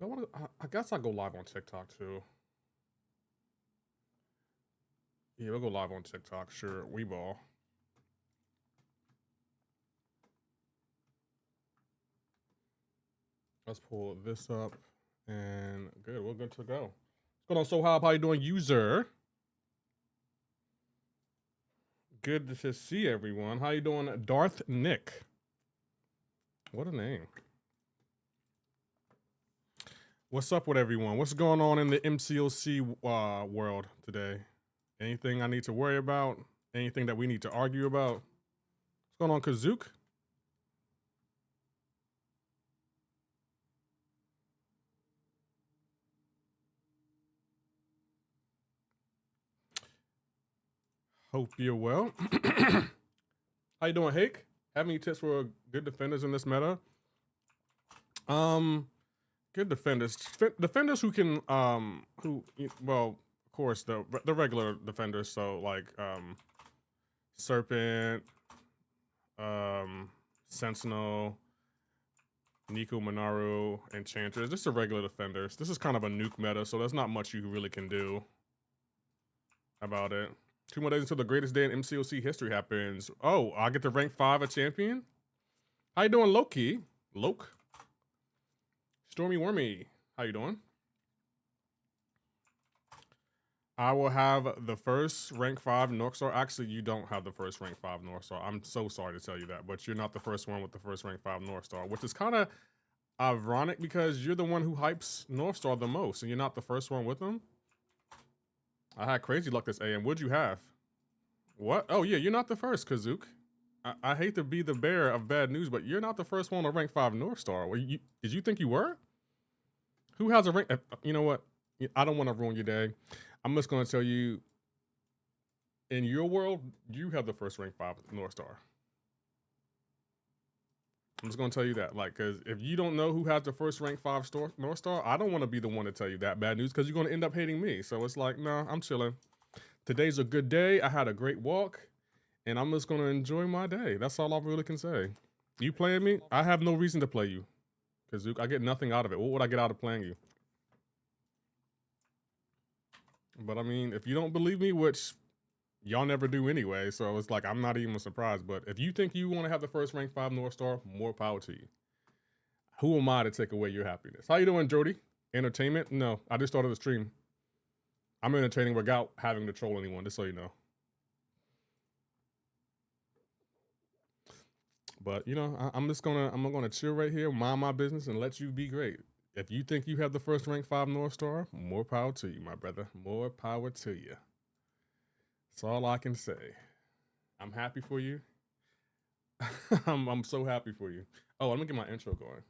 I guess I'll go live on TikTok too. Yeah, we'll go live on TikTok. Sure, we ball. Let's pull this up and good. We're good to go. What's going on, So how you doing, user? Good to see everyone. How you doing, Darth Nick? What a name. What's up with everyone? What's going on in the MCoC world today? Anything I need to worry about? Anything that we need to argue about? What's going on, Kazook? Hope you're well. How you doing, Hake? Have any tips for good defenders in this meta? Good defenders. Defenders who can, well, of course, the regular defenders. So like, Serpent, Sentinel, Nico, Minaru, Enchantress. This are regular defenders. This is kind of a nuke meta, so there's not much you really can do about it. 2 more days until the greatest day in MCoC history happens. Oh, I get to rank 5 a champion? How you doing, Loki? Loke? Stormy Wormy, how you doing? I will have the first rank 5 North Star. Actually, you don't have the first rank 5 North Star. I'm so sorry to tell you that, but you're not the first one with the first rank 5 North Star, which is kind of ironic because you're the one who hypes North Star the most, and you're not the first one with them. I had crazy luck this AM. What'd you have? What? Oh yeah, you're not the first, Kazook. I hate to be the bearer of bad news, but you're not the first one to rank 5 North Star. Did you think you were? Who has a rank? You know what? I don't want to ruin your day. I'm just going to tell you, in your world, you have the first rank 5 North Star. I'm just going to tell you that. Like, because if you don't know who has the first rank 5 North Star, I don't want to be the one to tell you that bad news because you're going to end up hating me. So it's like, nah, I'm chilling. Today's a good day. I had a great walk. And I'm just going to enjoy my day. That's all I really can say. You playing me? I have no reason to play you. Kazook, I get nothing out of it. What would I get out of playing you? But I mean, if you don't believe me, which y'all never do anyway, so it's like, I'm not even surprised. But if you think you want to have the first rank 5 North Star, more power to you. Who am I to take away your happiness? How you doing, Jody? Entertainment? No, I just started the stream. I'm entertaining without having to troll anyone, just so you know. But you know, I'm gonna chill right here, mind my business, and let you be great. If you think you have the first rank 5 North Star, more power to you, my brother. More power to you. That's all I can say. I'm happy for you. I'm so happy for you. Oh, let me get my intro going.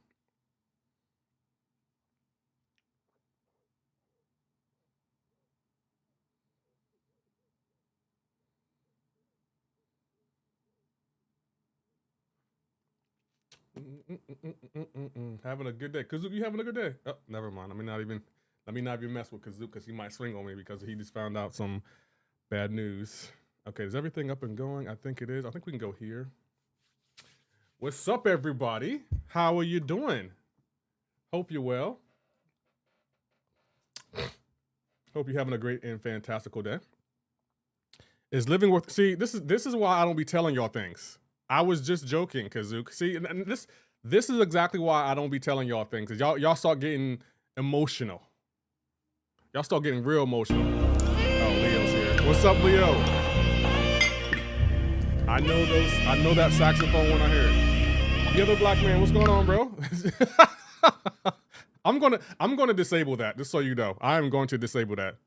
Having a good day. Kazook, you having a good day? Oh, never mind. Let me not even mess with Kazook because he might swing on me because he just found out some bad news. Okay, is everything up and going? I think it is. I think we can go here. What's up, everybody? How are you doing? Hope you're well. Hope you're having a great and fantastical day. Is living worth? See, this is why I don't be telling y'all things. I was just joking, Kazook. See, and this is exactly why I don't be telling y'all things. Cause y'all start getting emotional. Y'all start getting real emotional. Oh, Leo's here. What's up, Leo? I know that saxophone when I hear it. The other black man, what's going on, bro? I'm gonna disable that, just so you know. I am going to disable that.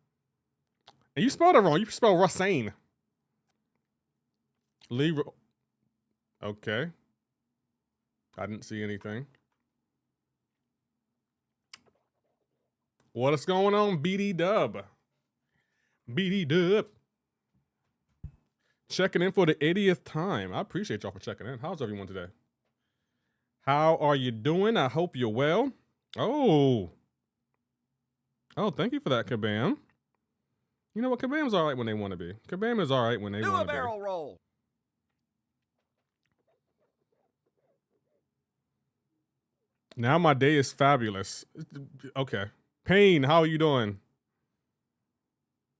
And you spelled it wrong. You spelled Russane. Lee. Okay. I didn't see anything. What is going on, BD Dub? BD Dub. Checking in for the 80th time. I appreciate y'all for checking in. How's everyone today? How are you doing? I hope you're well. Oh, thank you for that, Kabam. You know what? Kabam's all right when they want to be. Kabam is all right when they want to be. Do a barrel roll. Now my day is fabulous. Okay. Pain, how are you doing?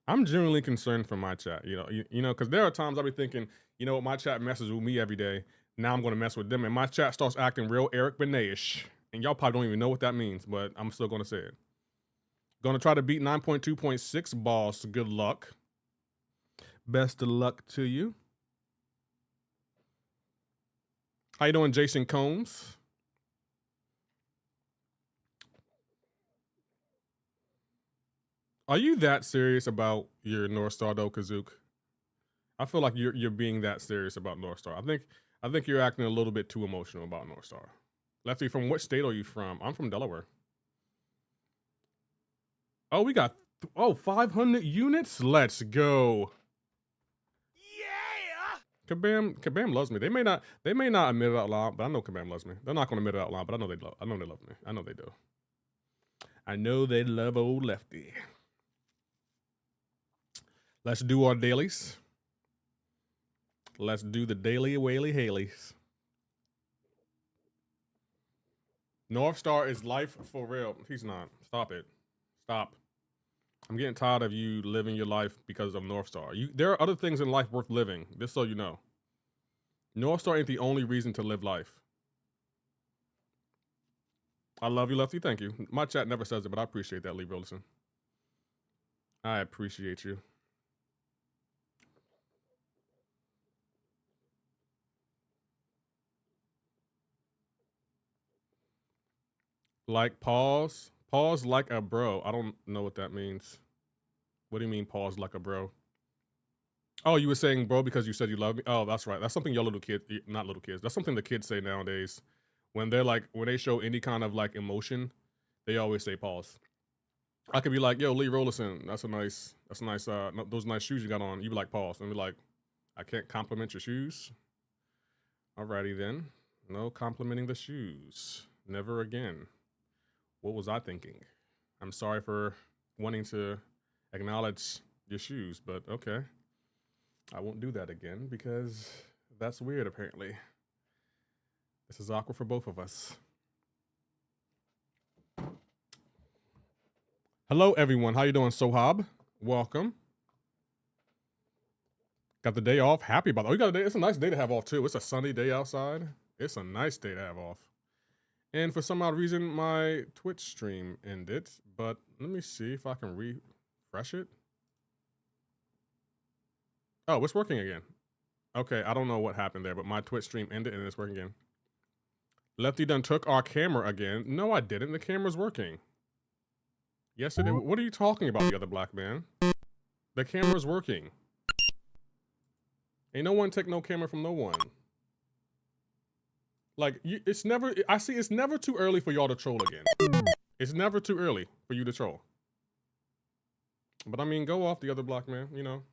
I'm genuinely concerned for my chat, you know, because there are times I'll be thinking, you know what, my chat messes with me every day. Now I'm going to mess with them, and my chat starts acting real Eric Benet-ish. And y'all probably don't even know what that means, but I'm still going to say it. Going to try to beat 9.2.6, boss. Good luck. Best of luck to you. How you doing, Jason Combs? Are you that serious about your North Star though, Kazook? I feel like you're being that serious about North Star. I think you're acting a little bit too emotional about North Star. Lefty, from what state are you from? I'm from Delaware. Oh, we got 500 units. Let's go. Yeah. Kabam loves me. They may not admit it out loud, but I know Kabam loves me. They're not going to admit it out loud, but I know they love me. I know they do. I know they love old Lefty. Let's do our dailies. Let's do the daily Whaley Haleys. North Star is life for real. He's not. Stop it. Stop. I'm getting tired of you living your life because of North Star. There are other things in life worth living, just so you know. North Star ain't the only reason to live life. I love you, Lefty. Thank you. My chat never says it, but I appreciate that, Lee Rolison. I appreciate you. Like pause like a bro. I don't know what that means. What do you mean pause like a bro? Oh, you were saying bro because you said you love me? Oh, that's right. That's something y'all little kids, not little kids. That's something the kids say nowadays. When they show any kind of like emotion, they always say pause. I could be like, yo, Lee Rolison, that's nice, those nice shoes you got on. You be like, pause. And be like, I can't compliment your shoes. Alrighty then. No complimenting the shoes. Never again. What was I thinking? I'm sorry for wanting to acknowledge your shoes, but okay. I won't do that again because that's weird apparently. This is awkward for both of us. Hello everyone, how you doing, Sohab? Welcome. Got the day off, happy about it. Oh, you got a day, it's a nice day to have off too. It's a sunny day outside. It's a nice day to have off. And for some odd reason, my Twitch stream ended, but let me see if I can refresh it. Oh, it's working again. Okay, I don't know what happened there, but my Twitch stream ended and it's working again. Lefty done took our camera again. No, I didn't. The camera's working. Yes, it is. What are you talking about, the other black man? The camera's working. Ain't no one take no camera from no one. Like, it's never too early for y'all to troll again. It's never too early for you to troll. But I mean, go off, the other black man, you know.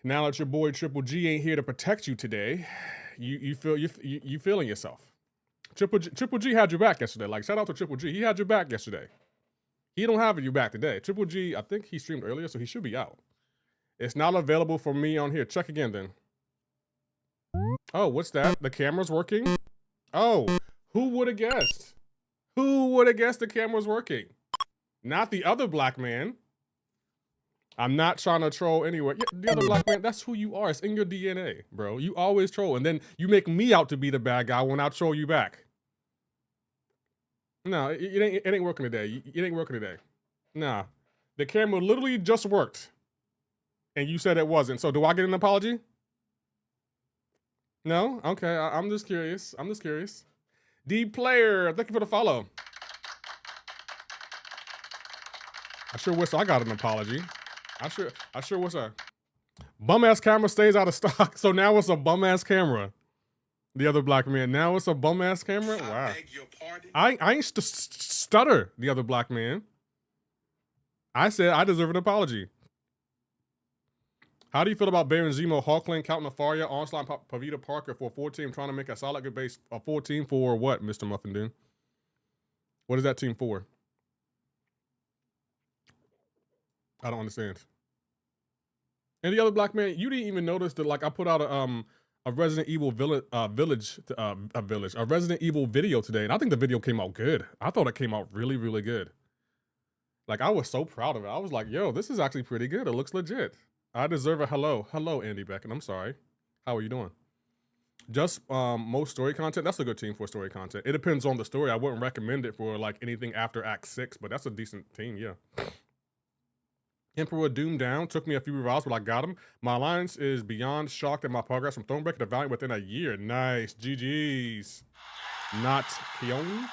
Now that your boy Triple G ain't here to protect you today, you feeling yourself. Triple G had your back yesterday. Like, shout out to Triple G. He had your back yesterday. He don't have your back today. Triple G, I think he streamed earlier, so he should be out. It's not available for me on here. Check again then. Oh, what's that? The camera's working? Oh, who would have guessed? Who would have guessed the camera's working? Not the other black man. I'm not trying to troll anywhere. Yeah, the other black man, that's who you are. It's in your DNA, bro. You always troll. And then you make me out to be the bad guy when I troll you back. No, it ain't working today. It ain't working today. Nah. The camera literally just worked. And you said it wasn't. So do I get an apology? No? Okay, I'm just curious. D Player, thank you for the follow. I sure wish I got an apology. I sure wish a bum ass camera stays out of stock. So now it's a bum ass camera. The other black man. Now it's a bum ass camera. Wow. I beg your pardon? I ain't stutter. The other black man. I said I deserve an apology. How do you feel about Baron Zemo, Hawkland, Count Nafaria, Onslaught, Pavita Parker for a 4-team trying to make a solid good base? A 4-team for what, Mr. Muffin Dune? What is that team for? I don't understand. And the other black man, you didn't even notice that, like, I put out a Resident Evil a Resident Evil video today, and I think the video came out good. I thought it came out really, really good. Like, I was so proud of it. I was like, yo, this is actually pretty good. It looks legit. I deserve a hello. Hello, Andy Beckett. I'm sorry. How are you doing? Just most story content. That's a good team for story content. It depends on the story. I wouldn't recommend it for like anything after Act 6, but that's a decent team, yeah. Emperor Doom down. Took me a few revivals, but I got him. My alliance is beyond shocked at my progress from Thronebreaker to Valiant within a year. Nice. GG's. Not Keone.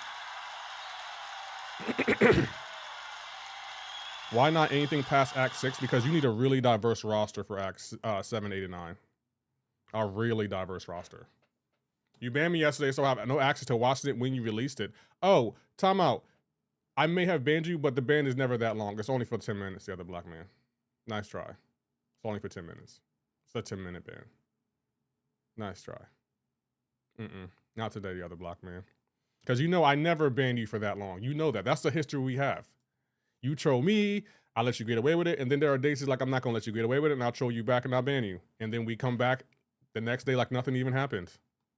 Why not anything past Act 6? Because you need a really diverse roster for Act 7, 8, and 9. A really diverse roster. You banned me yesterday, so I have no access to watching it when you released it. Oh, time out. I may have banned you, but the ban is never that long. It's only for 10 minutes, the other black man. Nice try. It's only for 10 minutes. It's a 10-minute ban. Nice try. Not today, the other black man. Because you know I never banned you for that long. You know that. That's the history we have. You troll me, I let you get away with it, and then there are days like I'm not gonna let you get away with it, and I'll troll you back and I'll ban you. And then we come back the next day like nothing even happened.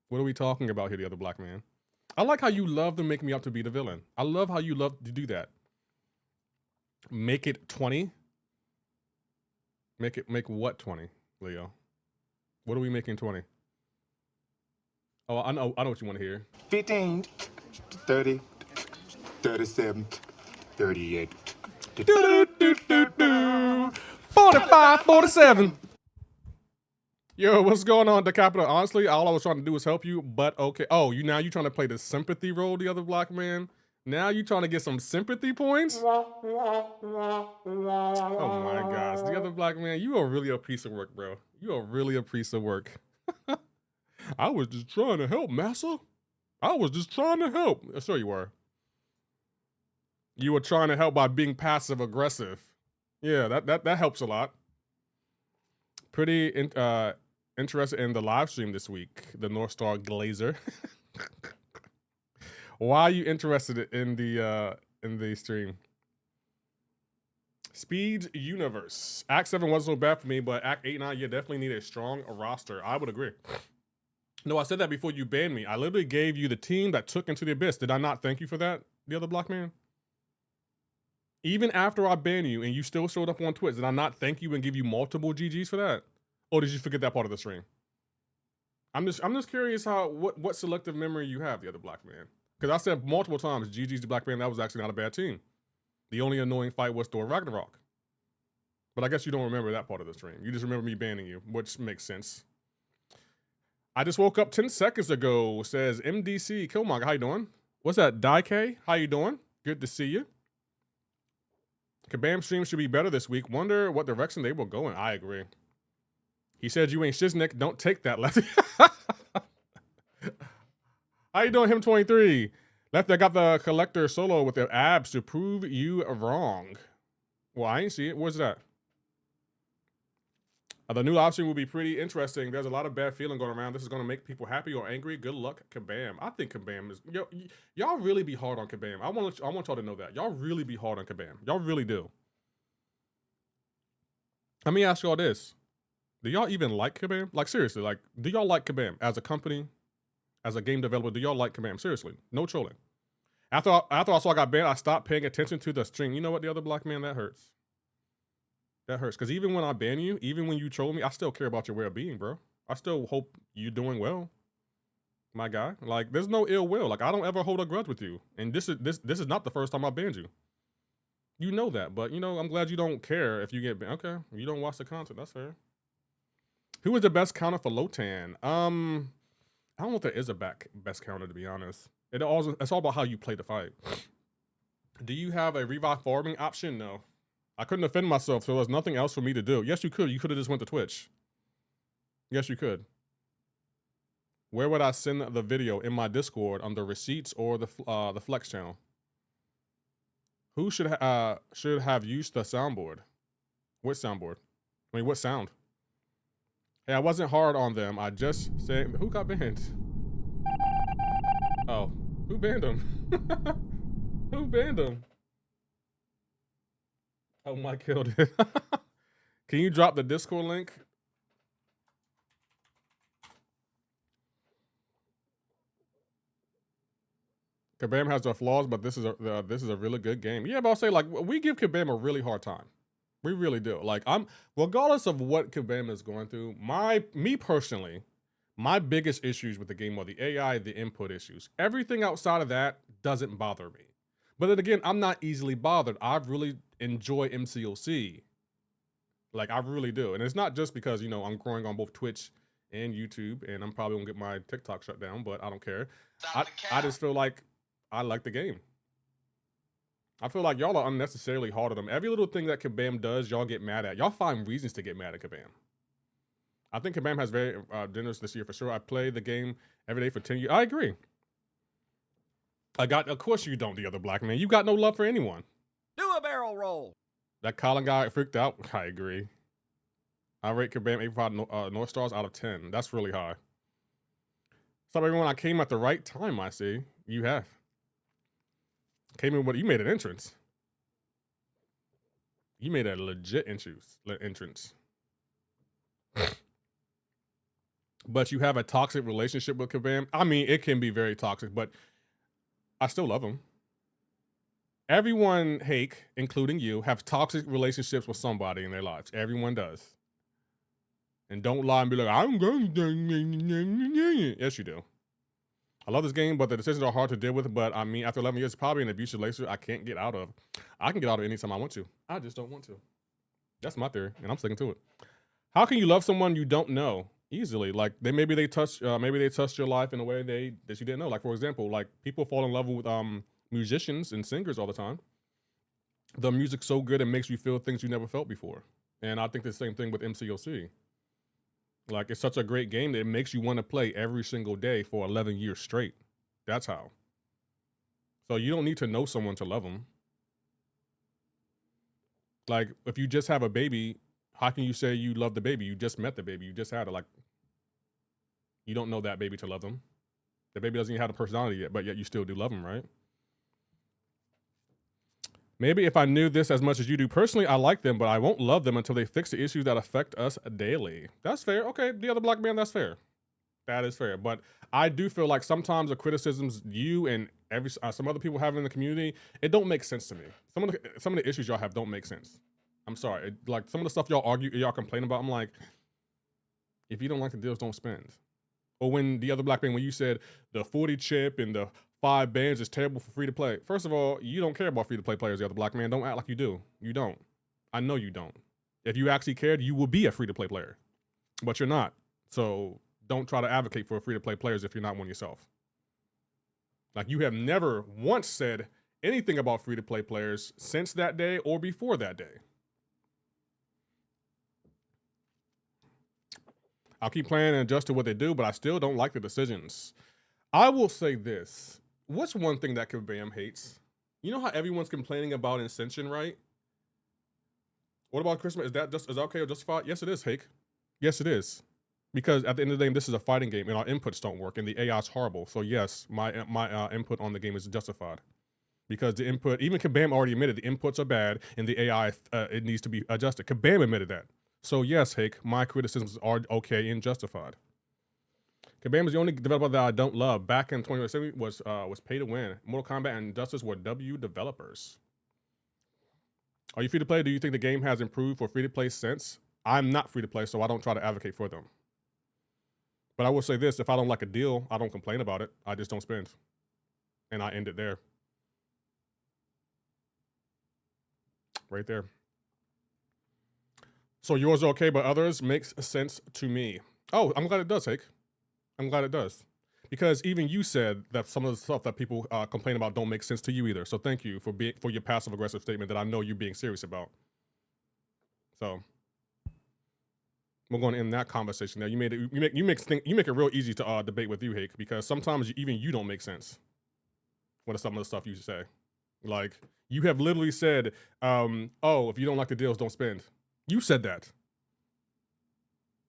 What are we talking about here, the other black man? I like how you love to make me up to be the villain. I love how you love to do that. Make it 20. Make what 20, Leo? What are we making 20? Oh, I know what you want to hear. 15, 30, 37, 38. 45, 47. Yo, what's going on, the Capital? Honestly, all I was trying to do was help you, but okay. Oh, now you trying to play the sympathy role, the other black man? Now you trying to get some sympathy points? Oh my gosh, the other black man, you are really a piece of work, bro. You are really a piece of work. I was just trying to help, massa. I was just trying to help. Sure you were. You were trying to help by being passive aggressive. Yeah, that helps a lot. Pretty interested in the live stream this week, the North Star Glazer. Why are you interested in the stream? Speed Universe. Act 7 wasn't so bad for me, but Act 8 and 9, you definitely need a strong roster. I would agree. No, I said that before you banned me. I literally gave you the team that took Into the Abyss. Did I not thank you for that, the other black man? Even after I banned you and you still showed up on Twitch, did I not thank you and give you multiple GGs for that? Or did you forget that part of the stream? I'm just curious what selective memory you have, the other black man. Because I said multiple times, GG's the black man, that was actually not a bad team. The only annoying fight was Thor Ragnarok. But I guess you don't remember that part of the stream. You just remember me banning you, which makes sense. I just woke up 10 seconds ago, says MDC Killmonger. How you doing? What's that, Daike? How you doing? Good to see you. Kabam stream should be better this week. Wonder what direction they will go in. I agree. He said you ain't shiznick. Don't take that, Lefty. How you doing, him23? Lefty, I got the collector solo with the abs to prove you wrong. Well, I ain't see it. Where's that? The new option will be pretty interesting. There's a lot of bad feeling going around. This is going to make people happy or angry. Good luck, Kabam. I think Kabam is... Y'all really be hard on Kabam. I want y'all to know that. Y'all really be hard on Kabam. Y'all really do. Let me ask y'all this. Do y'all even like Kabam? Like, seriously, like, do y'all like Kabam as a company, as a game developer? Do y'all like Kabam? Seriously, no trolling. After I saw I got banned, I stopped paying attention to the stream. You know what, the other black man? That hurts. That hurts, because even when I ban you, even when you troll me, I still care about your well-being, bro. I still hope you're doing well, my guy. Like, there's no ill will. Like, I don't ever hold a grudge with you. And this is not the first time I banned you. You know that, but, you know, I'm glad you don't care if you get banned. Okay, you don't watch the content. That's fair. Who is the best counter for Lotan? I don't know if there is a best counter, to be honest. It's all about how you play the fight. Do you have a revive farming option? No. I couldn't defend myself, so there's nothing else for me to do. Yes, you could. You could have just went to Twitch. Yes, you could. Where would I send the video? In my Discord, on the receipts or the Flex channel? Who should have used the soundboard? What soundboard? I mean, what sound? Hey, I wasn't hard on them. I just said, who got banned? Oh, who banned him? Who banned him? Oh, my killed it. Can you drop the Discord link? Kabam has their flaws, but this is a really good game. Yeah, but I'll say like we give Kabam a really hard time. We really do. Like regardless of what Kabam is going through, me personally, my biggest issues with the game are the AI, the input issues. Everything outside of that doesn't bother me. But then again, I'm not easily bothered. I really enjoy MCoC. Like I really do. And it's not just because, you know, I'm growing on both Twitch and YouTube, and I'm probably gonna get my TikTok shut down, but I don't care. I just feel like I like the game. I feel like y'all are unnecessarily hard on them. Every little thing that Kabam does, y'all get mad at. Y'all find reasons to get mad at Kabam. I think Kabam has very dinners this year for sure. I play the game every day for 10 years. I agree. Of course you don't, the other black man. You got no love for anyone. Do a barrel roll. That Colin guy freaked out. I agree. I rate Kabam 85 North Stars out of 10. That's really high. So everyone, I came at the right time, I see. You have. Came in what you made an entrance. You made a legit entrance. But you have a toxic relationship with Kabam. I mean, it can be very toxic, but I still love him. Everyone, Hake, including you, have toxic relationships with somebody in their lives. Everyone does. And don't lie and be like, I'm going to... Yes, you do. I love this game, but the decisions are hard to deal with. But I mean, after 11 years, it's probably an abusive relationship I can't get out of. I can get out of it anytime I want to. I just don't want to. That's my theory, and I'm sticking to it. How can you love someone you don't know? Easily. Like maybe they touched your life in a way that you didn't know. Like for example, like people fall in love with musicians and singers all the time. The music's so good it makes you feel things you never felt before. And I think the same thing with MCoC. Like it's such a great game that it makes you want to play every single day for 11 years straight. That's how. So you don't need to know someone to love them. Like if you just have a baby, how can you say you love the baby? You just met the baby. You just had it. Like, you don't know that baby to love them. The baby doesn't even have a personality yet, but yet you still do love them, right? Maybe if I knew this as much as you do. Personally, I like them, but I won't love them until they fix the issues that affect us daily. That's fair. Okay, the other black man, that's fair. That is fair. But I do feel like sometimes the criticisms you and some other people have in the community, it don't make sense to me. Some of the issues y'all have don't make sense. I'm sorry. Like some of the stuff y'all argue, y'all complain about, I'm like, if you don't like the deals, don't spend. Or when the other black man, when you said the 40 chip and the 5 bands is terrible for free to play. First of all, you don't care about free to play players, the other black man. Don't act like you do. You don't. I know you don't. If you actually cared, you would be a free to play player, but you're not. So don't try to advocate for free to play players if you're not one yourself. Like you have never once said anything about free to play players since that day or before that day. I'll keep playing and adjust to what they do, but I still don't like the decisions. I will say this. What's one thing that Kabam hates? You know how everyone's complaining about Ascension, right? What about Christmas? Is that okay or justified? Yes, it is, Hake. Yes, it is. Because at the end of the day, this is a fighting game and our inputs don't work and the AI is horrible. So yes, my input on the game is justified. Because the input, even Kabam already admitted the inputs are bad and the AI, it needs to be adjusted. Kabam admitted that. So yes, Hake, my criticisms are okay and justified. Kabam is the only developer that I don't love. Back in 2017 was Pay to Win. Mortal Kombat and Injustice were W developers. Are you free to play? Do you think the game has improved for free to play since? I'm not free to play, so I don't try to advocate for them. But I will say this, if I don't like a deal, I don't complain about it. I just don't spend. And I end it there. Right there. So yours are okay, but others makes sense to me. Oh, I'm glad it does, Hake. I'm glad it does. Because even you said that some of the stuff that people complain about don't make sense to you either. So thank you for your passive aggressive statement that I know you're being serious about. So we're going to end that conversation there. You make it real easy to debate with you, Hake, because sometimes even you don't make sense with some of the stuff you say. Like you have literally said, oh, if you don't like the deals, don't spend. You said that.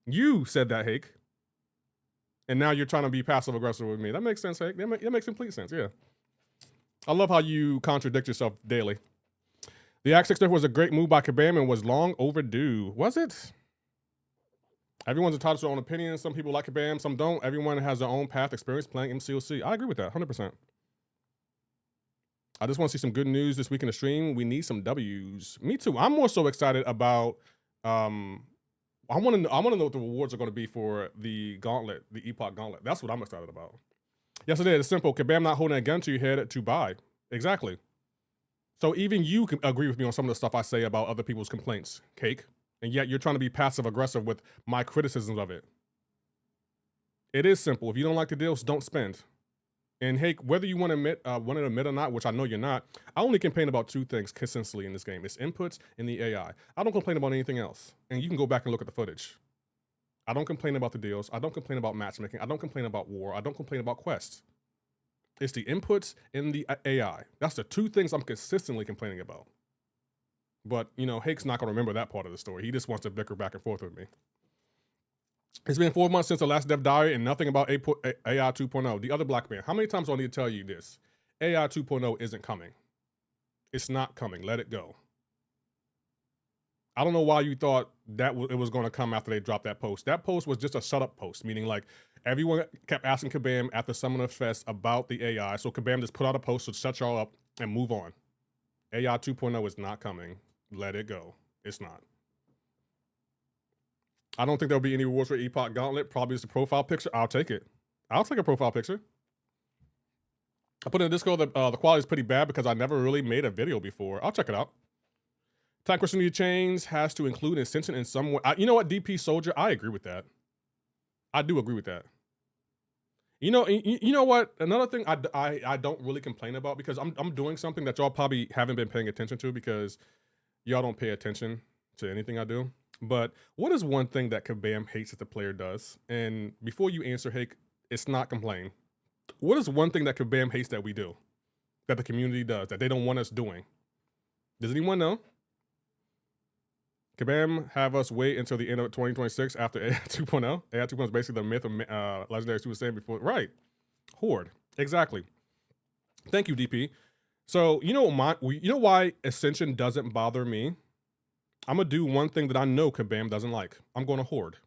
You said that, Hake. And now you're trying to be passive aggressive with me. That makes sense, Hake. That makes complete sense, yeah. I love how you contradict yourself daily. The Act 6 was a great move by Kabam and was long overdue. Was it? Everyone's entitled to their own opinion. Some people like Kabam, some don't. Everyone has their own path experience playing MCoC. I agree with that, 100%. I just want to see some good news this week in the stream. We need some W's. Me too. I'm more so excited about. I want to know what the rewards are going to be for the gauntlet, the Epoch Gauntlet. That's what I'm excited about. Yes, it is. It's simple. Kabam not holding a gun to your head to buy. Exactly. So even you can agree with me on some of the stuff I say about other people's complaints, Cake, and yet you're trying to be passive aggressive with my criticisms of it. It is simple. If you don't like the deals, don't spend. And hey, whether you want to admit or not, which I know you're not, I only complain about two things consistently in this game. It's inputs and the AI. I don't complain about anything else. And you can go back and look at the footage. I don't complain about the deals. I don't complain about matchmaking. I don't complain about war. I don't complain about quests. It's the inputs and the AI. That's the two things I'm consistently complaining about. But, you know, Hake's not going to remember that part of the story. He just wants to bicker back and forth with me. It's been 4 months since the last Dev Diary and nothing about AI 2.0. The other black man. How many times do I need to tell you this? AI 2.0 isn't coming. It's not coming. Let it go. I don't know why you thought that it was going to come after they dropped that post. That post was just a shut up post, meaning like everyone kept asking Kabam at the Summoner Fest about the AI. So Kabam just put out a post to shut y'all up and move on. AI 2.0 is not coming. Let it go. It's not. I don't think there'll be any rewards for Epoch Gauntlet. Probably just a profile picture. I'll take it. I'll take a profile picture. I put in Discord that the quality is pretty bad because I never really made a video before. I'll check it out. Time question chains has to include Ascension in some way. You know what, DP Soldier? I agree with that. I do agree with that. You know what? Another thing I don't really complain about because I'm doing something that y'all probably haven't been paying attention to because y'all don't pay attention to anything I do. But what is one thing that Kabam hates that the player does? And before you answer, Hake, it's not complain. What is one thing that Kabam hates that we do? That the community does, that they don't want us doing? Does anyone know? Kabam have us wait until the end of 2026 after AI 2.0. AI 2.0 is basically the myth of Legendary Super Saiyan before. Right. Horde. Exactly. Thank you, DP. So, you know why Ascension doesn't bother me? I'm going to do one thing that I know Kabam doesn't like. I'm going to Horde.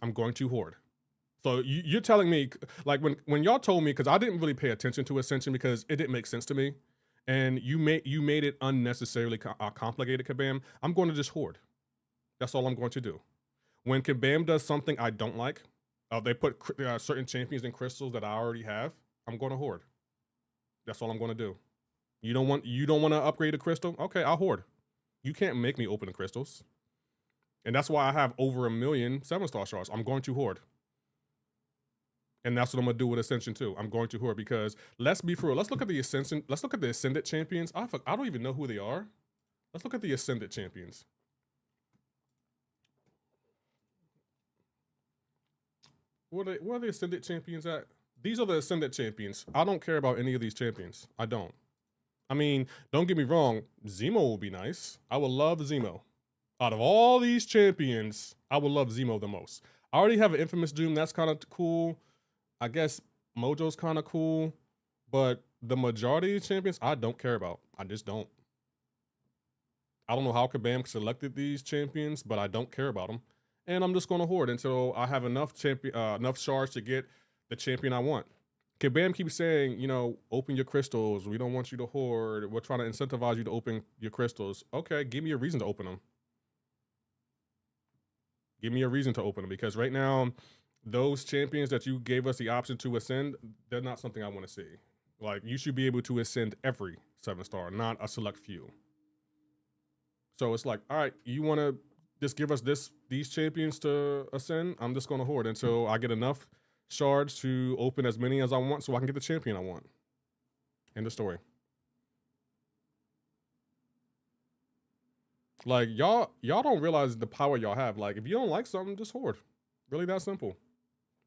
I'm going to Horde. So you're telling me, like when y'all told me, because I didn't really pay attention to Ascension because it didn't make sense to me. And you made it unnecessarily complicated, Kabam. I'm going to just Horde. That's all I'm going to do. When Kabam does something I don't like, they put certain champions in crystals that I already have, I'm going to Horde. That's all I'm going to do. You don't want to upgrade a crystal? Okay, I'll Horde. You can't make me open the crystals. And that's why I have over 1 million 7-star shards. I'm going to Horde. And that's what I'm gonna do with Ascension too. I'm going to Horde because let's be for real. Let's look at the Ascension. Let's look at the Ascended champions. I don't even know who they are. Let's look at the Ascended champions. Where are the Ascended champions at? These are the Ascended champions. I don't care about any of these champions. I don't. I mean, don't get me wrong. Zemo will be nice. I would love Zemo. Out of all these champions, I would love Zemo the most. I already have an Infamous Doom. That's kind of cool. I guess Mojo's kind of cool, but the majority of champions I don't care about. I just don't. I don't know how Kabam selected these champions, but I don't care about them. And I'm just going to Horde until I have enough shards to get the champion I want. Kabam keeps saying, you know, open your crystals. We don't want you to Horde. We're trying to incentivize you to open your crystals. Okay, give me a reason to open them. Give me a reason to open them because right now, those champions that you gave us the option to ascend, they're not something I want to see. Like, you should be able to ascend every 7-star, not a select few. So it's like, all right, you want to just give us these champions to ascend? I'm just going to Horde until I get enough shards to open as many as I want so I can get the champion I want. End of story. Like, y'all don't realize the power y'all have. Like, if you don't like something, just Horde. Really that simple.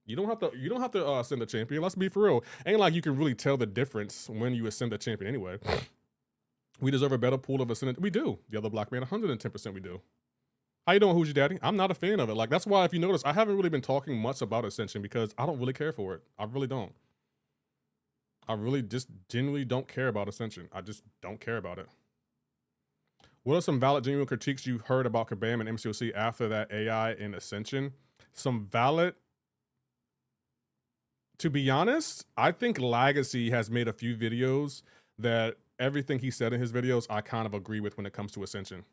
You don't have to ascend a champion. Let's be for real. Ain't like you can really tell the difference when you ascend a champion anyway. We deserve a better pool of ascendant. We do. The other black man, 110% we do. How you doing, Who's Your Daddy? I'm not a fan of it. Like, that's why if you notice, I haven't really been talking much about Ascension because I don't really care for it. I really don't. I really just genuinely don't care about Ascension. I just don't care about it. What are some valid, genuine critiques you heard about Kabam and MCoC after that AI and Ascension? Some valid... To be honest, I think Legacy has made a few videos that everything he said in his videos, I kind of agree with when it comes to Ascension.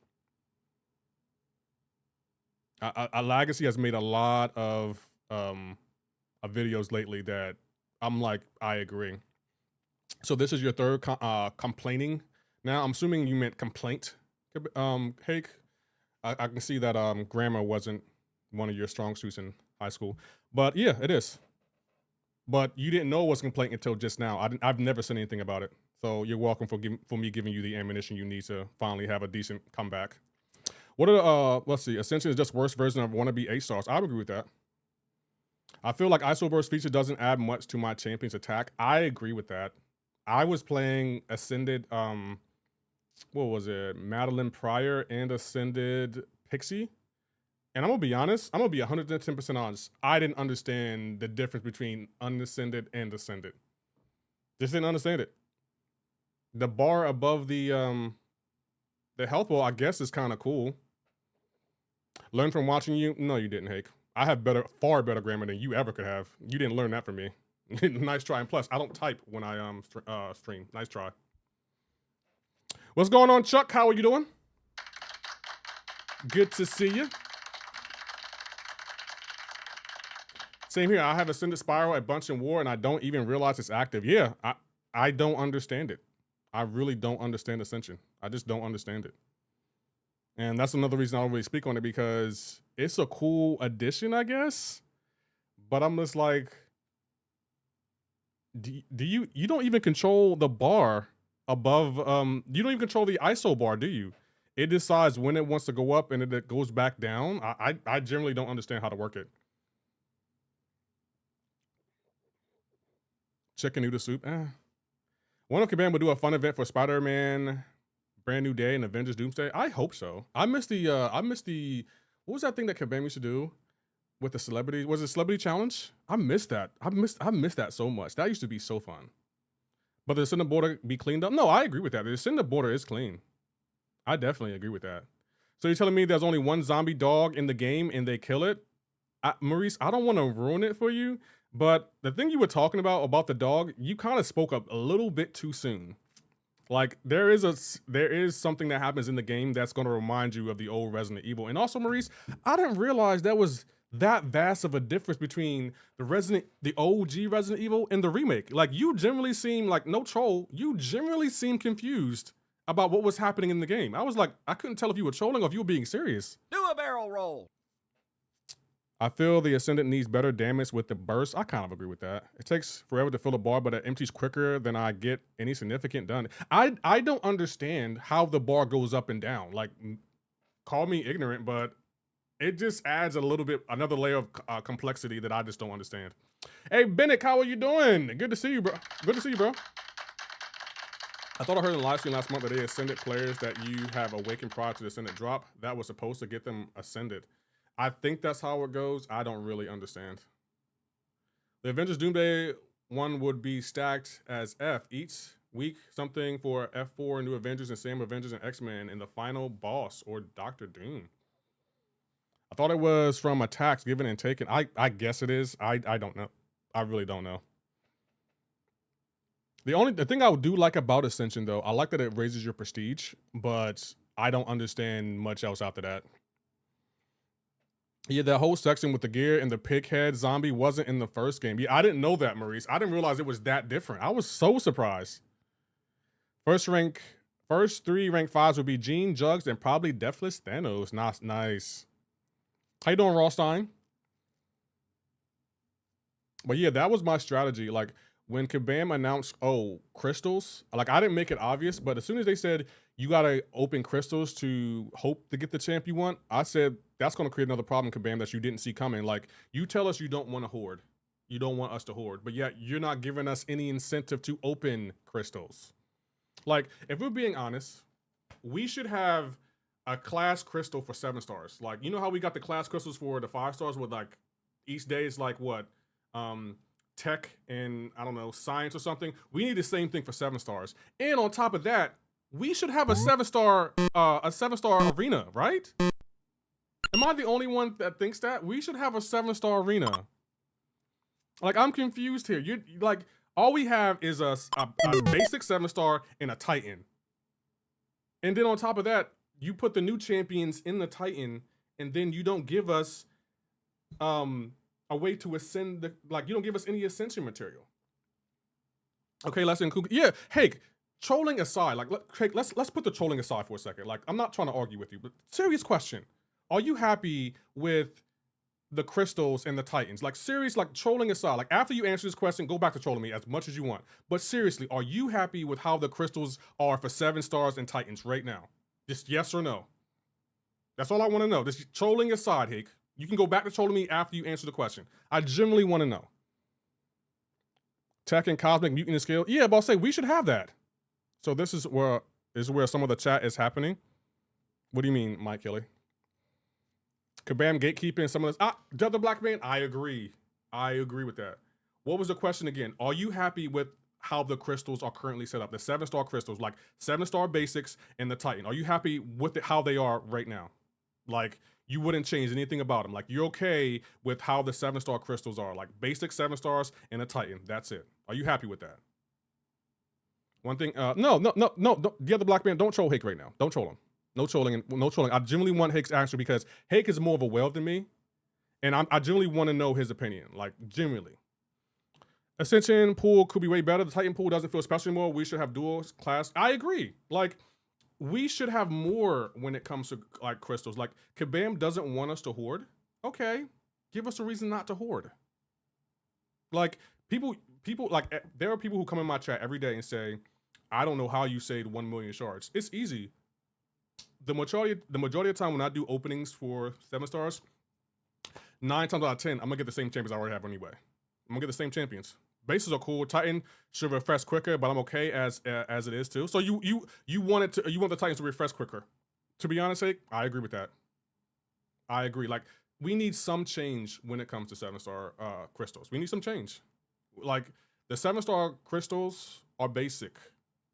Legacy has made a lot of videos lately that I'm like, I agree. So this is your third complaining. Now, I'm assuming you meant complaint, Hake. I can see that grammar wasn't one of your strong suits in high school. But yeah, it is. But you didn't know it was complaint until just now. I've never said anything about it. So you're welcome for me giving you the ammunition you need to finally have a decent comeback. What are let's see, Ascension is just worst version of wannabe 8 stars. I would agree with that. I feel like ISO burst feature doesn't add much to my champion's attack. I agree with that. I was playing Ascended, what was it? Madeline Pryor and Ascended Pixie. And I'm gonna be honest, I'm gonna be 110% honest. I didn't understand the difference between unascended and ascended. Just didn't understand it. The bar above the health bar, I guess, is kind of cool. Learn from watching you? No, you didn't, Hake. I have far better grammar than you ever could have. You didn't learn that from me. Nice try. And plus, I don't type when I stream. Nice try. What's going on, Chuck? How are you doing? Good to see you. Same here. I have Ascended Spiral at Bunch in War, and I don't even realize it's active. Yeah, I don't understand it. I really don't understand Ascension. I just don't understand it. And that's another reason I don't really speak on it, because it's a cool addition, I guess. But I'm just like, you don't even control the bar above, you don't even control the ISO bar, do you? It decides when it wants to go up and it goes back down. I generally don't understand how to work it. Chicken noodle soup. One of Kabam will do a fun event for Spider-Man Brand New Day and Avengers Doomsday. I hope so. I missed the what was that thing that Kabam used to do with the celebrity? Was it Celebrity Challenge? I missed that. I missed that so much. That used to be so fun. But the Ascendant border be cleaned up? No, I agree with that. The Ascendant border is clean. I definitely agree with that. So you're telling me there's only one zombie dog in the game and they kill it? Maurice, I don't want to ruin it for you, but the thing you were talking about the dog, you kind of spoke up a little bit too soon. Like there is something that happens in the game that's going to remind you of the old Resident Evil. And also, Maurice, I didn't realize there was that vast of a difference between the OG Resident Evil and the remake. Like you generally seem like, no troll, you generally seem confused about what was happening in the game. I was like, I couldn't tell if you were trolling or if you were being serious. Do a barrel roll. I feel the Ascendant needs better damage with the burst. I kind of agree with that. It takes forever to fill the bar, but it empties quicker than I get any significant done. I don't understand how the bar goes up and down. Like, call me ignorant, but it just adds another layer of complexity that I just don't understand. Hey, Bennett, how are you doing? Good to see you, bro. Good to see you, bro. I thought I heard in the live stream last month that they Ascended players that you have awakened prior to the Ascended drop. That was supposed to get them Ascended. I think that's how it goes. I don't really understand. The Avengers Doomsday one would be stacked as F. Each week, something for F4, New Avengers, and Sam Avengers and X-Men, and the final boss, or Dr. Doom. I thought it was from attacks given and taken. I guess it is. I don't know. I really don't know. The thing I do like about Ascension, though, I like that it raises your prestige, but I don't understand much else after that. Yeah, that whole section with the gear and the pig head zombie wasn't in the first game. Yeah, I didn't know that, Maurice. I didn't realize it was that different. I was so surprised. First 3 rank 5s would be Gene, Jugs, and probably Deathless Thanos. Nice. How you doing, Rothstein? But yeah, that was my strategy. Like, when Kabam announced, oh, crystals, like I didn't make it obvious, but as soon as they said you gotta open crystals to hope to get the champ you want, I said that's gonna create another problem, Kabam, that you didn't see coming. Like, you tell us you don't want to hoard. You don't want us to hoard, but yet you're not giving us any incentive to open crystals. Like, if we're being honest, we should have a class crystal for 7 stars. Like, you know how we got the class crystals for the 5 stars with like each day is like what? Tech and I don't know, science or something. We need the same thing for 7 stars. And on top of that, we should have a 7-star arena, right? Am I the only one that thinks that? We should have a 7-star arena. Like, I'm confused here. You're like, All we have is a basic 7-star and a Titan. And then on top of that, you put the new champions in the Titan, and then you don't give us a way to ascend the, like, you don't give us any ascension material. Okay, let's include, yeah, hey, trolling aside, like, let's put the trolling aside for a second. Like, I'm not trying to argue with you, but serious question. Are you happy with the crystals and the Titans? Like, serious, like, trolling aside, like, after you answer this question, go back to trolling me as much as you want. But seriously, are you happy with how the crystals are for 7 stars and Titans right now? Just yes or no. That's all I want to know. This trolling aside, Hake. You can go back to trolling me after you answer the question. I genuinely want to know. Tech and Cosmic Mutant and Scale. Yeah, but I'll say we should have that. So this is where some of the chat is happening. What do you mean, Mike Kelly? Kabam gatekeeping and some of this. The other black man, I agree. I agree with that. What was the question again? Are you happy with how the crystals are currently set up? The 7-star crystals, like 7-star basics and the Titan. Are you happy with how they are right now? Like, you wouldn't change anything about them. Like, you're okay with how the 7-star crystals are, like basic 7 stars and a Titan. That's it. Are you happy with that? One thing, no. The other black man, don't troll Hake right now. Don't troll him. No trolling, no trolling. I genuinely want Hake's answer because Hake is more of a whale than me, and I genuinely want to know his opinion, like, genuinely. Ascension pool could be way better. The Titan pool doesn't feel special anymore. We should have dual class. I agree. Like, we should have more when it comes to, like, crystals. Like, Kabam doesn't want us to hoard. Okay, give us a reason not to hoard. Like, people, like, there are people who come in my chat every day and say, I don't know how you saved 1 million shards. It's easy. The majority of the time when I do openings for 7 stars, 9 times out of 10, I'm gonna get the same champions I already have anyway. I'm gonna get the same champions. Bases are cool. Titan should refresh quicker, but I'm okay as it is too. So you want the Titans to refresh quicker. To be honest, I agree with that. I agree. Like, we need some change when it comes to 7-star crystals. We need some change. Like, the 7-star crystals are basic,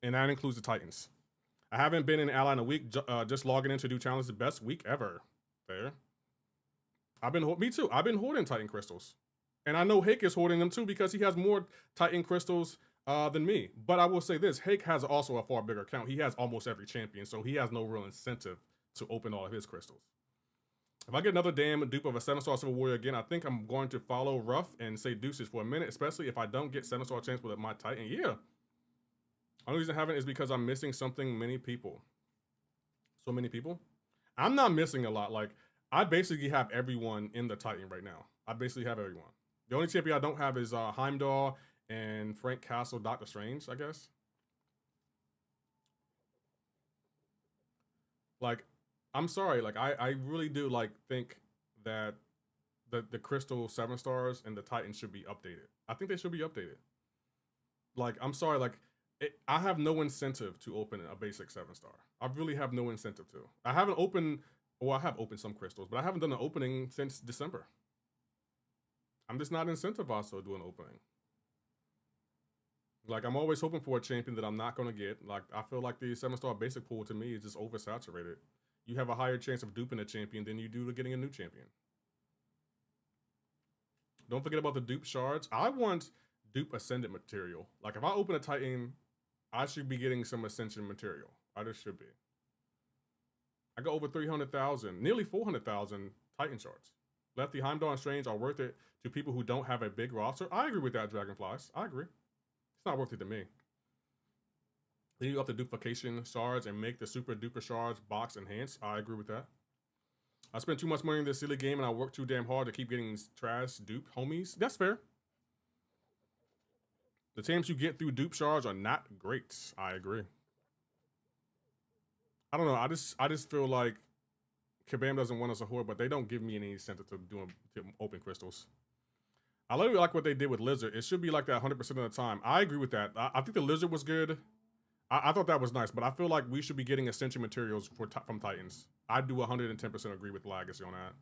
and that includes the Titans. I haven't been in Ally in a week. Just logging in to do challenges, the best week ever. There. Me too. I've been hoarding Titan crystals. And I know Hake is hoarding them too because he has more Titan crystals than me. But I will say this, Hake has also a far bigger account. He has almost every champion, so he has no real incentive to open all of his crystals. If I get another damn dupe of a 7-star Civil Warrior again, I think I'm going to follow Ruff and say deuces for a minute, especially if I don't get 7-star chance with my Titan. Yeah. Only reason I haven't is because I'm missing something many people. So many people? I'm not missing a lot. Like, I basically have everyone in the Titan right now. I basically have everyone. The only champion I don't have is Heimdall and Frank Castle, Doctor Strange, I guess. Like, I'm sorry. Like, I really do, like, think that the Crystal 7 stars and the Titan should be updated. I think they should be updated. Like, I'm sorry. Like, I have no incentive to open a basic 7-star. I really have no incentive to. I haven't opened, well, I have opened some crystals, but I haven't done an opening since December. I'm just not incentivized to do an opening. Like, I'm always hoping for a champion that I'm not going to get. Like, I feel like the 7-star basic pool to me is just oversaturated. You have a higher chance of duping a champion than you do to getting a new champion. Don't forget about the dupe shards. I want dupe ascendant material. Like, if I open a Titan, I should be getting some ascension material. I just should be. I got over 300,000, nearly 400,000 Titan shards. Lefty, Heimdall, and Strange are worth it to people who don't have a big roster. I agree with that, Dragonflies. I agree. It's not worth it to me. Then you up the duplication shards and make the super duper shards box enhanced. I agree with that. I spent too much money in this silly game and I worked too damn hard to keep getting trash dupe homies. That's fair. The teams you get through dupe shards are not great. I agree. I don't know. I just feel like Kabam doesn't want us to hoard, but they don't give me any incentive to open crystals. I literally like what they did with Lizard. It should be like that 100% of the time. I agree with that. I think the Lizard was good. I thought that was nice, but I feel like we should be getting ascension materials from Titans. I do 110% agree with Legacy on that.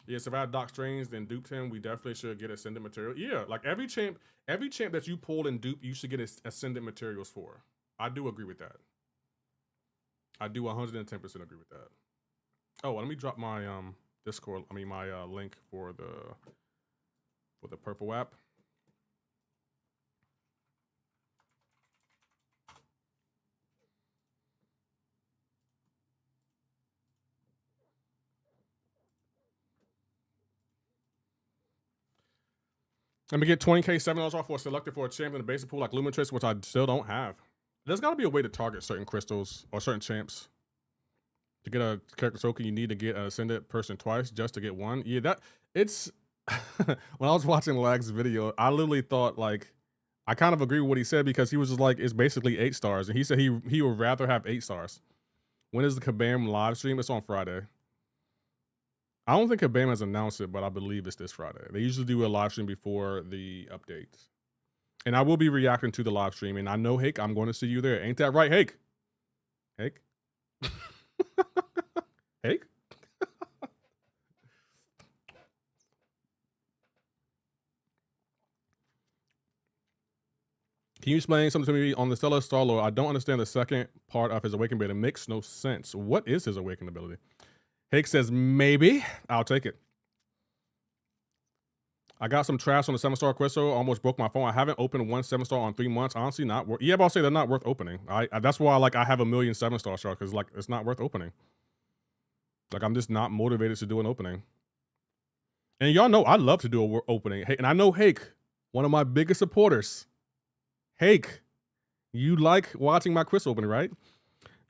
Yes, if I had Doc Strange, then duped him, we definitely should get ascendant material. Yeah, like every champ that you pull and dupe, you should get ascendant materials for. I do agree with that. I do 110% agree with that. Oh, let me drop my Discord. I mean my link for the purple app. Let me get 20K $7 off for selected for a champ in the basic pool like Lumitrace, which I still don't have. There's got to be a way to target certain crystals or certain champs. To get a character token, you need to get an ascended person twice just to get one. Yeah, that it's when I was watching Lag's video, I literally thought like I kind of agree with what he said because he was just like it's basically 8 stars, and he said he would rather have 8 stars. When is the Kabam live stream? It's on Friday. I don't think Kabam has announced it, but I believe it's this Friday. They usually do a live stream before the updates. And I will be reacting to the live stream. And I know, Hake, I'm going to see you there. Ain't that right, Hake? Hake? Hake? Can you explain something to me on the Stellar Star-Lord? I don't understand the second part of his awakening ability. It makes no sense. What is his awakening ability? Hake says, maybe. I'll take it. I got some trash on the 7-star crystal. Almost broke my phone. I haven't opened one 7-star on 3 months. Honestly, not worth. Yeah, but I'll say they're not worth opening. That's why like I have a million 7-star sharks because like it's not worth opening. Like I'm just not motivated to do an opening. And y'all know I love to do an opening. Hey, and I know Hake, one of my biggest supporters. Hake, you like watching my crystal opening, right?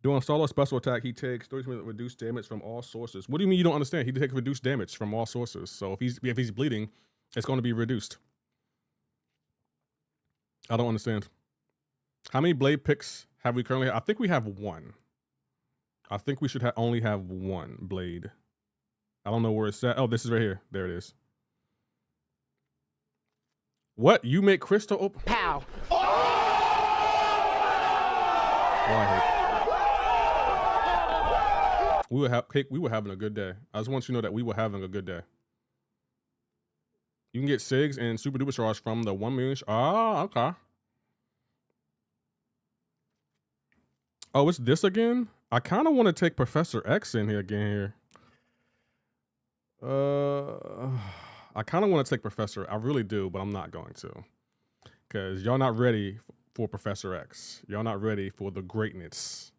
Doing solo special attack, he takes 30% reduced damage from all sources. What do you mean you don't understand? He takes reduced damage from all sources. So if he's bleeding, it's going to be reduced. I don't understand. How many blade picks have we currently? I think we have 1. I think we should only have 1 blade. I don't know where it's at. Oh, this is right here. There it is. What? You make crystal open? Pow. Why, Hake? We were having a good day. I just want you to know that we were having a good day. You can get SIGs and super duper charge from the 1 million. Ah, okay. Oh, it's this again? I kind of want to take Professor X in here again I kind of want to take Professor. I really do, but I'm not going to. Because y'all not ready for Professor X. Y'all not ready for the greatness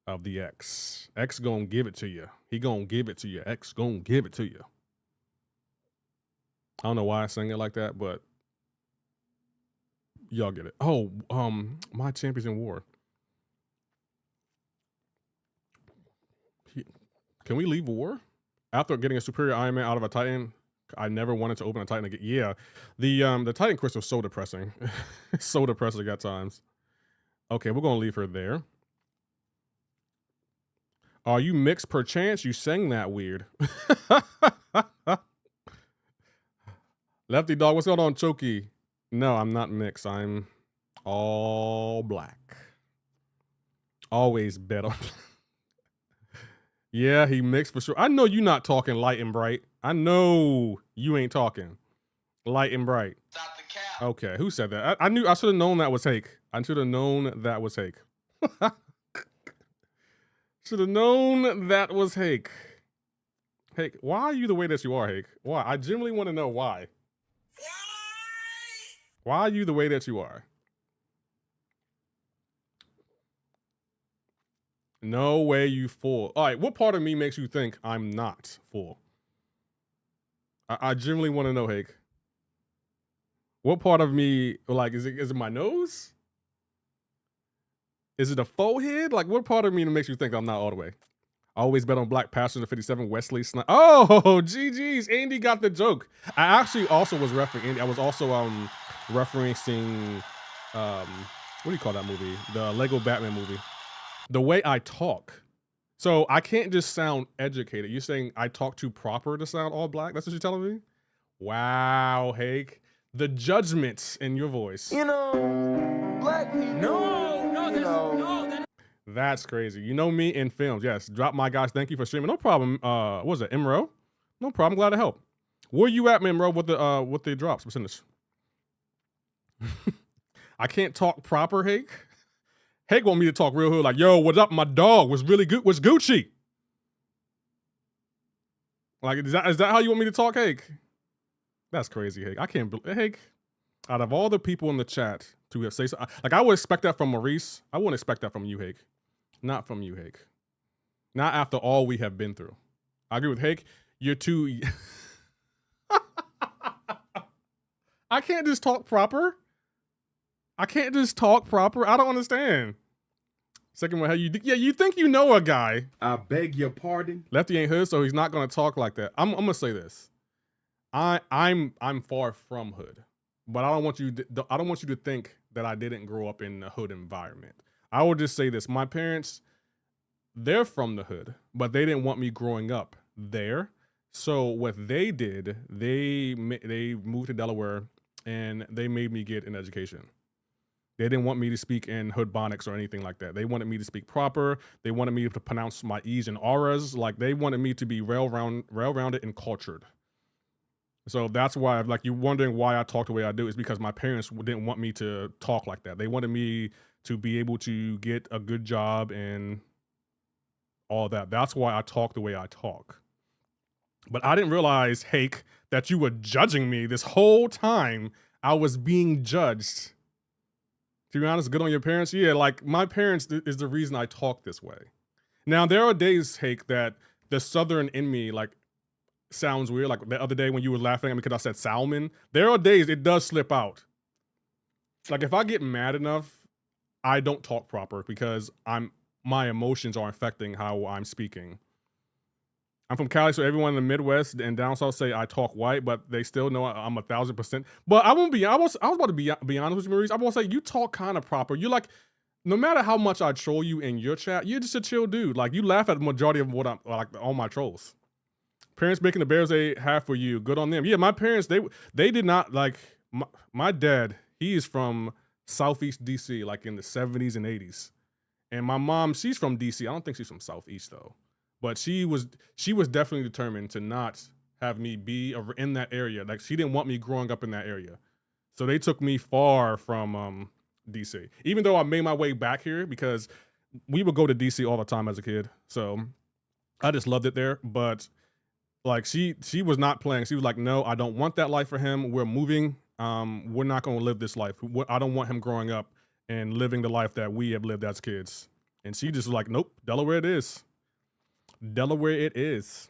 of the X. X gonna give it to you. He gonna give it to you. X gonna give it to you. I don't know why I sang it like that, but y'all get it. Oh, my champion's in war. Can we leave war? After getting a superior Iron Man out of a Titan, I never wanted to open a Titan again. Yeah, the Titan crystal is so depressing. It's so depressing at times. Okay, we're gonna leave her there. Are you mixed per chance? You sang that weird. Lefty dog, what's going on, Choky? No, I'm not mixed. I'm all black. Always bet on. Yeah, he mixed for sure. I know you not talking light and bright. I know you ain't talking light and bright. Stop the cap. Okay, who said that? I knew. I should have known that was Hake. I should have known that was Hake. Should have known that was Hake. Hake, why are you the way that you are, Hake? Why? I genuinely want to know why. Why are you the way that you are? No way you full. All right, what part of me makes you think I'm not full? I genuinely want to know, Hake. What part of me, like, is it my nose? Is it a forehead? Like, what part of me makes you think I'm not all the way? I always bet on Black Passenger 57, Wesley Snipes. Oh, GG's. Andy got the joke. I actually also was referencing Andy. I was also referencing, what do you call that movie? The Lego Batman movie. The way I talk. So I can't just sound educated. You're saying I talk too proper to sound all black? That's what you're telling me? Wow, Hake. The judgments in your voice. You know, black people. That's crazy. You know me in films. Yes. Drop my guys. Thank you for streaming. No problem. What was it? Imro? No problem. Glad to help. Where you at, Imro, with the drops percentage? I can't talk proper, Hake. Hake want me to talk real hood, like, yo, what's up? My dog was really good. Was Gucci? Like, is that how you want me to talk, Hake? That's crazy, Hake. I can't believe, Hake, out of all the people in the chat to have say so, like, I would expect that from Maurice. I wouldn't expect that from you, Hake. Not from you, Hake. Not after all we have been through. I agree with Hake. You're too. I can't just talk proper. I can't just talk proper. I don't understand. Second one, how you? Yeah, you think you know a guy. I beg your pardon? Lefty ain't hood, so he's not gonna talk like that. I'm gonna say this. I'm far from hood, but I don't want you to think that I didn't grow up in a hood environment. I will just say this: my parents, they're from the hood, but they didn't want me growing up there. So what they did, they moved to Delaware and they made me get an education. They didn't want me to speak in hood bonics or anything like that. They wanted me to speak proper. They wanted me to pronounce my E's and R's. Like they wanted me to be rail-rounded and cultured. So that's why, like, you're wondering why I talk the way I do. Is because my parents didn't want me to talk like that. They wanted me to be able to get a good job and all that. That's why I talk the way I talk. But I didn't realize, Hake, that you were judging me this whole time. I was being judged. To be honest, good on your parents. Yeah, like my parents is the reason I talk this way. Now, there are days, Hake, that the Southern in me, like, sounds weird. Like the other day when you were laughing at me because I said salmon. There are days it does slip out. Like if I get mad enough, I don't talk proper because my emotions are affecting how I'm speaking. I'm from Cali, so everyone in the Midwest and down south say I talk white, but they still know I'm 1,000%. But I won't be. I was about to be honest with you, Maurice. I will say you talk kind of proper. You like, no matter how much I troll you in your chat, you're just a chill dude. Like you laugh at the majority of what I'm like all my trolls. Parents making the Bears a half for you. Good on them. Yeah, my parents, they did not like my dad. He is from Southeast DC, like in the 70s and 80s. And my mom, she's from DC. I don't think she's from Southeast though. But she was definitely determined to not have me be in that area. Like she didn't want me growing up in that area. So they took me far from DC. Even though I made my way back here because we would go to DC all the time as a kid. So I just loved it there. But like she was not playing. She was like, no, I don't want that life for him. We're moving. We're not going to live this life. I don't want him growing up and living the life that we have lived as kids. And she just was like, nope, Delaware it is. Delaware it is.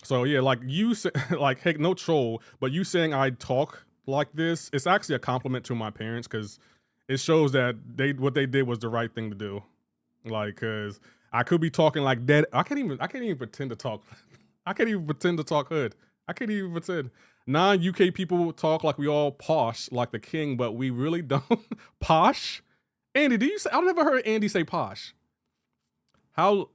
So yeah, like you say, like, hey, no troll, but you saying I talk like this, it's actually a compliment to my parents because it shows that what they did was the right thing to do. Like, cause I could be talking like dead. I can't even pretend to talk. I can't even pretend to talk hood. I can't even pretend. Non-UK people talk like we all posh, like the king, but we really don't. Posh? Andy, do you say? I've never heard Andy say posh. How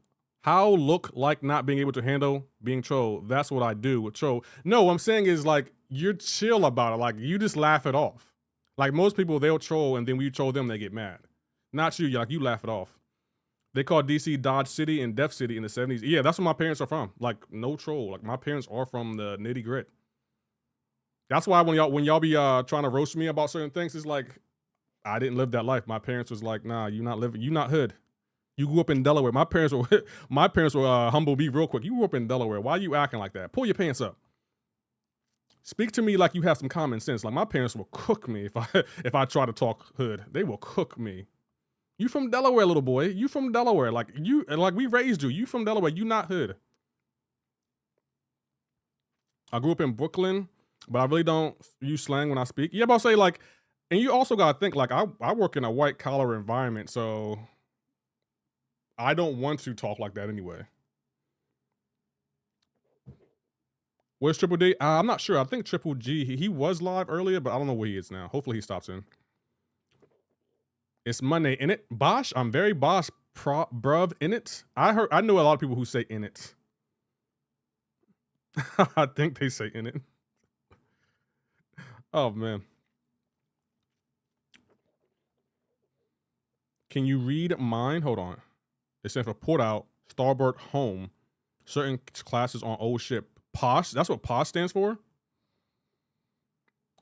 look like not being able to handle being trolled? That's what I do with troll. No, what I'm saying is like you're chill about it. Like you just laugh it off. Like most people, they'll troll and then when you troll them, they get mad. Not you. Like you laugh it off. They called DC Dodge City and Death City in the 70s. Yeah, that's where my parents are from. Like no troll. Like my parents are from the nitty grit. That's why when y'all be trying to roast me about certain things, it's like I didn't live that life. My parents was like, nah, you not hood. You grew up in Delaware. My parents were humble me real quick. You grew up in Delaware. Why are you acting like that? Pull your pants up. Speak to me like you have some common sense. Like my parents will cook me if I try to talk hood. They will cook me. You from Delaware, little boy. You from Delaware. Like we raised you. You from Delaware. You not hood. I grew up in Brooklyn, but I really don't use slang when I speak. Yeah, but I'll say like, and you also gotta think like I work in a white collar environment, so I don't want to talk like that anyway. Where's Triple D? I'm not sure. I think Triple G, he was live earlier, but I don't know where he is now. Hopefully he stops in. It's Monday in it. Bosh, I'm very bosh bruv in it. I know a lot of people who say in it. I think they say in it. Oh man. Can you read mine? Hold on. It stands for port out, starboard home. Certain classes on old ship. Posh, that's what posh stands for?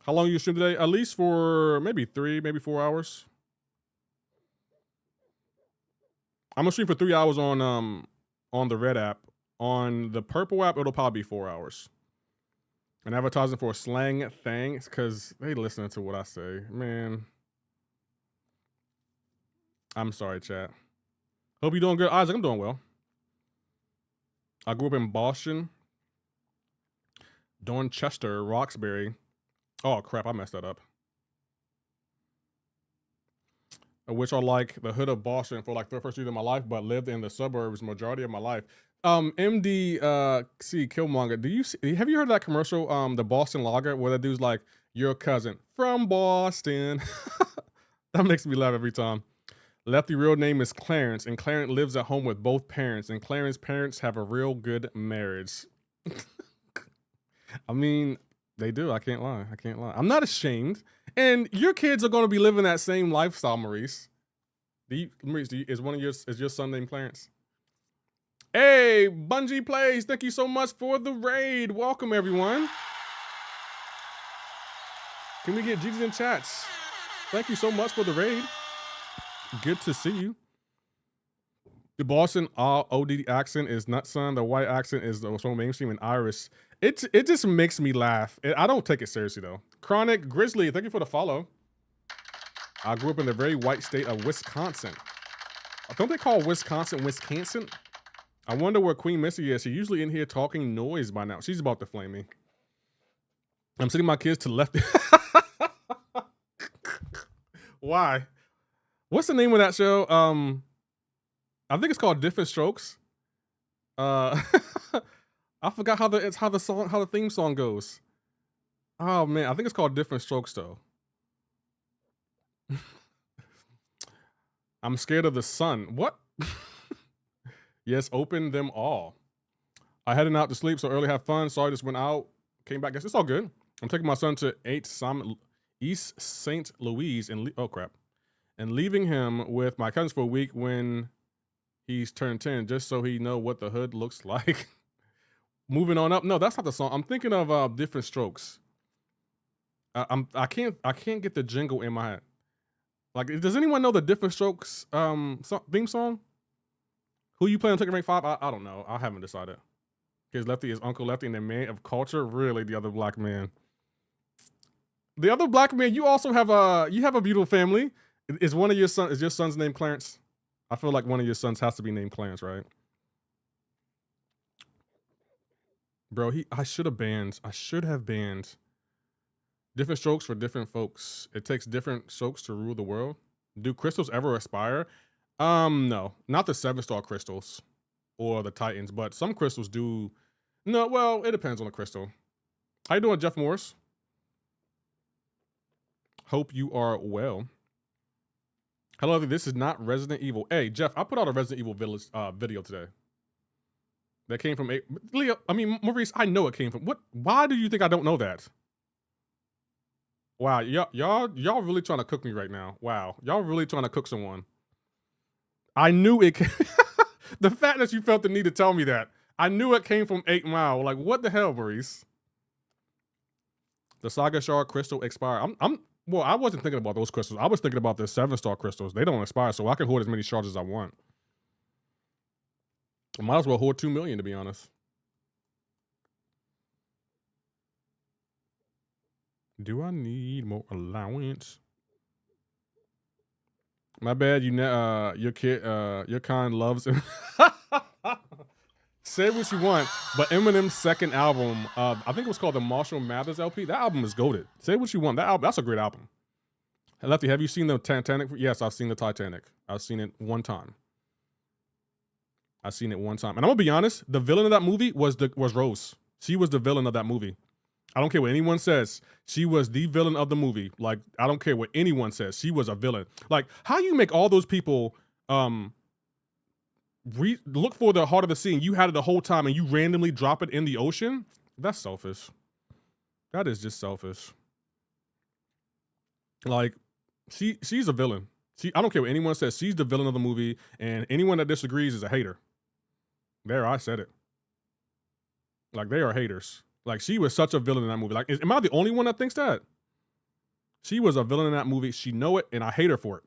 How long you stream today? At least for maybe 3, maybe 4 hours. I'm gonna stream for 3 hours on the red app. On the purple app, it'll probably be 4 hours. And advertising for a slang thing, because they listening to what I say. Man. I'm sorry, chat. Hope you're doing good. Isaac, I'm doing well. I grew up in Boston. Dorchester, Roxbury. Oh crap, I messed that up. Which are like the hood of Boston for like the first year of my life, but lived in the suburbs majority of my life. MD Killmonger, have you heard of that commercial, the Boston Lager, where that dude's like, your cousin from Boston? That makes me laugh every time. Lefty real name is Clarence, and Clarence lives at home with both parents, and Clarence's parents have a real good marriage. I mean, they do. I can't lie. I can't lie. I'm not ashamed. And your kids are going to be living that same lifestyle, Maurice. Is your son named Clarence? Hey, Bungie Plays, thank you so much for the raid. Welcome, everyone. Can we get GGs in chats? Thank you so much for the raid. Good to see you. The Boston OD accent is nut son. The white accent is so mainstream and Irish. It just makes me laugh. I don't take it seriously though. Chronic Grizzly, thank you for the follow. I grew up in the very white state of Wisconsin. Don't they call Wisconsin Wisconsin? I wonder where Queen Missy is. She's usually in here talking noise by now. She's about to flame me. I'm sending my kids to Lefty. Why? What's the name of that show? I think it's called Different Strokes. I forgot how the theme song goes. Oh man, I think it's called Different Strokes though. I'm scared of the sun. What? Yes, open them all. I heading out to sleep so early, have fun. Sorry, just went out, came back. Guess it's all good. I'm taking my son to East St. Louis and leaving him with my cousins for a week when he's turned 10, just so he know what the hood looks like. Moving on up. No, that's not the song. I'm thinking of Different Strokes. I can't get the jingle in my head. Like, does anyone know the Different Strokes theme song? Who you play on Taking Rank 5? I don't know. I haven't decided. Because Lefty is Uncle Lefty and the man of culture. Really, the other black man. The other black man. You also have a beautiful family. Is your son's name Clarence? I feel like one of your sons has to be named Clarence, right? Bro, I should have banned Different Strokes for different folks. It takes different strokes to rule the world. Do crystals ever expire? No, not the 7-star crystals or the Titans, but some crystals do. No, well, it depends on the crystal. How you doing, Jeff Morris? Hope you are well. Hello, this is not Resident Evil. Hey, Jeff, I put out a Resident Evil Village video today. That came from Maurice, I know it came from what? Why do you think I don't know that? Wow, y'all really trying to cook me right now. Wow, y'all really trying to cook someone. I knew it. The fact that you felt the need to tell me that. I knew it came from 8 Mile. Like, what the hell, Maurice? The Saga Shard crystal expire. Well, I wasn't thinking about those crystals. I was thinking about the 7-star crystals. They don't expire, so I can hoard as many shards as I want. I might as well hoard 2 million, to be honest. Do I need more allowance? My bad, your kind loves him. Say what you want, but Eminem's second album, I think it was called the Marshall Mathers LP. That album is goated. Say what you want. That's a great album. Lefty, have you seen the Titanic? Yes, I've seen the Titanic. I've seen it one time. And I'm gonna be honest, the villain of that movie was Rose. She was the villain of that movie. I don't care what anyone says. She was the villain of the movie. Like, I don't care what anyone says. She was a villain. Like, how you make all those people look for the heart of the sea and you had it the whole time and you randomly drop it in the ocean? That's selfish. That is just selfish. Like, she's a villain. I don't care what anyone says. She's the villain of the movie, and anyone that disagrees is a hater. There, I said it. Like, they are haters. Like, she was such a villain in that movie. Like, am I the only one that thinks that? She was a villain in that movie. She know it, and I hate her for it.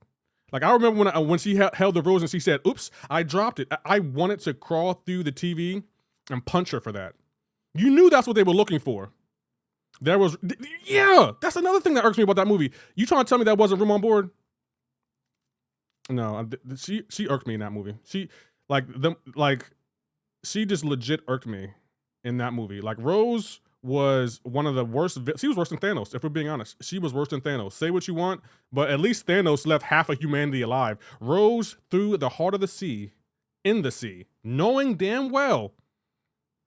Like, I remember when she held the rose and she said, oops, I dropped it. I wanted to crawl through the TV and punch her for that. You knew that's what they were looking for. Yeah, that's another thing that irks me about that movie. You trying to tell me that wasn't room on board? No, she irked me in that movie. She just legit irked me in that movie. Like, Rose was one of the worst. She was worse than Thanos, if we're being honest. She was worse than Thanos. Say what you want, but at least Thanos left half of humanity alive. Rose through the heart of the sea, in the sea, knowing damn well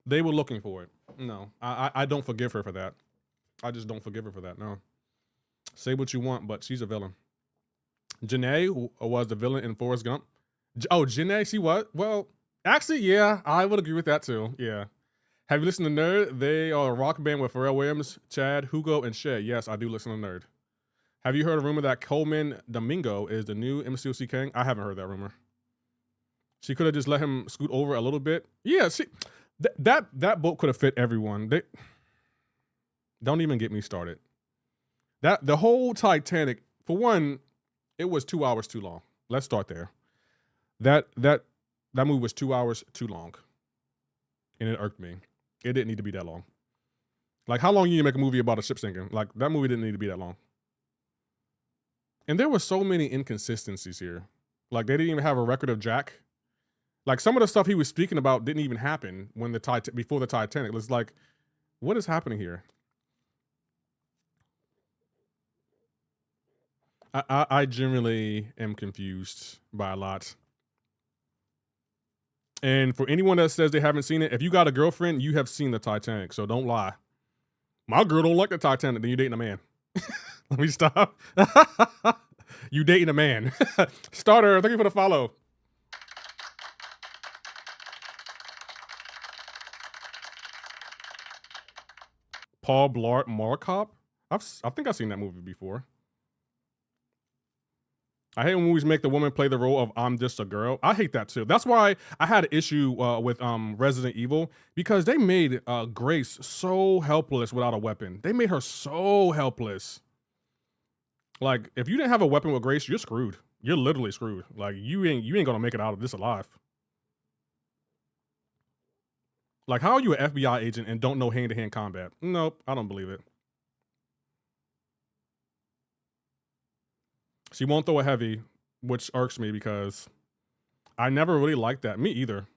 they were looking for it. No, I don't forgive her for that. I just don't forgive her for that, no. Say what you want, but she's a villain. Janae, who was the villain in Forrest Gump. Oh, Janae, she was? Well, actually, yeah, I would agree with that too, yeah. Have you listened to Nerd? They are a rock band with Pharrell Williams, Chad, Hugo, and Shay. Yes, I do listen to Nerd. Have you heard a rumor that Coleman Domingo is the new MCoC king? I haven't heard that rumor. She could have just let him scoot over a little bit. Yeah, that boat could have fit everyone. Don't even get me started. The whole Titanic, for one, it was 2 hours too long. Let's start there. That movie was 2 hours too long. And it irked me. It didn't need to be that long. Like, how long you need to make a movie about a ship sinking? Like, that movie didn't need to be that long. And there were so many inconsistencies here. Like, they didn't even have a record of Jack. Like, some of the stuff he was speaking about didn't even happen when before the Titanic. It's like, what is happening here? I generally am confused by a lot. And for anyone that says they haven't seen it, if you got a girlfriend, you have seen the Titanic, so don't lie. My girl don't like the Titanic, then you dating a man. Let me stop. You dating a man. Starter, thank you for the follow. Paul Blart Mall Cop? I think I've seen that movie before. I hate when movies make the woman play the role of I'm just a girl. I hate that too. That's why I had an issue with Resident Evil, because they made Grace so helpless without a weapon. They made her so helpless. Like, if you didn't have a weapon with Grace, you're screwed. You're literally screwed. Like, you ain't gonna make it out of this alive. Like, how are you an FBI agent and don't know hand-to-hand combat? Nope, I don't believe it. She won't throw a heavy, which irks me because I never really liked that. Me either.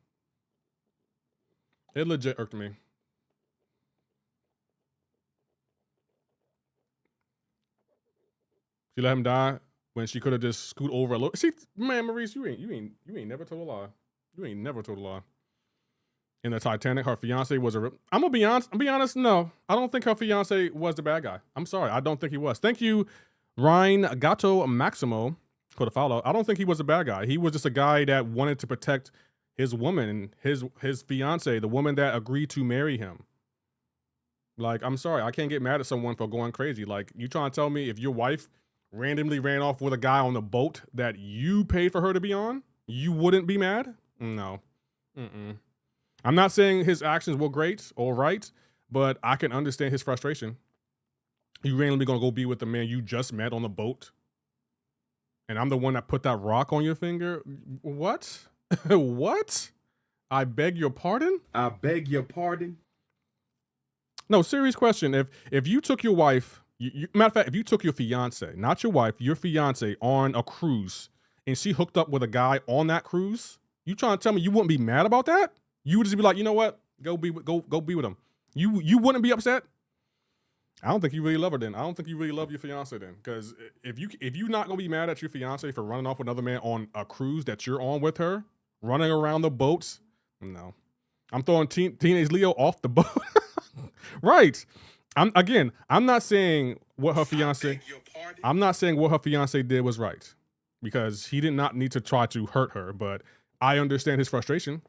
It legit irked me. She let him die when she could have just scoot over a little. See, man, Maurice, you ain't never told a lie. You ain't never told a lie. In the Titanic, her fiance was I'm gonna be honest. No, I don't think her fiance was the bad guy. I'm sorry, I don't think he was. Thank you, Ryan Gato Maximo, for the follow. I don't think he was a bad guy. He was just a guy that wanted to protect his woman, his fiance, the woman that agreed to marry him. Like, I'm sorry, I can't get mad at someone for going crazy. Like, you trying to tell me if your wife randomly ran off with a guy on the boat that you paid for her to be on, you wouldn't be mad? No. I'm not saying his actions were great or right, but I can understand his frustration. You randomly gonna go be with the man you just met on the boat, and I'm the one that put that rock on your finger? What? What? I beg your pardon? I beg your pardon? No, serious question. If you took your wife, matter of fact, if you took your fiance, not your wife, your fiance on a cruise, and she hooked up with a guy on that cruise, you trying to tell me you wouldn't be mad about that? You would just be like, you know what? Go be with him. You wouldn't be upset? I don't think you really love her then. I don't think you really love your fiance then. Because if you're not gonna be mad at your fiance for running off with another man on a cruise that you're on with her, running around the boats, no. I'm throwing teenage Leo off the boat. Right. I'm not saying what her fiance. I'm not saying what her fiance did was right, because he did not need to try to hurt her. But I understand his frustration.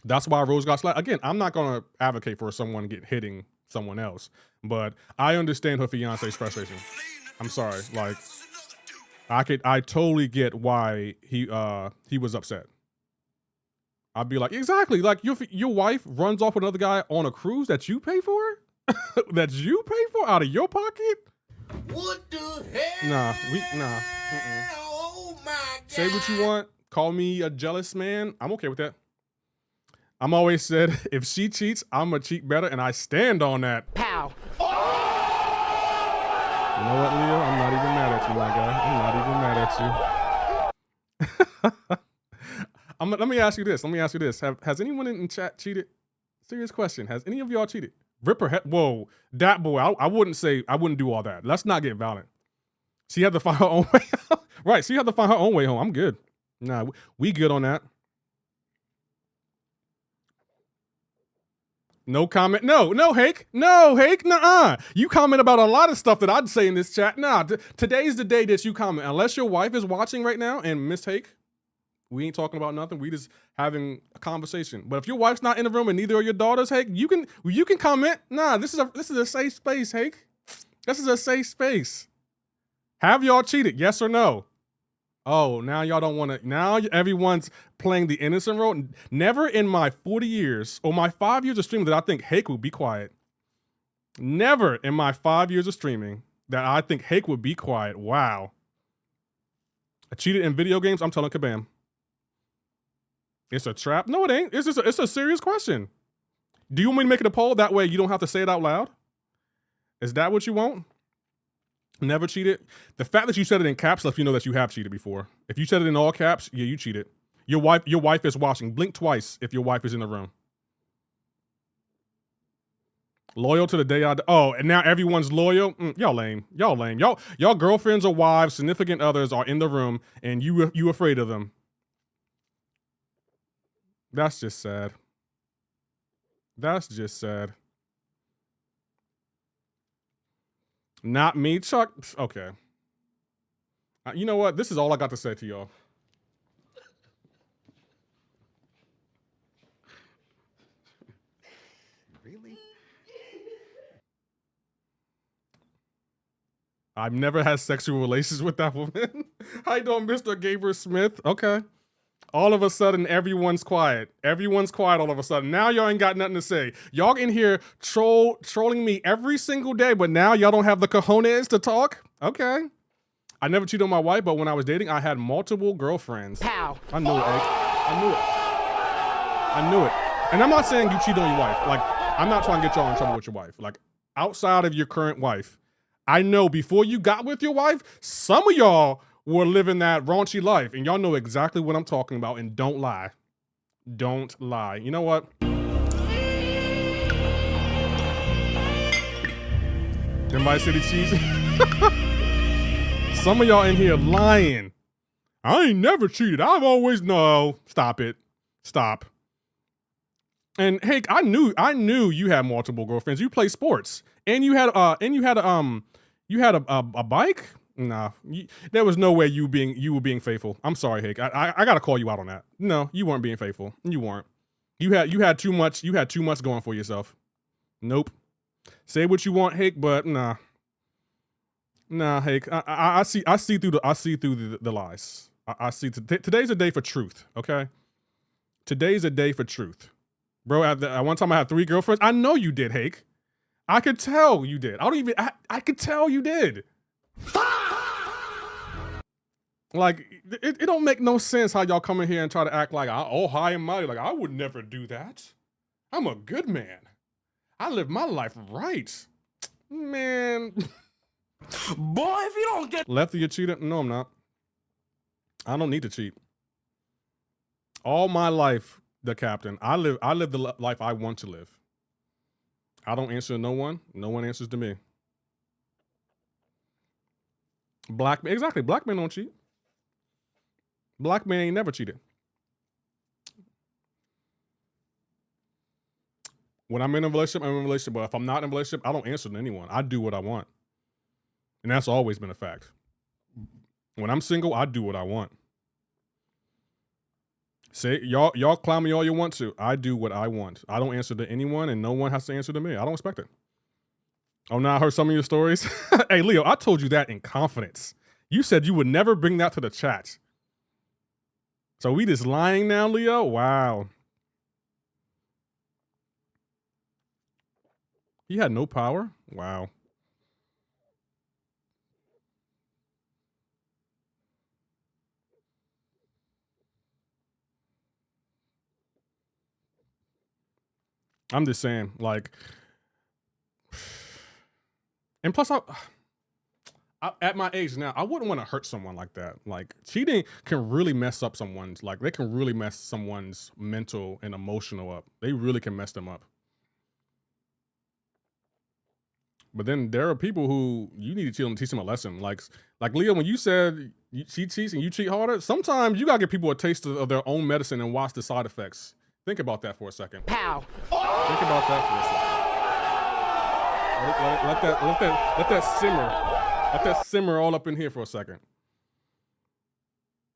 That's why Rose got slapped. Again, I'm not gonna advocate for someone hitting someone else, but I understand her fiance's frustration. I'm sorry. Like, I totally get why he was upset. I'd be like, exactly. Like, your wife runs off with another guy on a cruise that you pay for? That you pay for out of your pocket? What the hell? Nah. Oh my God. Say what you want. Call me a jealous man. I'm okay with that. I'm always said, if she cheats, I'm gonna cheat better, and I stand on that. Pow. You know what, Leo? I'm not even mad at you, my guy. I'm not even mad at you. Let me ask you this. Has anyone in chat cheated? Serious question. Has any of y'all cheated? Rip her head. Whoa, that boy. I wouldn't say. I wouldn't do all that. Let's not get violent. She had to find her own way. Right. She had to find her own way home. I'm good. Nah, we good on that. No comment. No, Hake. No, Hake. Nuh-uh. You comment about a lot of stuff that I'd say in this chat. Nah, today's the day that you comment. Unless your wife is watching right now and Miss Hake, we ain't talking about nothing. We just having a conversation. But if your wife's not in the room and neither are your daughters, Hake, you can comment. Nah, this is a safe space, Hake. This is a safe space. Have y'all cheated? Yes or no? Oh, now y'all don't want to. Now everyone's playing the innocent role. Never in my 40 years or my 5 years of streaming that I think Hake would be quiet. Never in my 5 years of streaming that I think Hake would be quiet. Wow. I cheated in video games. I'm telling Kabam. It's a trap. No, it ain't. It's a serious question. Do you want me to make it a poll? That way you don't have to say it out loud. Is that what you want? Never cheated. The fact that you said it in caps lets you know that you have cheated before. If you said it in all caps, yeah, you cheated. Your wife is watching. Blink twice if your wife is in the room. Loyal to the day I die. Oh, and now everyone's loyal. Y'all lame. Y'all lame. Y'all girlfriends or wives, significant others are in the room, and you afraid of them. That's just sad. That's just sad. Not me, Chuck. Okay. You know what? This is all I got to say to y'all. Really? I've never had sexual relations with that woman. How you doing, Mr. Gabriel Smith? Okay. All of a sudden, everyone's quiet. Everyone's quiet all of a sudden. Now y'all ain't got nothing to say. Y'all in here trolling me every single day, but now y'all don't have the cojones to talk? Okay. I never cheated on my wife, but when I was dating, I had multiple girlfriends. Pow. I knew it, Egg. I knew it. And I'm not saying you cheat on your wife. Like, I'm not trying to get y'all in trouble with your wife. Like, outside of your current wife, I know before you got with your wife, some of y'all were living that raunchy life, and y'all know exactly what I'm talking about, and don't lie. Don't lie. You know what? Everybody say the cheesy? Some of y'all in here lying. I ain't never cheated. I've always no. Stop it. Stop. And hey, I knew you had multiple girlfriends. You play sports, and you had a bike. Nah, there was no way you were being faithful. I'm sorry, Hake. I gotta call you out on that. No, you weren't being faithful. You weren't. You had too much. You had too much going for yourself. Nope. Say what you want, Hake, but nah, Hake. I see through the lies. I see. Today's a day for truth. Okay. Today's a day for truth, bro. At one time I had 3 girlfriends. I know you did, Hake. I could tell you did. I could tell you did. Like, it don't make no sense how y'all come in here and try to act like, oh, high and mighty. Like, I would never do that. I'm a good man. I live my life right. Man. Boy, if you don't get Lefty a cheater? No, I'm not. I don't need to cheat. All my life, the captain, I live the life I want to live. I don't answer to no one. No one answers to me. Exactly. Black men don't cheat. Black men ain't never cheated. When I'm in a relationship, I'm in a relationship. But if I'm not in a relationship, I don't answer to anyone. I do what I want. And that's always been a fact. When I'm single, I do what I want. Say y'all clown me all you want to. I do what I want. I don't answer to anyone, and no one has to answer to me. I don't expect it. Oh, now I heard some of your stories. Hey, Leo, I told you that in confidence. You said you would never bring that to the chat. So we just lying now, Leo? Wow. He had no power? Wow. I'm just saying, like, and plus, at my age now, I wouldn't want to hurt someone like that. Like, cheating can really mess up someone's, like, they can really mess someone's mental and emotional up. They really can mess them up. But then there are people who you need to teach them a lesson. Like Leo, when you said she cheats and you cheat harder, sometimes you gotta give people a taste of their own medicine and watch the side effects. Think about that for a second. Pow. Think about that for a second. Let that simmer. Let that simmer all up in here for a second.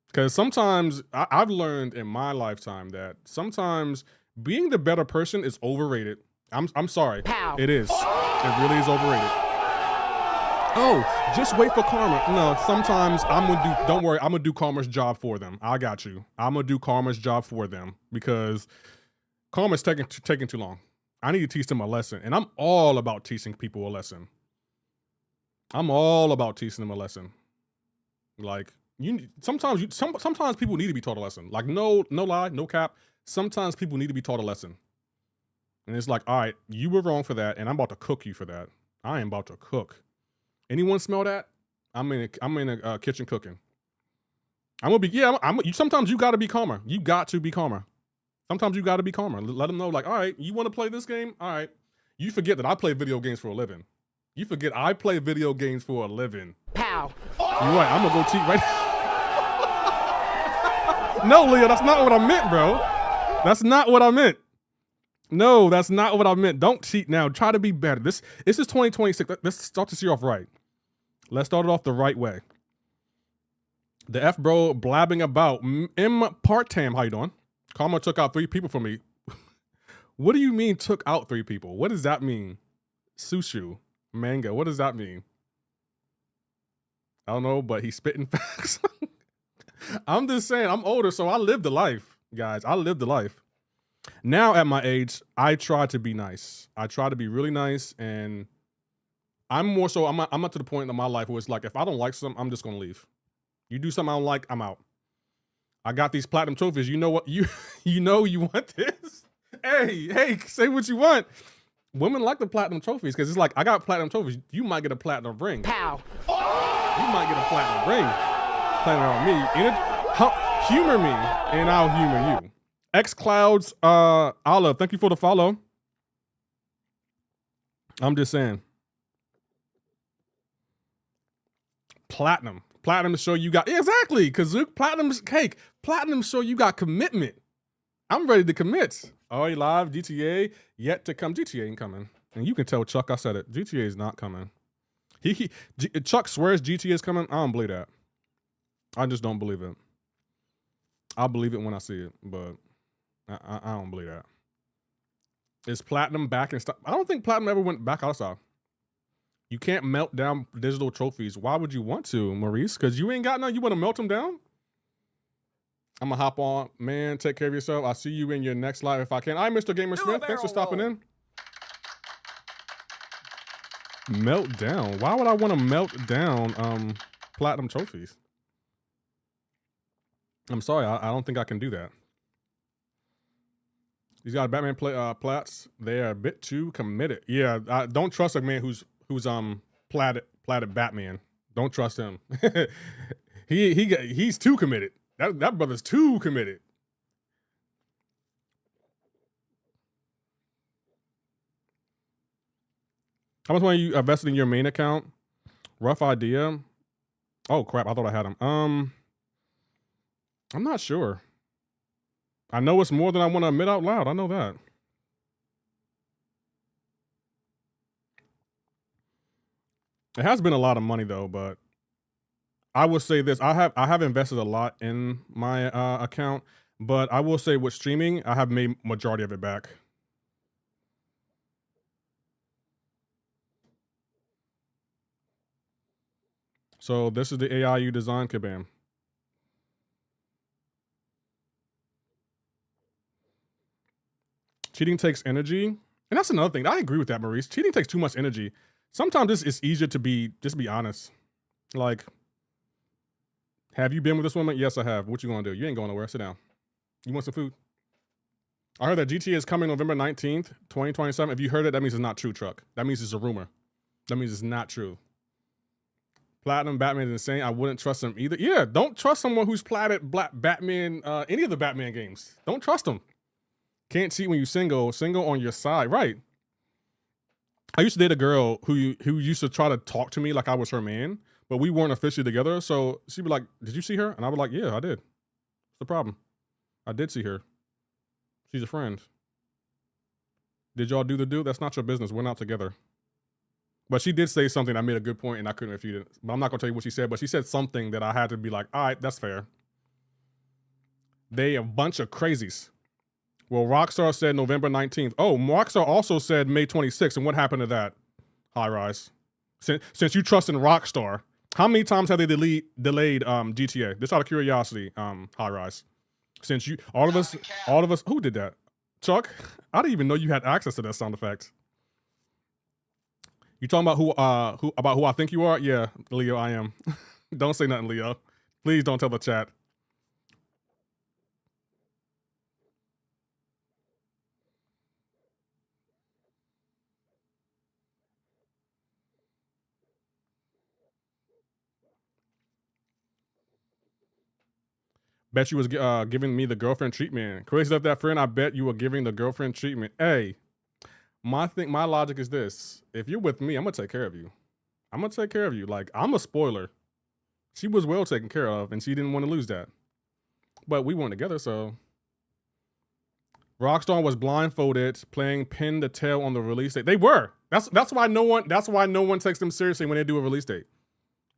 Because sometimes I've learned in my lifetime that sometimes being the better person is overrated. I'm sorry. Pow. It is. It really is overrated. Oh, just wait for karma. No, sometimes don't worry, I'm gonna do karma's job for them. I got you. I'm gonna do karma's job for them because karma's taking too long. I need to teach them a lesson. And I'm all about teaching people a lesson. I'm all about teaching them a lesson. Like, sometimes people need to be taught a lesson. Like, no lie, no cap. Sometimes people need to be taught a lesson. And it's like, all right, you were wrong for that, and I'm about to cook you for that. I am about to cook. Anyone smell that? I'm in a kitchen cooking. I'm gonna be, sometimes you gotta be calmer. You got to be calmer. Sometimes you gotta be calmer. Let them know, like, all right, you wanna play this game? All right. You forget that I play video games for a living. You forget I play video games for a living. Pow. You're right, I'm gonna go cheat right now. No, Leo, that's not what I meant, bro. That's not what I meant. No, that's not what I meant. Don't cheat now. Try to be better. This is 2026. Let's start this year off right. Let's start it off the right way. The F bro blabbing about. M part-time, how you doing? Karma took out 3 people from me. What do you mean took out 3 people? What does that mean? Sushu, manga, what does that mean? I don't know, but he's spitting facts. I'm just saying, I'm older, so I lived the life, guys. I lived the life. Now at my age, I try to be nice. I try to be really nice, and I'm more so, I'm up to the point in my life where it's like, if I don't like something, I'm just gonna leave. You do something I don't like, I'm out. I got these platinum trophies. You know what? You know you want this? Hey, say what you want. Women like the platinum trophies because it's like, I got platinum trophies. You might get a platinum ring. Pow. You might get a platinum ring. Platinum on me. Humor me, and I'll humor you. xClouds, Olive, thank you for the follow. I'm just saying. Platinum to show you got, exactly, Kazook, platinum's cake. Platinum show you got commitment. I'm ready to commit. Oh, live, GTA, yet to come. GTA ain't coming. And you can tell Chuck I said it. GTA is not coming. Chuck swears GTA is coming. I don't believe that. I just don't believe it. I'll believe it when I see it, but I don't believe that. Is Platinum back in stock? I don't think Platinum ever went back outside. You can't melt down digital trophies. Why would you want to, Maurice? Because you ain't got none. You want to melt them down? I'm going to hop on. Man, take care of yourself. I'll see you in your next live if I can. Hi, Mr. Gamer Smith. Thanks for stopping in. Melt down? Why would I want to melt down Platinum trophies? I'm sorry. I don't think I can do that. He's got a Batman plats. They are a bit too committed. Yeah, I don't trust a man who's platted Batman. Don't trust him. He's too committed. That brother's too committed. How much money you invested in your main account? Rough idea. Oh crap! I thought I had him. I'm not sure. I know it's more than I want to admit out loud. I know that. It has been a lot of money though, but I will say this: I have invested a lot in my account, but I will say with streaming, I have made majority of it back. So this is the AI you designed, Kabam. Cheating takes energy, and that's another thing. I agree with that, Maurice. Cheating takes too much energy. Sometimes it's easier to just be honest. Like, have you been with this woman? Yes, I have. What you gonna do? You ain't going nowhere. Sit down. You want some food? I heard that GTA is coming November 19th, 2027. If you heard it, that means it's not true, Truck. That means it's a rumor. That means it's not true. Platinum Batman is insane. I wouldn't trust him either. Yeah, don't trust someone who's platted Batman, any of the Batman games. Don't trust them. Can't cheat when you single on your side. Right. I used to date a girl who used to try to talk to me like I was her man, but we weren't officially together. So she'd be like, "Did you see her?" And I was like, "Yeah, I did. What's the problem? I did see her. She's a friend. Did y'all do the do? That's not your business. We're not together." But she did say something that made a good point, and I couldn't refute it. But I'm not gonna tell you what she said. But she said something that I had to be like, "All right, that's fair." They a bunch of crazies. Well, Rockstar said November 19th. Oh, Rockstar also said May 26th. And what happened to that? High Rise. Since you trust in Rockstar, how many times have they delayed GTA? Just out of curiosity, High Rise. Since you, all of us, who did that? Chuck? I didn't even know you had access to that sound effect. You talking about who I think you are? Yeah, Leo, I am. Don't say nothing, Leo. Please don't tell the chat. Bet you was giving me the girlfriend treatment. Crazy left that friend. I bet you were giving the girlfriend treatment. Hey, my logic is this: if you're with me, I'm gonna take care of you. I'm gonna take care of you. Like, I'm a spoiler. She was well taken care of, and she didn't want to lose that. But we weren't together, so. Rockstar was blindfolded, playing pin to tail on the release date. They were. That's why no one takes them seriously when they do a release date.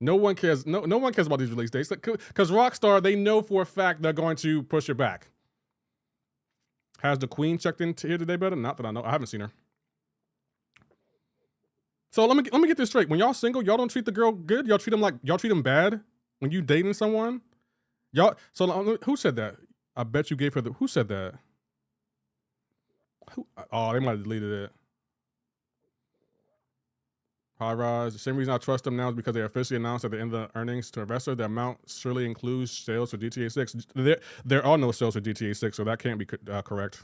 No one cares. No one cares about these release dates because Rockstar, they know for a fact they're going to push it back. Has the Queen checked in here today, better? Not that I know. I haven't seen her. So let me get this straight. When y'all single, y'all don't treat the girl good. Y'all treat them bad when you dating someone. Y'all. So who said that? I bet you gave her the. Who said that? Oh, they might have deleted it. High Rise. The same reason I trust them now is because they officially announced at the end of the earnings to investor the amount surely includes sales for GTA 6. There are no sales for GTA 6, so that can't be correct.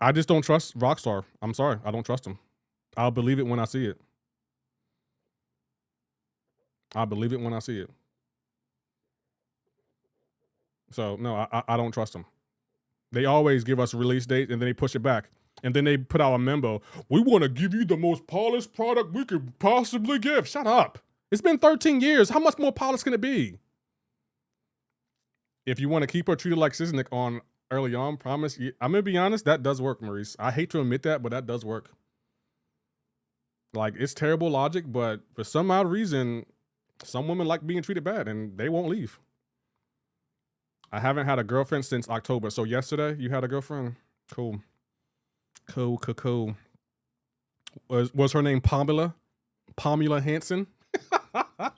I just don't trust Rockstar. I'm sorry. I don't trust them. I'll believe it when I see it. I believe it when I see it. So, no, I don't trust them. They always give us a release date, and then they push it back. And then they put out a memo. We want to give you the most polished product we could possibly give. Shut up. It's been 13 years. How much more polished can it be? If you want to keep her treated like Siznik on early on, promise. I'm going to be honest, that does work, Maurice. I hate to admit that, but that does work. Like, it's terrible logic, but for some odd reason, some women like being treated bad, and they won't leave. I haven't had a girlfriend since October. So yesterday, you had a girlfriend? Cool. Cool. Was her name Pamela? Pamela Hansen? I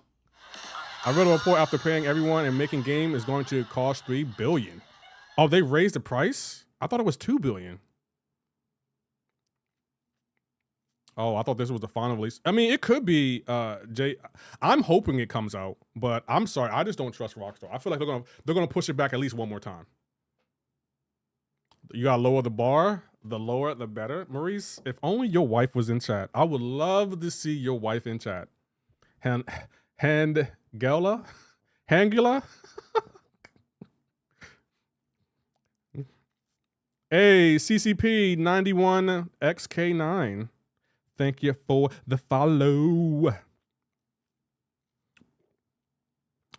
read a report after paying everyone and making game is going to cost $3 billion. Oh, they raised the price? I thought it was $2 billion. Oh, I thought this was the final release. I mean, it could be, Jay. I'm hoping it comes out, but I'm sorry. I just don't trust Rockstar. I feel like they're gonna push it back at least one more time. You gotta lower the bar. The lower, the better. Maurice, if only your wife was in chat. I would love to see your wife in chat. Hangula? Hey, CCP 91XK9. Thank you for the follow.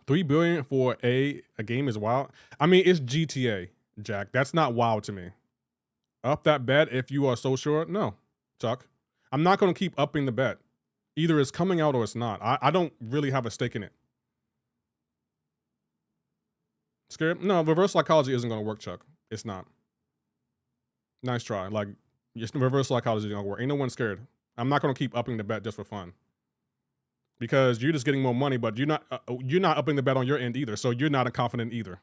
$3 billion for a game is wild. I mean, it's GTA, Jack. That's not wild to me. Up that bet if you are so sure? No, Chuck. I'm not going to keep upping the bet. Either it's coming out or it's not. I don't really have a stake in it. Scared? No, reverse psychology isn't going to work, Chuck. It's not. Nice try. Like, reverse psychology isn't going to work. Ain't no one scared. I'm not going to keep upping the bet just for fun. Because you're just getting more money, but you're not upping the bet on your end either. So you're not confident either.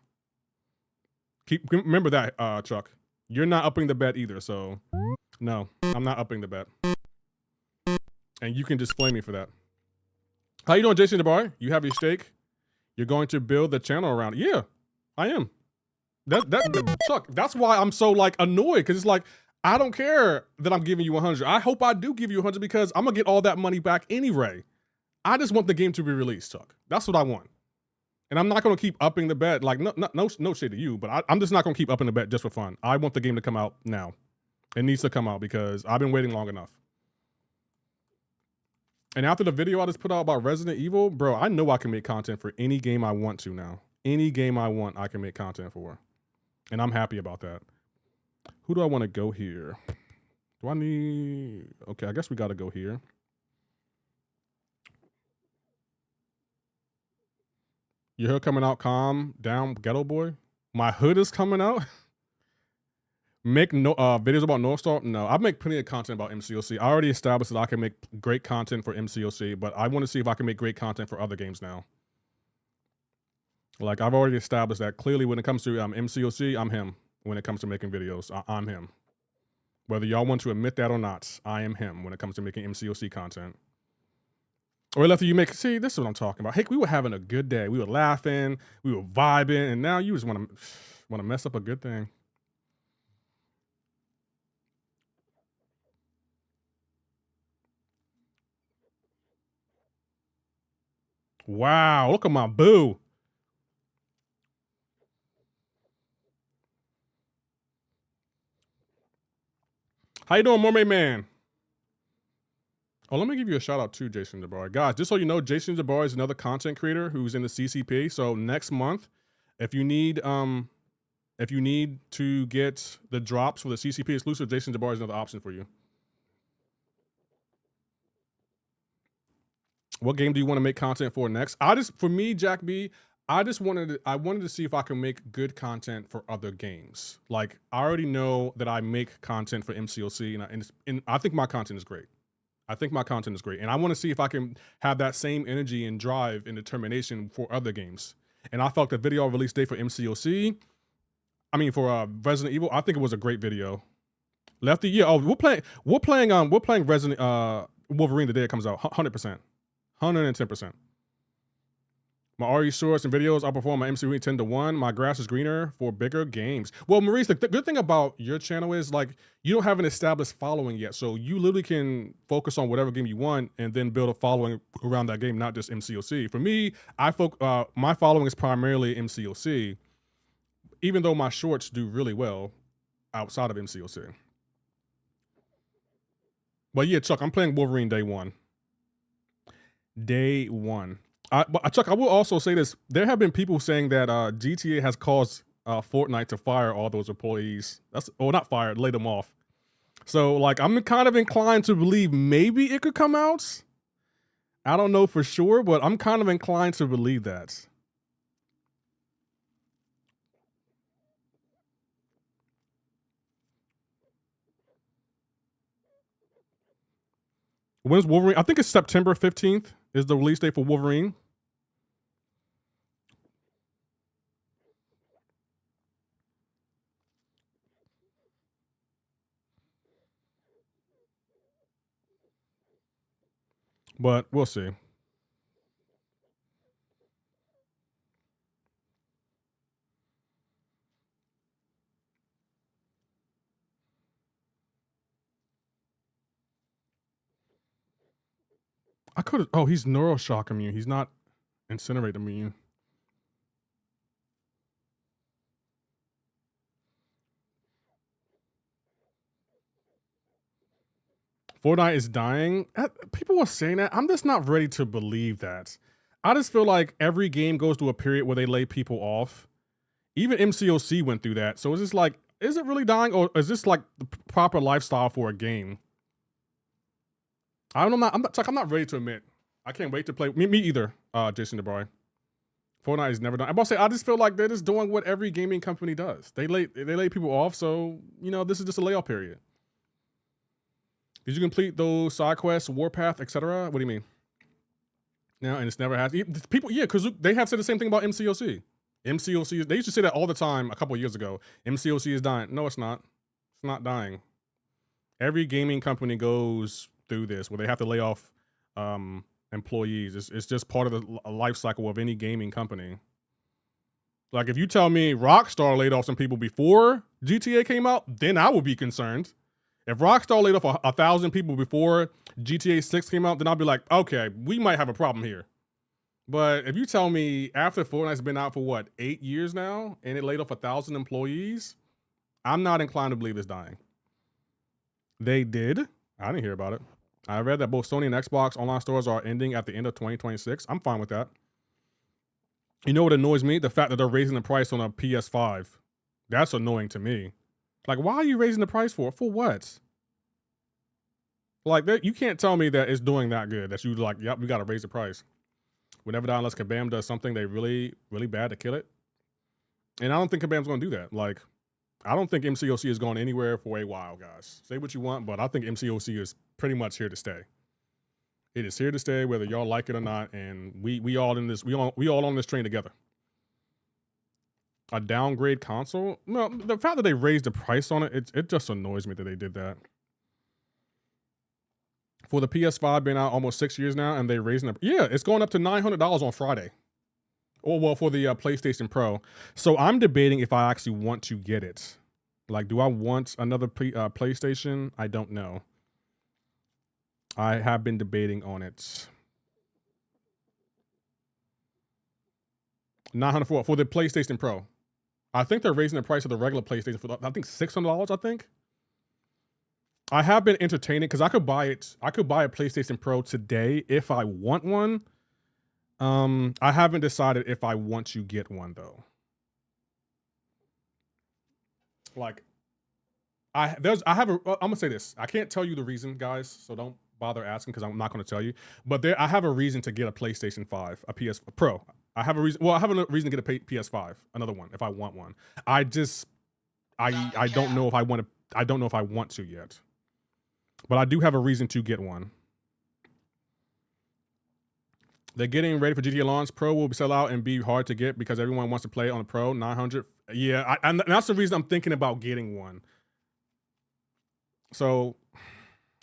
Remember that, Chuck. You're not upping the bet either, so no, I'm not upping the bet. And you can just blame me for that. How you doing, Jason DeBar? You have your stake? You're going to build the channel around it. Yeah, I am. Chuck, that's why I'm so like annoyed, because it's like, I don't care that I'm giving you 100. I hope I do give you 100 because I'm gonna get all that money back anyway. I just want the game to be released, Chuck. That's what I want. And I'm not going to keep upping the bet. Like, no shade to you, but I'm just not going to keep upping the bet just for fun. I want the game to come out now. It needs to come out because I've been waiting long enough. And after the video I just put out about Resident Evil, bro, I know I can make content for any game I want to now. Any game I want, I can make content for. And I'm happy about that. Who do I want to go here? Do I need... Okay, I guess we got to go here. Your hood coming out, calm down, ghetto boy. My hood is coming out. Make no videos about North Star? No, I make plenty of content about MCoC. I already established that I can make great content for MCoC, but I want to see if I can make great content for other games now. Like, I've already established that clearly when it comes to MCoC, I'm him. When it comes to making videos, I'm him. Whether y'all want to admit that or not, I am him when it comes to making MCoC content. Or Lefty, you make, see, this is what I'm talking about. Hey, we were having a good day. We were laughing, we were vibing, and now you just want to mess up a good thing. Wow, look at my boo. How you doing, Mermaid Man? Oh, let me give you a shout out to Jason Jabari. Guys, just so you know, Jason Jabari is another content creator who's in the CCP. So next month, if you need to get the drops for the CCP exclusive, Jason Jabari is another option for you. What game do you want to make content for next? For me, Jack B, I wanted to see if I can make good content for other games. Like, I already know that I make content for MCoC, and I think my content is great. I think my content is great. And I want to see if I can have that same energy and drive and determination for other games. And I felt the video release date for MCoC, for Resident Evil, I think it was a great video. Lefty, yeah, we're playing Resident Wolverine the day it comes out, 100%. 110%. My RE shorts and videos outperform my MCoC 10-1. My grass is greener for bigger games. Well, Maurice, the good thing about your channel is, like, you don't have an established following yet. So you literally can focus on whatever game you want and then build a following around that game, not just MCoC. For me, my following is primarily MCoC, even though my shorts do really well outside of MCoC. But yeah, Chuck, I'm playing Wolverine day one. Day one. Chuck, I will also say this. There have been people saying that GTA has caused Fortnite to fire all those employees. Not fire, lay them off. So, like, I'm kind of inclined to believe maybe it could come out. I don't know for sure, but I'm kind of inclined to believe that. When's Wolverine? I think it's September 15th is the release date for Wolverine. But we'll see. I could have. Oh, he's Neuroshock immune. He's not Incinerate immune. Fortnite is dying. People are saying that. I'm just not ready to believe that. I just feel like every game goes through a period where they lay people off. Even MCoC went through that. So it's just like, is it really dying, or is this like the proper lifestyle for a game? I'm not ready to admit. I can't wait to play. Me either, Jason DeBroy. Fortnite is never done. I'm about to say, I just feel like they're just doing what every gaming company does. They lay people off, so, you know, this is just a layoff period. Did you complete those side quests, Warpath, etc.? What do you mean? No, and it's never has. People, yeah, because they have said the same thing about MCoC. MCoC, they used to say that all the time a couple of years ago. MCoC is dying. No, it's not. It's not dying. Every gaming company goes through this where they have to lay off employees. It's just part of the life cycle of any gaming company. Like, if you tell me Rockstar laid off some people before GTA came out, then I would be concerned. If Rockstar laid off 1,000 people before GTA 6 came out, then I'll be like, okay, we might have a problem here. But if you tell me after Fortnite's been out for what, 8 years now, and it laid off 1,000 employees, I'm not inclined to believe it's dying. They did. I didn't hear about it. I read that both Sony and Xbox online stores are ending at the end of 2026. I'm fine with that. You know what annoys me? The fact that they're raising the price on a PS5. That's annoying to me. Like, why are you raising the price for? For what? Like, you can't tell me that it's doing that good. That you like, yep, we got to raise the price. Whenever that, unless Kabam does something they really, really bad to kill it. And I don't think Kabam's going to do that. Like, I don't think MCoC is going anywhere for a while, guys. Say what you want, but I think MCoC is pretty much here to stay. It is here to stay, whether y'all like it or not, and we all in this, we all on this train together. A downgrade console? No, the fact that they raised the price on it, it just annoys me that they did that. For the PS5 being out almost 6 years now, and they raising it, yeah, it's going up to $900 on Friday. Or well, for the PlayStation Pro. So I'm debating if I actually want to get it. Like, do I want another PlayStation? I don't know. I have been debating on it. $900 for the PlayStation Pro. I think they're raising the price of the regular PlayStation for, I think, $600, I think. I have been entertaining because I could buy it. I could buy a PlayStation Pro today if I want one. I haven't decided if I want to get one though. Like, I'm gonna say this. I can't tell you the reason, guys, so don't bother asking because I'm not gonna tell you. But I have a reason to get a PlayStation 5, a PS Pro. I have a reason. Well, I have a reason to get a PS5, another one if I want one. I don't know if I want to. I don't know if I want to yet. But I do have a reason to get one. They're getting ready for GTA launch. Pro will sell out and be hard to get because everyone wants to play on a Pro. 900. Yeah, and that's the reason I'm thinking about getting one. So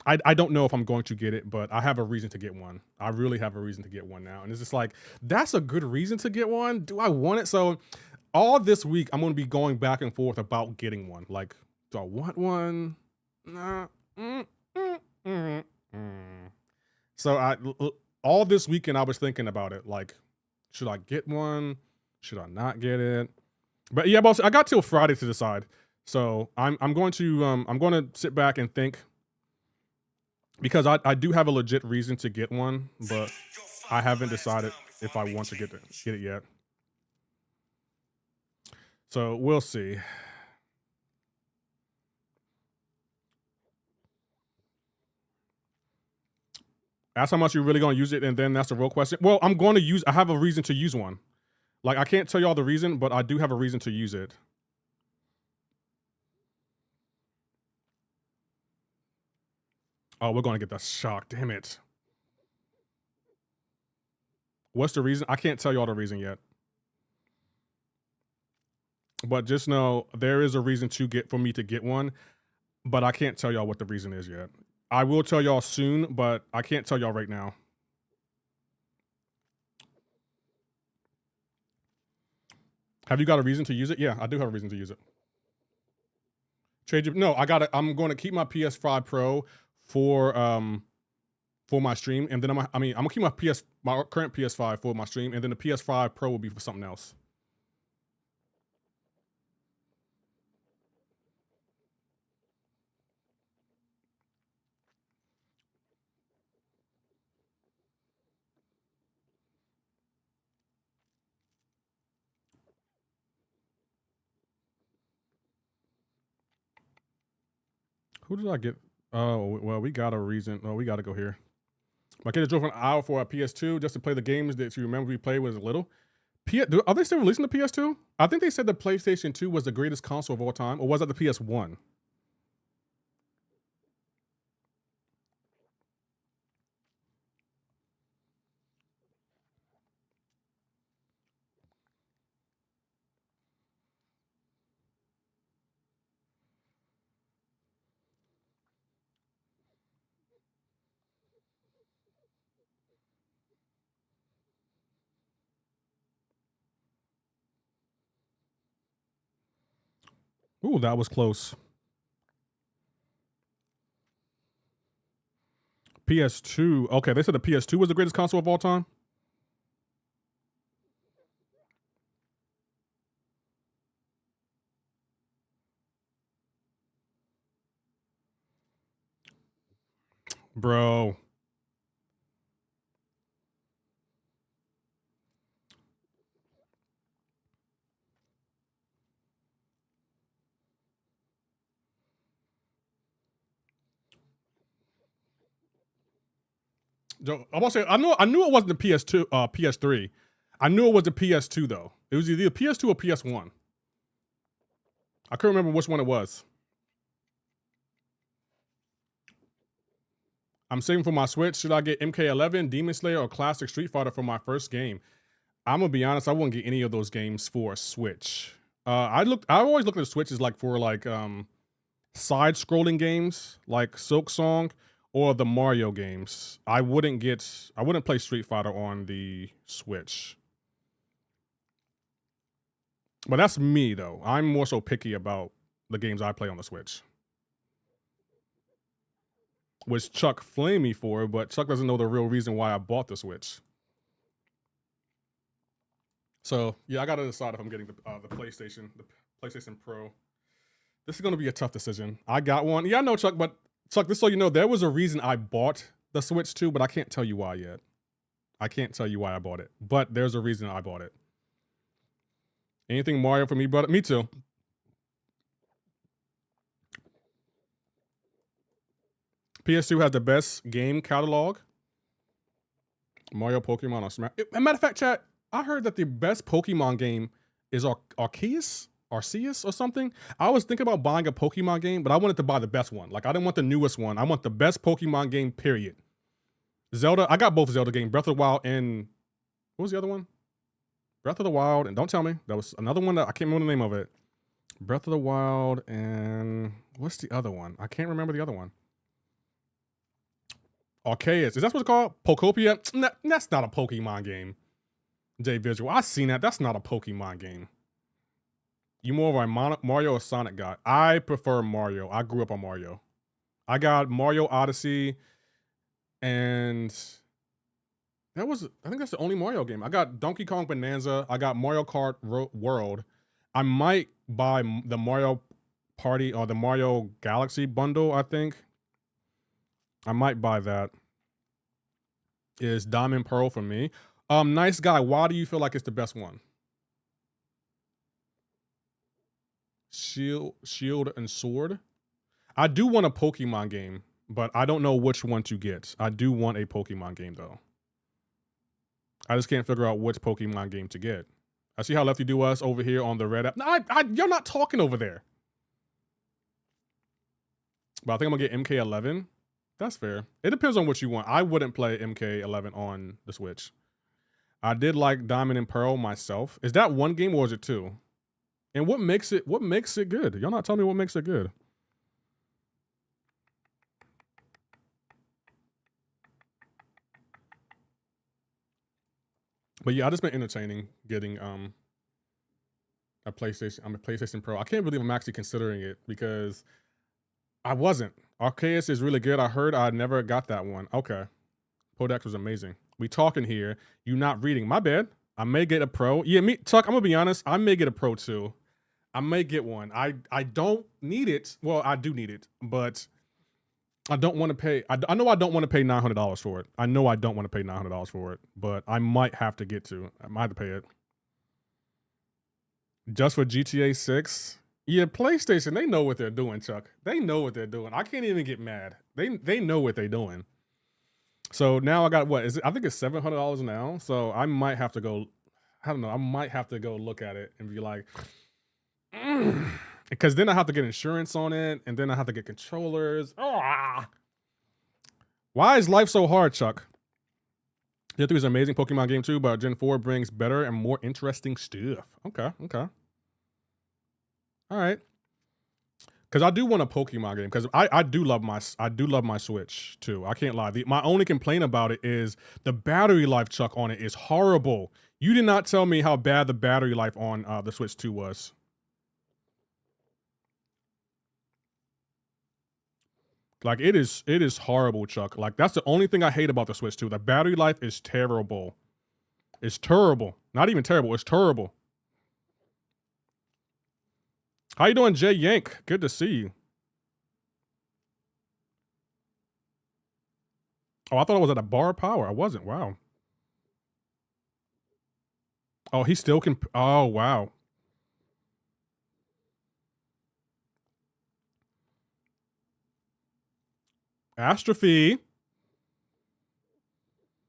I don't know if I'm going to get it, but I have a reason to get one. I really have a reason to get one now. And it's just like, that's a good reason to get one. Do I want it? So all this week, I'm going to be going back and forth about getting one. Like, do I want one? Nah. So all this weekend I was thinking about it. Like, should I get one? Should I not get it? But yeah, boss, I got till Friday to decide. So I'm going to sit back and think, because I do have a legit reason to get one, but I haven't decided if I want to get it yet. So we'll see. Ask how much you're really going to use it, and then that's the real question. Well, I have a reason to use one. Like, I can't tell y'all the reason, but I do have a reason to use it. Oh, we're going to get the shock. Damn it. What's the reason? I can't tell y'all the reason yet. But just know there is a reason for me to get one, but I can't tell y'all what the reason is yet. I will tell y'all soon, but I can't tell y'all right now. Have you got a reason to use it? Yeah, I do have a reason to use it. No, I'm going to keep my PS5 Pro for my stream, and then I'm gonna keep my current PS5 for my stream, and then the PS5 Pro will be for something else. Who did I get? Oh, well, we got a reason. Oh, we got to go here. My kid drove an hour for a PS2 just to play the games that you remember we played when we was little. Are they still releasing the PS2? I think they said the PlayStation 2 was the greatest console of all time, or was that the PS1? Ooh, that was close. PS2. Okay, they said the PS2 was the greatest console of all time. Bro. I'm gonna say I knew it wasn't the PS2, PS3. I knew it was the PS2 though. It was either PS2 or PS1. I couldn't remember which one it was. I'm saving for my Switch. Should I get MK11, Demon Slayer, or Classic Street Fighter for my first game? I'm gonna be honest, I wouldn't get any of those games for a Switch. I always look at the Switch as like for like side-scrolling games like Silk Song or the Mario games. I wouldn't play Street Fighter on the Switch. But that's me though. I'm more so picky about the games I play on the Switch. Which Chuck flamed me for, but Chuck doesn't know the real reason why I bought the Switch. So yeah, I gotta decide if I'm getting the PlayStation Pro. This is gonna be a tough decision. I got one. Yeah, I know, Chuck, but Chuck, just so you know, there was a reason I bought the Switch too, but I can't tell you why yet. I can't tell you why I bought it, but there's a reason I bought it. Anything Mario for me, brother? Me too. PS2 has the best game catalog. Mario, Pokemon, or Smash. As a matter of fact, chat, I heard that the best Pokemon game is Arceus or something. I was thinking about buying a Pokemon game, but I wanted to buy the best one. Like, I didn't want the newest one. I want the best Pokemon game, period. Zelda, I got both Zelda games, Breath of the Wild and... What was the other one? Breath of the Wild, and don't tell me. That was another one that I can't remember the name of it. Breath of the Wild and... What's the other one? I can't remember the other one. Arceus. Is that what it's called? Pokopia? That's not a Pokemon game. J Visual. I've seen that. That's not a Pokemon game. You more of a Mario or Sonic guy? I prefer Mario. I grew up on Mario. I got Mario Odyssey, and I think that's the only Mario game. I got Donkey Kong Bonanza. I got Mario Kart World. I might buy the Mario Party or the Mario Galaxy bundle, I think. I might buy that. Is Diamond Pearl for me. Nice guy, why do you feel like it's the best one? Shield and Sword. I do want a Pokemon game, but I don't know which one to get. I do want a Pokemon game though. I just can't figure out which Pokemon game to get. I see how Lefty do us over here on the red app. No, you're not talking over there. But I think I'm gonna get MK11. That's fair. It depends on what you want. I wouldn't play MK11 on the Switch. I did like Diamond and Pearl myself. Is that one game or is it two? And what makes it good? Y'all not telling me what makes it good. But yeah, I just been entertaining getting a PlayStation. I'm a PlayStation Pro. I can't believe I'm actually considering it because I wasn't. Arceus is really good. I heard I never got that one. Okay. Podex was amazing. We talking here. You not reading. My bad. I may get a Pro. Yeah, Chuck, I'm gonna be honest. I may get a Pro too. I may get one. I don't need it. Well, I do need it, but I don't want to pay. I know I don't want to pay $900 for it. I know I don't want to pay $900 for it, but I might have to get to. I might have to pay it. Just for GTA 6? Yeah, PlayStation, they know what they're doing, Chuck. They know what they're doing. I can't even get mad. They know what they're doing. So now I got what is it? I think it's $700 now. So I might have to go. I don't know. I might have to go look at it and be like, because then I have to get insurance on it, and then I have to get controllers. Ah. Why is life so hard, Chuck? Gen 3 is an amazing Pokemon game too, but Gen 4 brings better and more interesting stuff. Okay. All right. Because I do want a Pokemon game. Because I do love my Switch too. I can't lie. My only complaint about it is the battery life, Chuck, on it is horrible. You did not tell me how bad the battery life on the Switch 2 was. Like it is horrible, Chuck. Like that's the only thing I hate about the Switch 2. The battery life is terrible. It's terrible. Not even terrible. It's terrible. How you doing, Jay Yank? Good to see you. Oh, I thought I was at a bar of power. I wasn't. Wow. Oh, he still can. Oh, wow. Astrophy.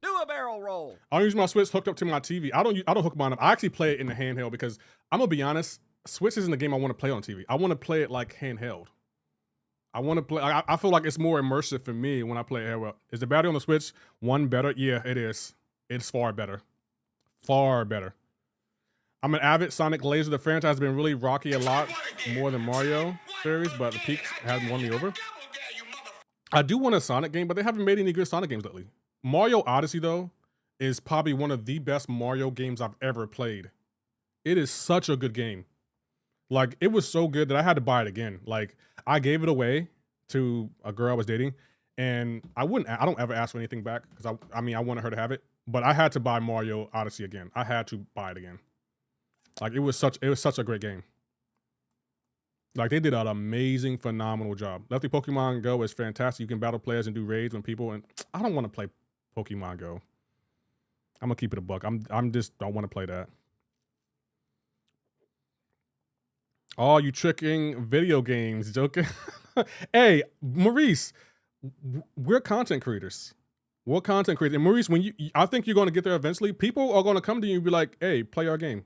Do a barrel roll. I don't use my Switch hooked up to my TV. I don't hook mine up. I actually play it in the handheld because I'm gonna be honest, Switch isn't the game I want to play on TV. I want to play it like handheld. I want to play. I feel like it's more immersive for me when I play it handheld. Is the battery on the Switch one better? Yeah, it is. It's far better. Far better. I'm an avid Sonic Laser. The franchise has been really rocky a lot more than Mario series, but the peaks haven't won me over. I do want a Sonic game, but they haven't made any good Sonic games lately. Mario Odyssey, though, is probably one of the best Mario games I've ever played. It is such a good game. Like, it was so good that I had to buy it again. Like, I gave it away to a girl I was dating, and I don't ever ask for anything back because I wanted her to have it, but I had to buy Mario Odyssey again. I had to buy it again. Like, it was such a great game. Like, they did an amazing, phenomenal job. Lefty Pokemon Go is fantastic. You can battle players and do raids when people, and I don't want to play Pokemon Go. I'm gonna keep it a buck. I'm just don't want to play that. Oh, you tricking video games, joking. Hey, Maurice, we're content creators. We're content creators. And Maurice, I think you're going to get there eventually. People are going to come to you and be like, hey, play our game.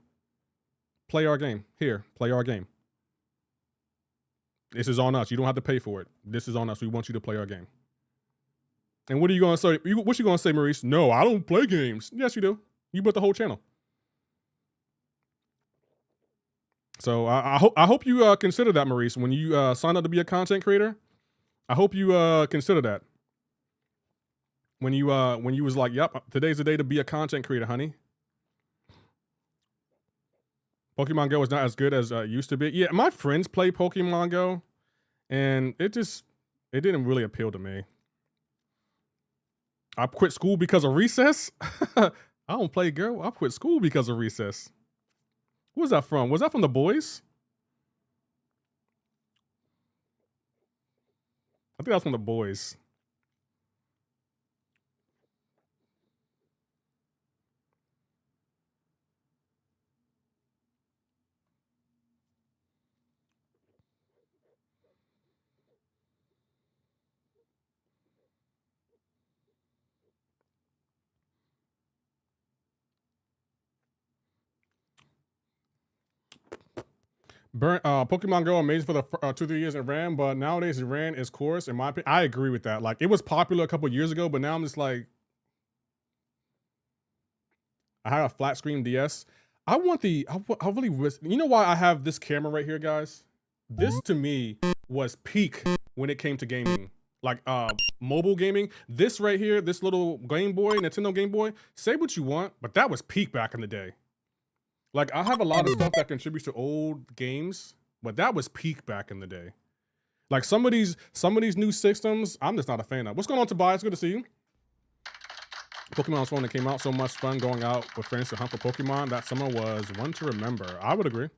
Play our game. Here, play our game. This is on us. You don't have to pay for it. This is on us. We want you to play our game. And what are you going to say? What you going to say, Maurice? No, I don't play games. Yes, you do. You built the whole channel. So I hope you consider that, Maurice, when you sign up to be a content creator. I hope you consider that. When you was like, yep, today's the day to be a content creator, honey. Pokemon Go is not as good as it used to be. Yeah, my friends play Pokemon Go, and it didn't really appeal to me. I quit school because of recess. I don't play Go. I quit school because of recess. Who was that from? Was that from The Boys? I think that was from The Boys. Pokemon Go amazing for the 2-3 years it ran, but nowadays it ran its course. In my opinion, I agree with that. Like, it was popular a couple years ago, but now I'm just like, I have a flat screen DS. I really wish, you know why I have this camera right here, guys? This to me was peak when it came to gaming, like mobile gaming. This right here, this little Game Boy, Nintendo Game Boy. Say what you want, but that was peak back in the day. Like, I have a lot of stuff that contributes to old games, but that was peak back in the day. Like, some of these new systems, I'm just not a fan of. What's going on, Tobias? Good to see you. Pokemon was fun that came out. So much fun going out with friends to hunt for Pokemon. That summer was one to remember. I would agree.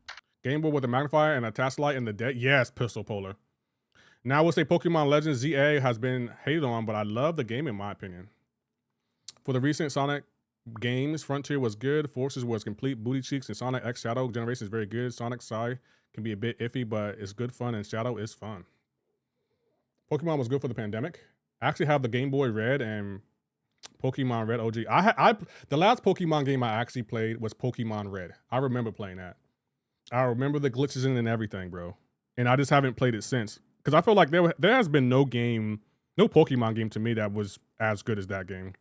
Game Boy with a magnifier and a task light in the deck. Yes, Pistol Polar. Now I will say Pokemon Legends ZA has been hated on, but I love the game in my opinion. For the recent Sonic games, Frontier was good, Forces was complete booty cheeks, and Sonic X Shadow Generation is very good. Sonic Psy can be a bit iffy, but it's good fun, and Shadow is fun. Pokemon was good for the pandemic. I actually have the Game Boy Red and Pokemon Red OG. The last Pokemon game I actually played was Pokemon Red. I remember playing that. I remember the glitches in it and everything, bro. And I just haven't played it since. Because I feel like there has been no Pokemon game to me that was as good as that game.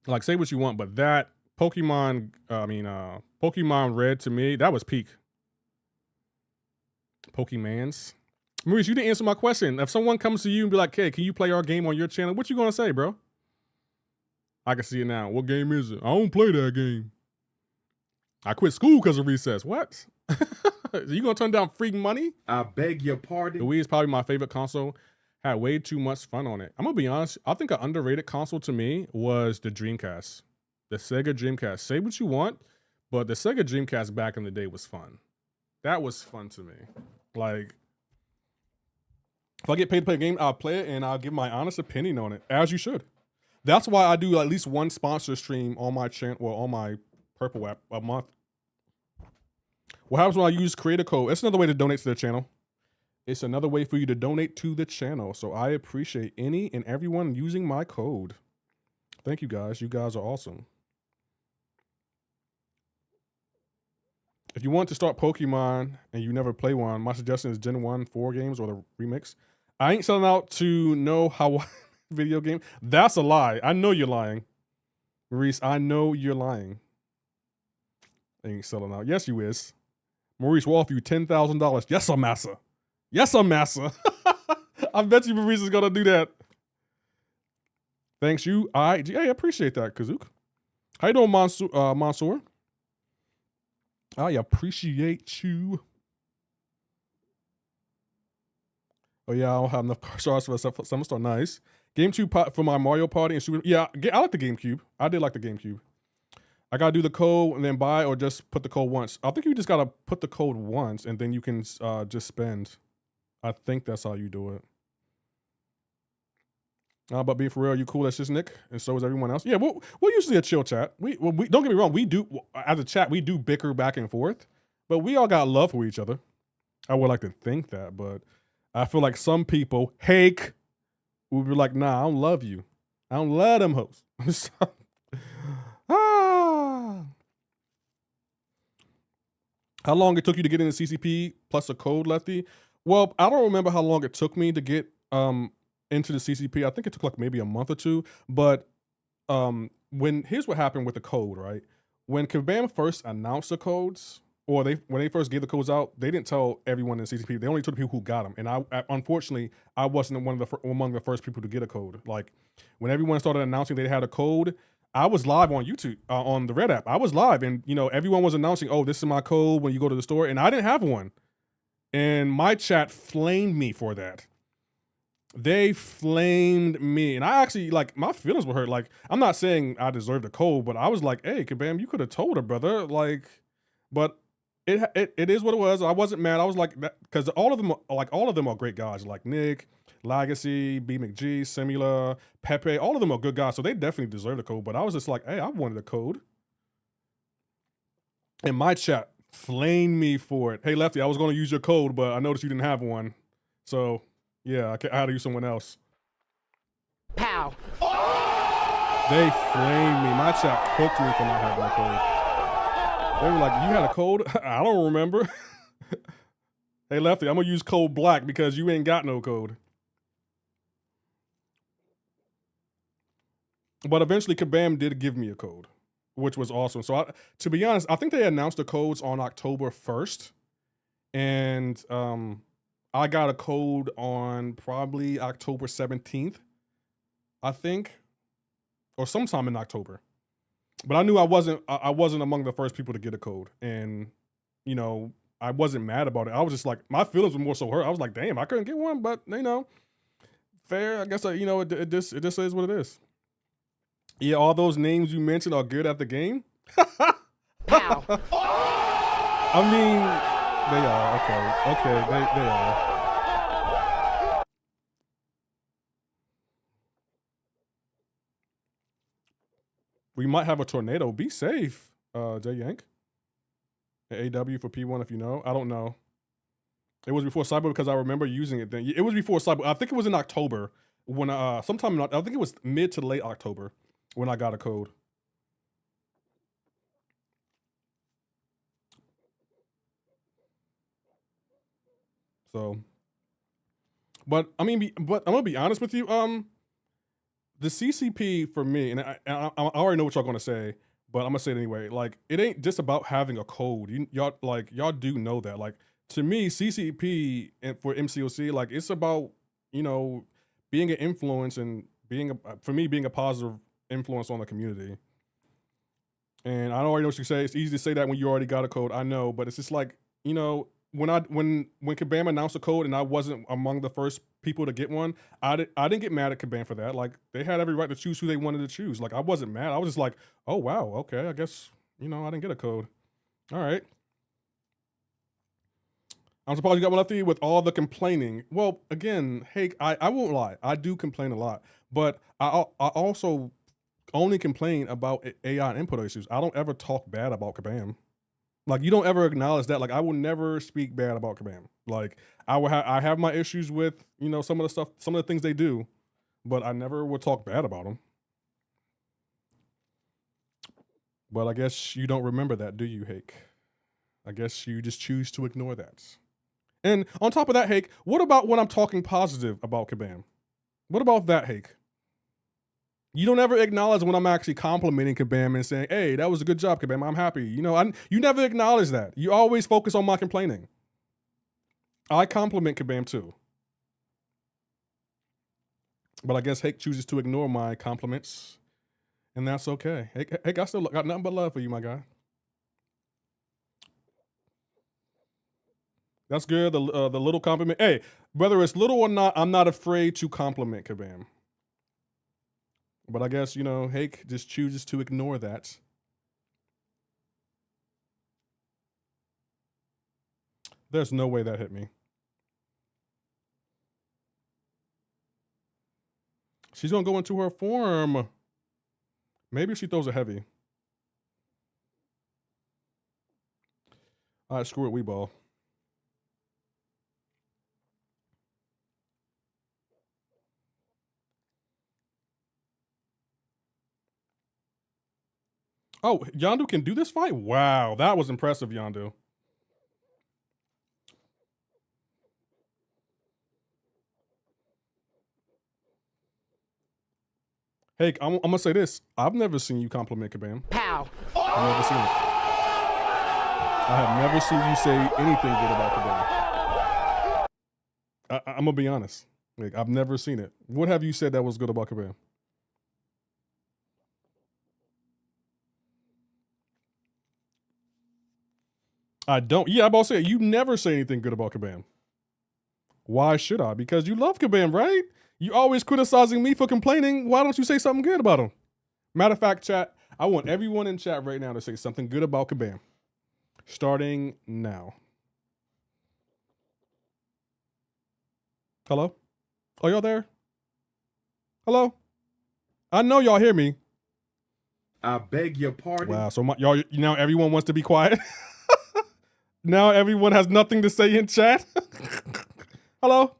Like, say what you want, but that Pokemon Red to me, that was peak. Pokemans. Maurice, you didn't answer my question. If someone comes to you and be like, hey, can you play our game on your channel? What you gonna say, bro? I can see it now. What game is it? I don't play that game. I quit school because of recess. What? You gonna turn down free money? I beg your pardon. The Wii is probably my favorite console. Had way too much fun on it. I'm gonna be honest. I think an underrated console to me was the Dreamcast. The Sega Dreamcast. Say what you want, but the Sega Dreamcast back in the day was fun. That was fun to me. Like, If I get paid to play a game, I'll play it and I'll give my honest opinion on it, as you should. That's why I do at least one sponsor stream on my channel, well, on my Purple app a month. What happens when I use creator code? It's another way to donate to the channel. It's another way for you to donate to the channel. So I appreciate any and everyone using my code. Thank you guys. You guys are awesome. If you want to start Pokemon and you never play one, my suggestion is Gen 1 4 games or the remix. I ain't selling out to know how video game. That's a lie. I know you're lying. Maurice, I know you're lying. I ain't selling out. Yes, you is. Maurice will offer you $10,000. Yes, I'm massa. Yes, I'm massa. I bet you Maurice is gonna do that. Thanks you. I appreciate that, Kazook. How you doing, Mansoor? I appreciate you. Oh yeah, I don't have enough car stars for the Summer Star. Nice. Game 2 for my Mario Party and Super. Yeah, I like the GameCube. I did like the GameCube. I gotta do the code and then buy, or just put the code once. I think you just gotta put the code once and then you can just spend. I think that's how you do it. But be for real, you cool as just Nick, and so is everyone else. Yeah, we're usually a chill chat. We don't get me wrong. We do, as a chat, we do bicker back and forth, but we all got love for each other. I would like to think that, but I feel like some people, Hake, would be like, nah, I don't love you. I don't love them hoes. How long it took you to get into CCP plus a code, Lefty? Well, I don't remember how long it took me to get into the CCP. I think it took like maybe a month or two. But here's what happened with the code, right? When Kabam first announced the codes, or when they first gave the codes out, they didn't tell everyone in the CCP. They only told the people who got them. And I unfortunately, I wasn't among the first people to get a code. Like when everyone started announcing they had a code, I was live on YouTube, on the Red app. I was live, and everyone was announcing, oh, this is my code when you go to the store, and I didn't have one. And my chat flamed me for that. They flamed me, and I actually, like, my feelings were hurt. Like, I'm not saying I deserved a code, but I was like, hey, Kabam, you could have told her, brother. Like, but it is what it was. I wasn't mad. I was like, because all of them are great guys, like Nick, Legacy, B McG, Simula, Pepe, all of them are good guys, so they definitely deserve a code. But I was just like, hey, I wanted a code. And my chat flamed me for it. Hey, Lefty, I was going to use your code, but I noticed you didn't have one. So, yeah, I had to use someone else. Pow. They flamed me. My chat cooked me for not having a code. They were like, you had a code? I don't remember. Hey, Lefty, I'm going to use code black because you ain't got no code. But eventually, Kabam did give me a code, which was awesome. So, to be honest, I think they announced the codes on October 1st. And I got a code on probably October 17th, I think. Or sometime in October. But I knew I wasn't among the first people to get a code. And, I wasn't mad about it. I was just like, my feelings were more so hurt. I was like, damn, I couldn't get one, but fair. I guess it just is what it is. Yeah, all those names you mentioned are good at the game. Pow. I mean, they are. Okay, they are. We might have a tornado. Be safe, J Yank. AW for P1 if you know. I don't know. It was before Cyber because I remember using it then. It was before Cyber. I think it was in October when I think it was mid to late October when I got a code. So, but I'm gonna be honest with you. The CCP for me, and I already know what y'all gonna say, but I'm gonna say it anyway. Like, it ain't just about having a code. Y'all do know that. Like, to me, CCP and for MCoC, like, it's about being an influence and being a positive influence on the community. And I already know what you say. It's easy to say that when you already got a code. I know, but it's just like when Kabam announced a code and I wasn't among the first people to get one, I didn't get mad at Kabam for that. Like, they had every right to choose who they wanted to choose. Like, I wasn't mad. I was just like, oh wow, okay, I guess I didn't get a code. All right. I'm surprised you got one Lefty with all the complaining. Well, again, hey, I won't lie. I do complain a lot, but I also only complain about AI and input issues. I don't ever talk bad about Kabam. Like, you don't ever acknowledge that. Like, I will never speak bad about Kabam. Like, I have my issues with, you know, some of the stuff, some of the things they do, but I never would talk bad about them. But I guess you don't remember that, do you, Hake? I guess you just choose to ignore that. And on top of that, Hake, what about when I'm talking positive about Kabam? What about that, Hake? You don't ever acknowledge when I'm actually complimenting Kabam and saying, hey, that was a good job, Kabam, I'm happy. You know, you never acknowledge that. You always focus on my complaining. I compliment Kabam too. But I guess Hake chooses to ignore my compliments, and that's okay. Hake, I still got nothing but love for you, my guy. That's good, the little compliment. Hey, whether it's little or not, I'm not afraid to compliment Kabam. But I guess, you know, Hake just chooses to ignore that. There's no way that hit me. She's gonna go into her form. Maybe she throws a heavy. All right, screw it, we ball. Oh, Yondu can do this fight? Wow, that was impressive, Yondu. Hey, I'm gonna say this. I've never seen you compliment Kabam. Pow. I've never seen it. I have never seen you say anything good about Kabam. I'm gonna be honest. Like, I've never seen it. What have you said that was good about Kabam? I don't. Yeah, I'm about to say, you never say anything good about Kabam. Why should I? Because you love Kabam, right? You always criticizing me for complaining. Why don't you say something good about him? Matter of fact, chat, I want everyone in chat right now to say something good about Kabam. Starting now. Hello? Are y'all there? Hello? I know y'all hear me. I beg your pardon. Wow, so y'all now everyone wants to be quiet. Now everyone has nothing to say in chat. Hello?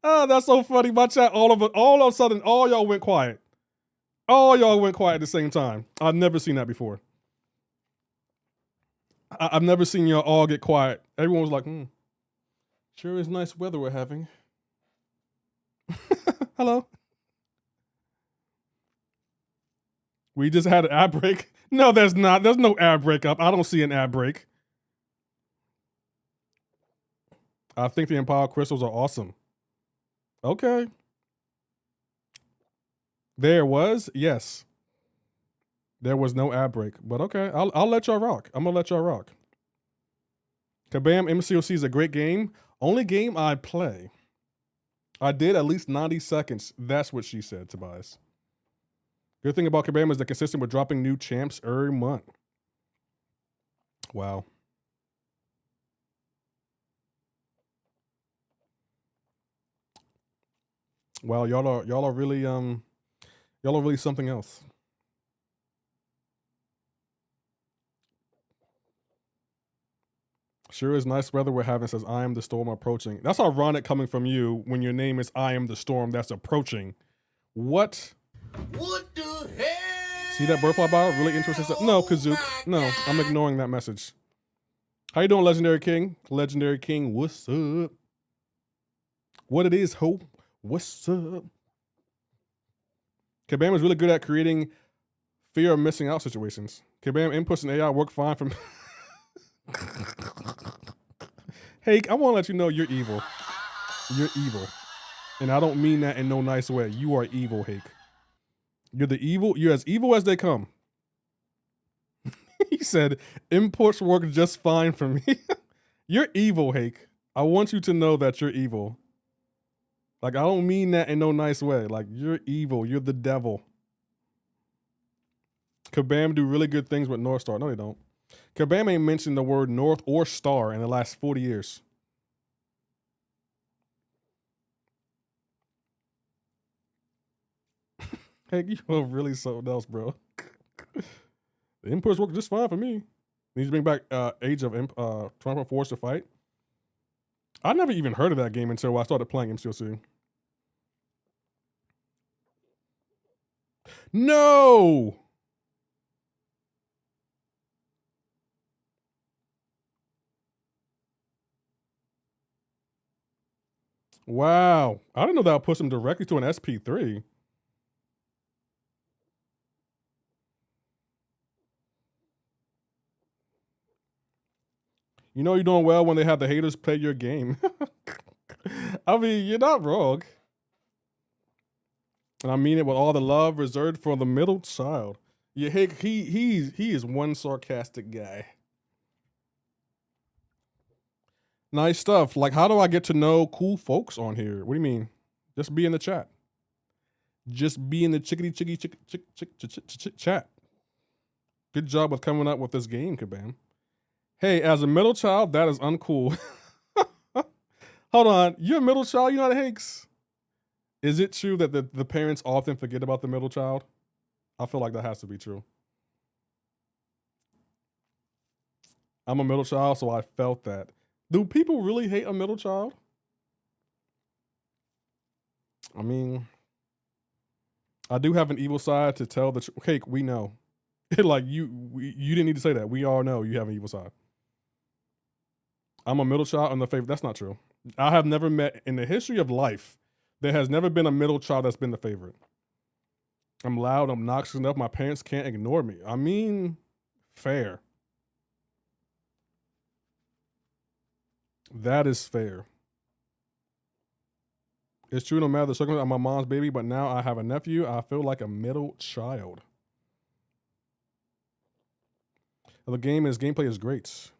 Oh, that's so funny. My chat, all of a sudden, all y'all went quiet. All y'all went quiet at the same time. I've never seen that before. I've never seen y'all all get quiet. Everyone was like, sure is nice weather we're having. Hello? We just had an ad break. No, there's not. There's no ad break up. I don't see an ad break. I think the Impala crystals are awesome. Okay. There was, yes. There was no ad break, but okay. I'll let y'all rock. I'm gonna let y'all rock. Kabam MCoC is a great game. Only game I play. I did at least 90 seconds. That's what she said, Tobias. Good thing about Kabam is they're consistent with dropping new champs every month. Wow. Wow, y'all are really something else. Sure is nice weather we're having, says I am the storm approaching. That's ironic coming from you when your name is I am the storm that's approaching. What? What the hell? See that butterfly bio? Really interesting stuff. No, Kazook. No, I'm ignoring that message. How you doing, Legendary King? Legendary King, what's up? What it is, ho? What's up? Kabam is really good at creating fear of missing out situations. Kabam inputs and AI work fine from... Hey, I want to let you know you're evil. You're evil. And I don't mean that in no nice way. You are evil, Hake. You're as evil as they come. He said, imports work just fine for me. You're evil, Hake. I want you to know that you're evil. Like, I don't mean that in no nice way. Like, you're evil. You're the devil. Kabam do really good things with North Star. No, they don't. Kabam ain't mentioned the word North or Star in the last 40 years. Hey, you are really something else, bro. The inputs work just fine for me. Need to bring back Age of Triumph Force to Fight. I never even heard of that game until I started playing MCoC. No! Wow. I didn't know that would push him directly to an SP3. You know you're doing well when they have the haters play your game. I mean, you're not wrong. And I mean it with all the love reserved for the middle child. Yeah, he is one sarcastic guy. Nice stuff. Like, how do I get to know cool folks on here? What do you mean? Just be in the chat. Just be in the chat. Good job with coming up with this game, Kabam. Hey, as a middle child, that is uncool. Hold on. You're a middle child? You're not a Hanks? Is it true that the parents often forget about the middle child? I feel like that has to be true. I'm a middle child, so I felt that. Do people really hate a middle child? I mean, I do have an evil side to tell the truth. Cake, we know. Like, you didn't need to say that. We all know you have an evil side. I'm a middle child and the favorite. That's not true. I have never met, in the history of life, there has never been a middle child that's been the favorite. I'm loud, I'm obnoxious enough. My parents can't ignore me. I mean, fair. That is fair. It's true no matter the circumstance, I'm my mom's baby, but now I have a nephew. I feel like a middle child. The gameplay is great.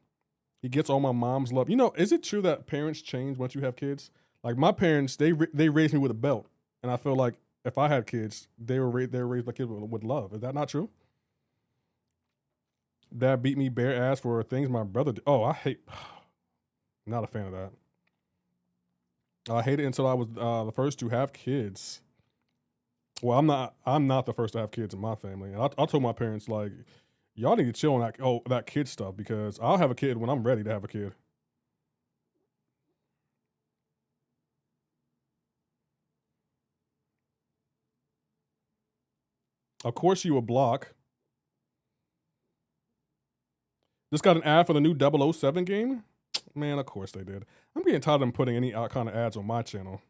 He gets all my mom's love. You know, is it true that parents change once you have kids? Like my parents, they raised me with a belt, and I feel like if I had kids, they were raised by kids with love. Is that not true? Dad beat me bare ass for things my brother did. Oh, I hate. Not a fan of that. I hated it until I was the first to have kids. Well, I'm not the first to have kids in my family. And I told my parents, like, y'all need to chill on that kid stuff because I'll have a kid when I'm ready to have a kid. Of course you will block. Just got an ad for the new 007 game? Man, of course they did. I'm getting tired of them putting any kind of ads on my channel.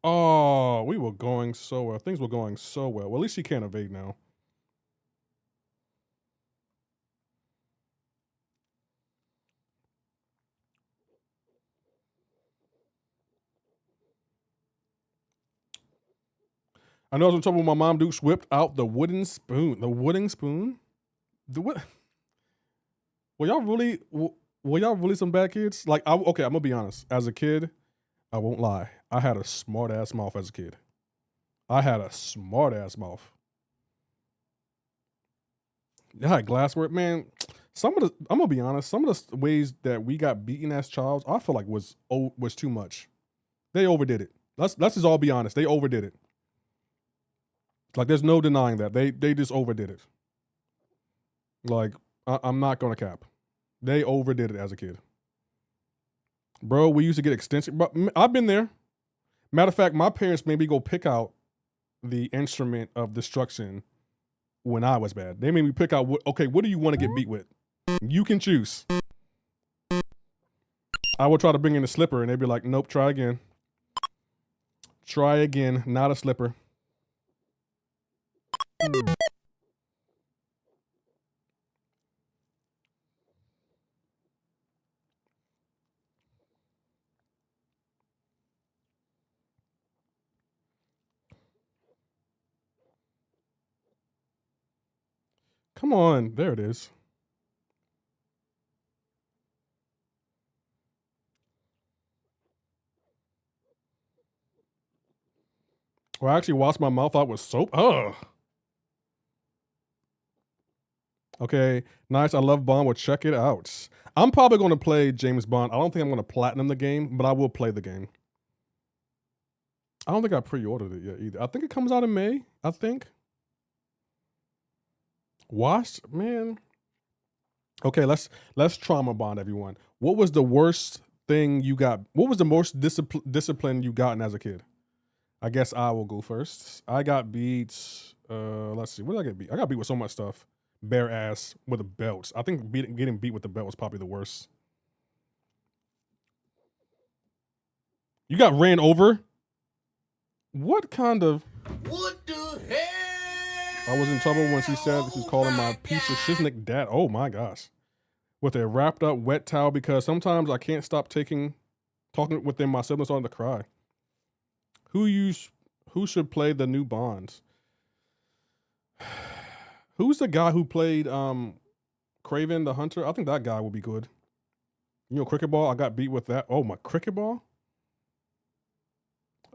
Oh, we were going so well. Things were going so well. Well, at least she can't evade now. I know I was in trouble when my mom Dukes whipped out the wooden spoon. The wooden spoon? The what? Were y'all really some bad kids? Like, okay, I'm gonna be honest. As a kid, I won't lie. I had a smart ass mouth as a kid. I had a smart ass mouth. I had glassware, man. I'm gonna be honest. Some of the ways that we got beaten as childs, I feel like was too much. They overdid it. Let's just all be honest. They overdid it. Like, there's no denying that. They just overdid it. Like, I'm not gonna cap. They overdid it as a kid. Bro, we used to get extension. But I've been there. Matter of fact, my parents made me go pick out the instrument of destruction when I was bad. They made me pick out, what do you want to get beat with? You can choose. I would try to bring in a slipper, and they'd be like, nope, try again. Try again, not a slipper. Come on, there it is. Well, I actually washed my mouth out with soap. Ugh. Okay, nice. I love Bond. Well, check it out. I'm probably going to play James Bond. I don't think I'm going to platinum the game, but I will play the game. I don't think I pre-ordered it yet either. I think it comes out in May, I think. Washed? Man. Okay, let's trauma bond, everyone. What was the worst thing you got? What was the most discipline you gotten as a kid? I guess I will go first. I got beat. Let's see. What did I get beat? I got beat with so much stuff. Bare ass with a belt. I think getting beat with the belt was probably the worst. You got ran over? What kind of... What the hell? I was in trouble when she said she was calling my piece of shiznick dad. Oh my gosh. With a wrapped up wet towel because sometimes I can't stop talking within my siblings starting to cry. Who should play the new Bonds? Who's the guy who played Craven the Hunter? I think that guy will be good. You know, cricket ball, I got beat with that. Oh, my cricket ball?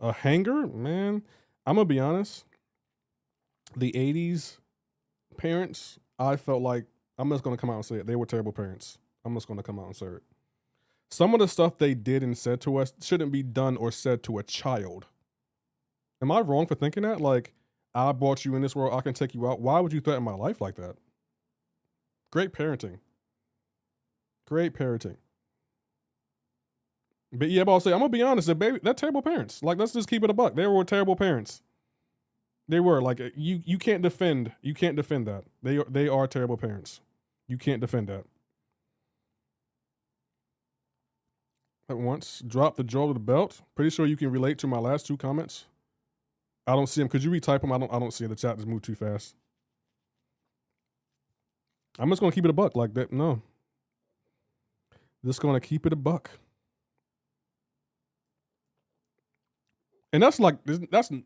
A hanger? Man, I'm going to be honest. The 80s parents, I felt like, I'm just going to come out and say it. They were terrible parents. I'm just going to come out and say it. Some of the stuff they did and said to us shouldn't be done or said to a child. Am I wrong for thinking that? Like, I brought you in this world, I can take you out. Why would you threaten my life like that? Great parenting. Great parenting. But yeah, but I'll say, I'm gonna be honest, they're terrible parents. Like, let's just keep it a buck. They were terrible parents. They were. Like, you can't defend that. They are terrible parents. You can't defend that. At once, drop the jaw of the belt. Pretty sure you can relate to my last two comments. I don't see them. Could you retype them? I don't see the chat just moved too fast. I'm just gonna keep it a buck like that. No. Just gonna keep it a buck. And that's like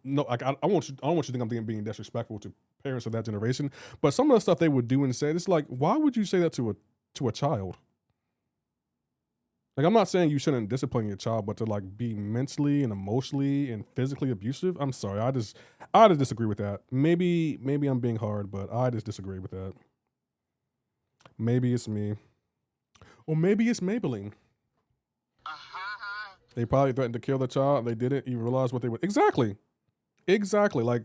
no, like I don't want you to think I'm being disrespectful to parents of that generation. But some of the stuff they would do and say, it's like, why would you say that to a child? Like, I'm not saying you shouldn't discipline your child, but to like be mentally and emotionally and physically abusive, I'm sorry. I just disagree with that. Maybe I'm being hard, but I just disagree with that. Maybe it's me. Or maybe it's Maybelline. They probably threatened to kill the child. They didn't even realize what they were. Exactly. Like,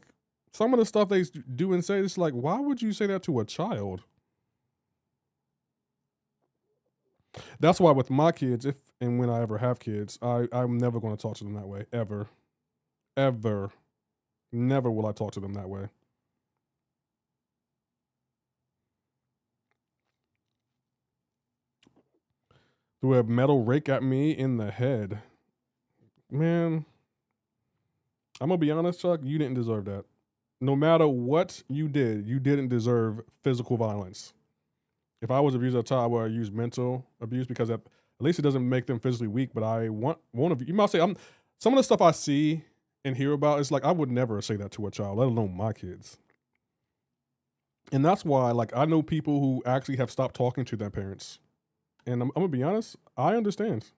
some of the stuff they do and say, it's like, why would you say that to a child? That's why with my kids, if and when I ever have kids, I'm never going to talk to them that way. Ever. Ever. Never will I talk to them that way. Threw a metal rake at me in the head. Man, I'm going to be honest, Chuck, you didn't deserve that. No matter what you did, you didn't deserve physical violence. If I was abused as a child, I would use mental abuse because at least it doesn't make them physically weak, but I won't abuse. You might say, some of the stuff I see and hear about, it's like, I would never say that to a child, let alone my kids. And that's why, like, I know people who actually have stopped talking to their parents. And I'm going to be honest, I understand.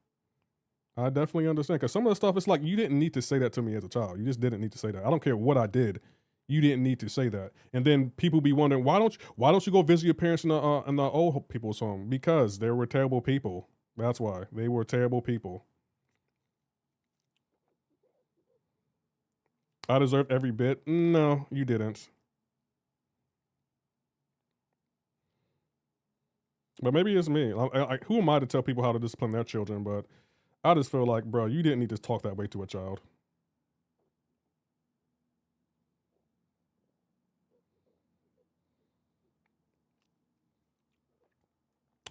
I definitely understand. Because some of the stuff, it's like, you didn't need to say that to me as a child. You just didn't need to say that. I don't care what I did. You didn't need to say that. And then people be wondering, why don't you go visit your parents in the old people's home? Because they were terrible people. That's why. They were terrible people. I deserved every bit. No, you didn't. But maybe it's me. Who am I to tell people how to discipline their children? But I just feel like, bro, you didn't need to talk that way to a child.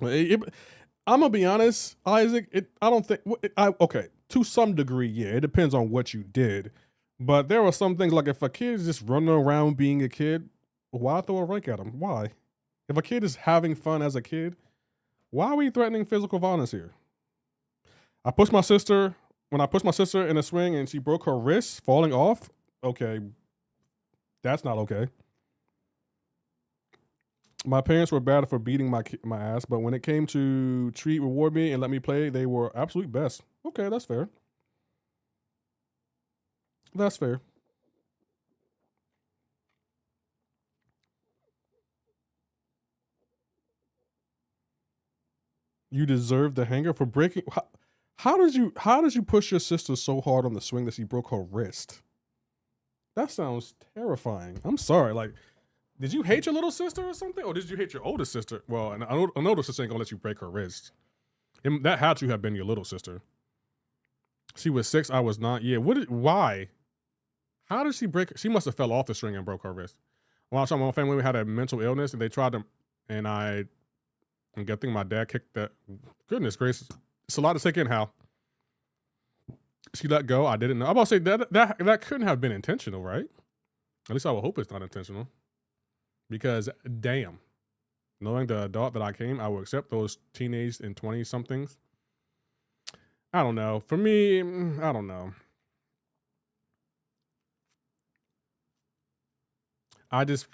I'm gonna be honest, Isaac. I don't think. Okay, to some degree, yeah. It depends on what you did, but there are some things like if a kid is just running around being a kid, why throw a rake at him? Why? If a kid is having fun as a kid, why are we threatening physical violence here? When I pushed my sister in a swing and she broke her wrist falling off, okay, that's not okay. My parents were bad for beating my ass, but when it came to reward me and let me play, they were absolute best. Okay, that's fair. That's fair. You deserve the hanger for breaking. How did you push your sister so hard on the swing that she broke her wrist? That sounds terrifying. I'm sorry. Like, did you hate your little sister or something, or did you hate your older sister? Well, an older sister ain't gonna let you break her wrist. That had to have been your little sister. She was 6. I was not. Yeah. Why? How did she break? She must have fell off the string and broke her wrist. Well, my family had a mental illness, and they tried to, and I think my dad kicked that. Goodness gracious, it's a lot to take in. How she let go, I didn't know. I'm about to say that couldn't have been intentional, right? At least I would hope it's not intentional. Because damn, knowing the adult that I came, I would accept those teenage and 20 somethings. I don't know. For me, I don't know. I just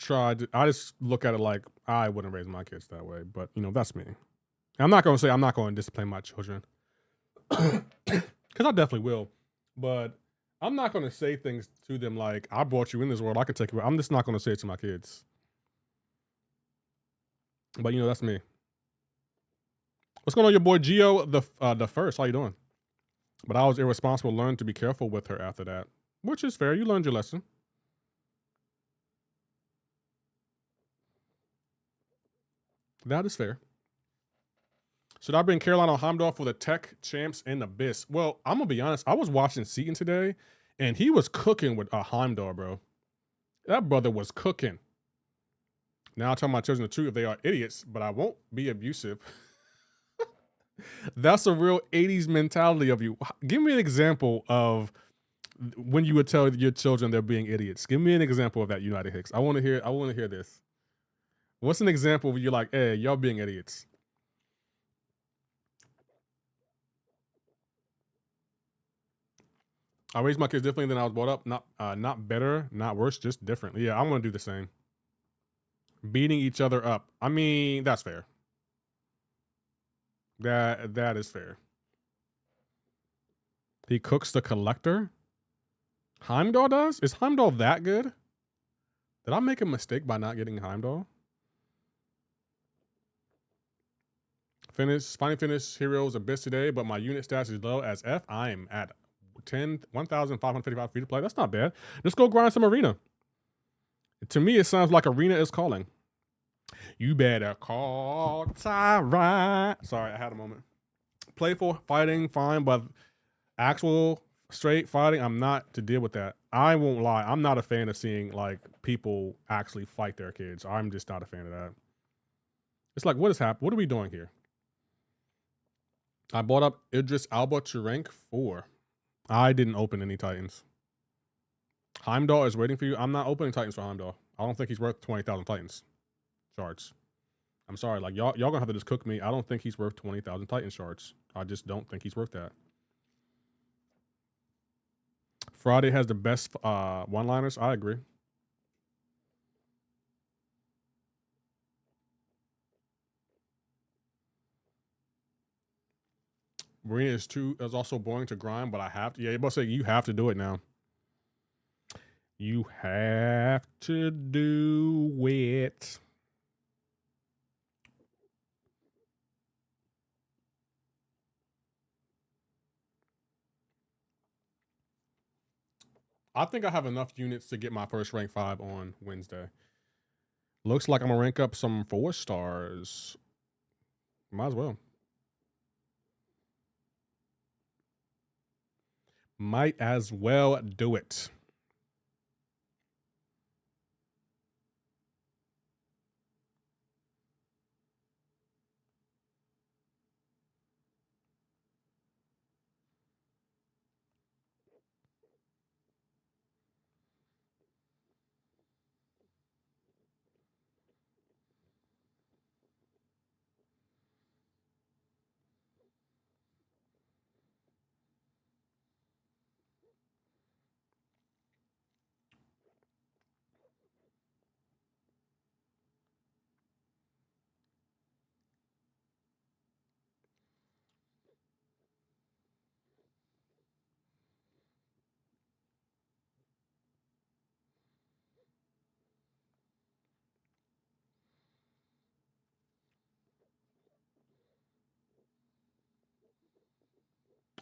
look at it like I wouldn't raise my kids that way, but you know, that's me. I'm not going to say I'm not going to discipline my children. Because I definitely will. But I'm not going to say things to them like, I brought you in this world, I can take you. I'm just not going to say it to my kids. But you know, that's me. What's going on, your boy Gio the first? How you doing? But I was irresponsible, learned to be careful with her after that. Which is fair. You learned your lesson. That is fair. Should I bring Carolina Heimdall for the Tech Champs and Abyss? Well, I'm going to be honest. I was watching Seaton today, and he was cooking with a Heimdall, bro. That brother was cooking. Now I tell my children the truth if they are idiots, but I won't be abusive. That's a real 80s mentality of you. Give me an example of when you would tell your children they're being idiots. Give me an example of that, United Hicks. I want to hear this. What's an example where you're like, hey, y'all being idiots? I raised my kids differently than I was brought up. Not better, not worse, just different. Yeah, I'm gonna do the same. Beating each other up. I mean, that's fair. That is fair. He cooks the collector. Heimdall does? Is Heimdall that good? Did I make a mistake by not getting Heimdall? Finally finished Heroes Abyss today, but my unit stats is low as F. I'm at 1,555 free to play. That's not bad. Let's go grind some arena. To me, it sounds like arena is calling. You better call Tyra. Sorry, I had a moment. Playful fighting, fine, but actual straight fighting, I'm not to deal with that. I won't lie. I'm not a fan of seeing like people actually fight their kids. I'm just not a fan of that. It's like, what has happened? What are we doing here? I bought up Idris Alba to rank 4. I didn't open any Titans. Heimdall is waiting for you. I'm not opening Titans for Heimdall. I don't think he's worth 20,000 Titans shards. I'm sorry. Like, y'all gonna have to just cook me. I don't think he's worth 20,000 Titan shards. I just don't think he's worth that. Friday has the best one-liners. I agree. Marina is also boring to grind, but I have to. Yeah, you're about to say you have to do it now. You have to do it. I think I have enough units to get my first rank 5 on Wednesday. Looks like I'm gonna rank up some 4 stars. Might as well. Might as well do it.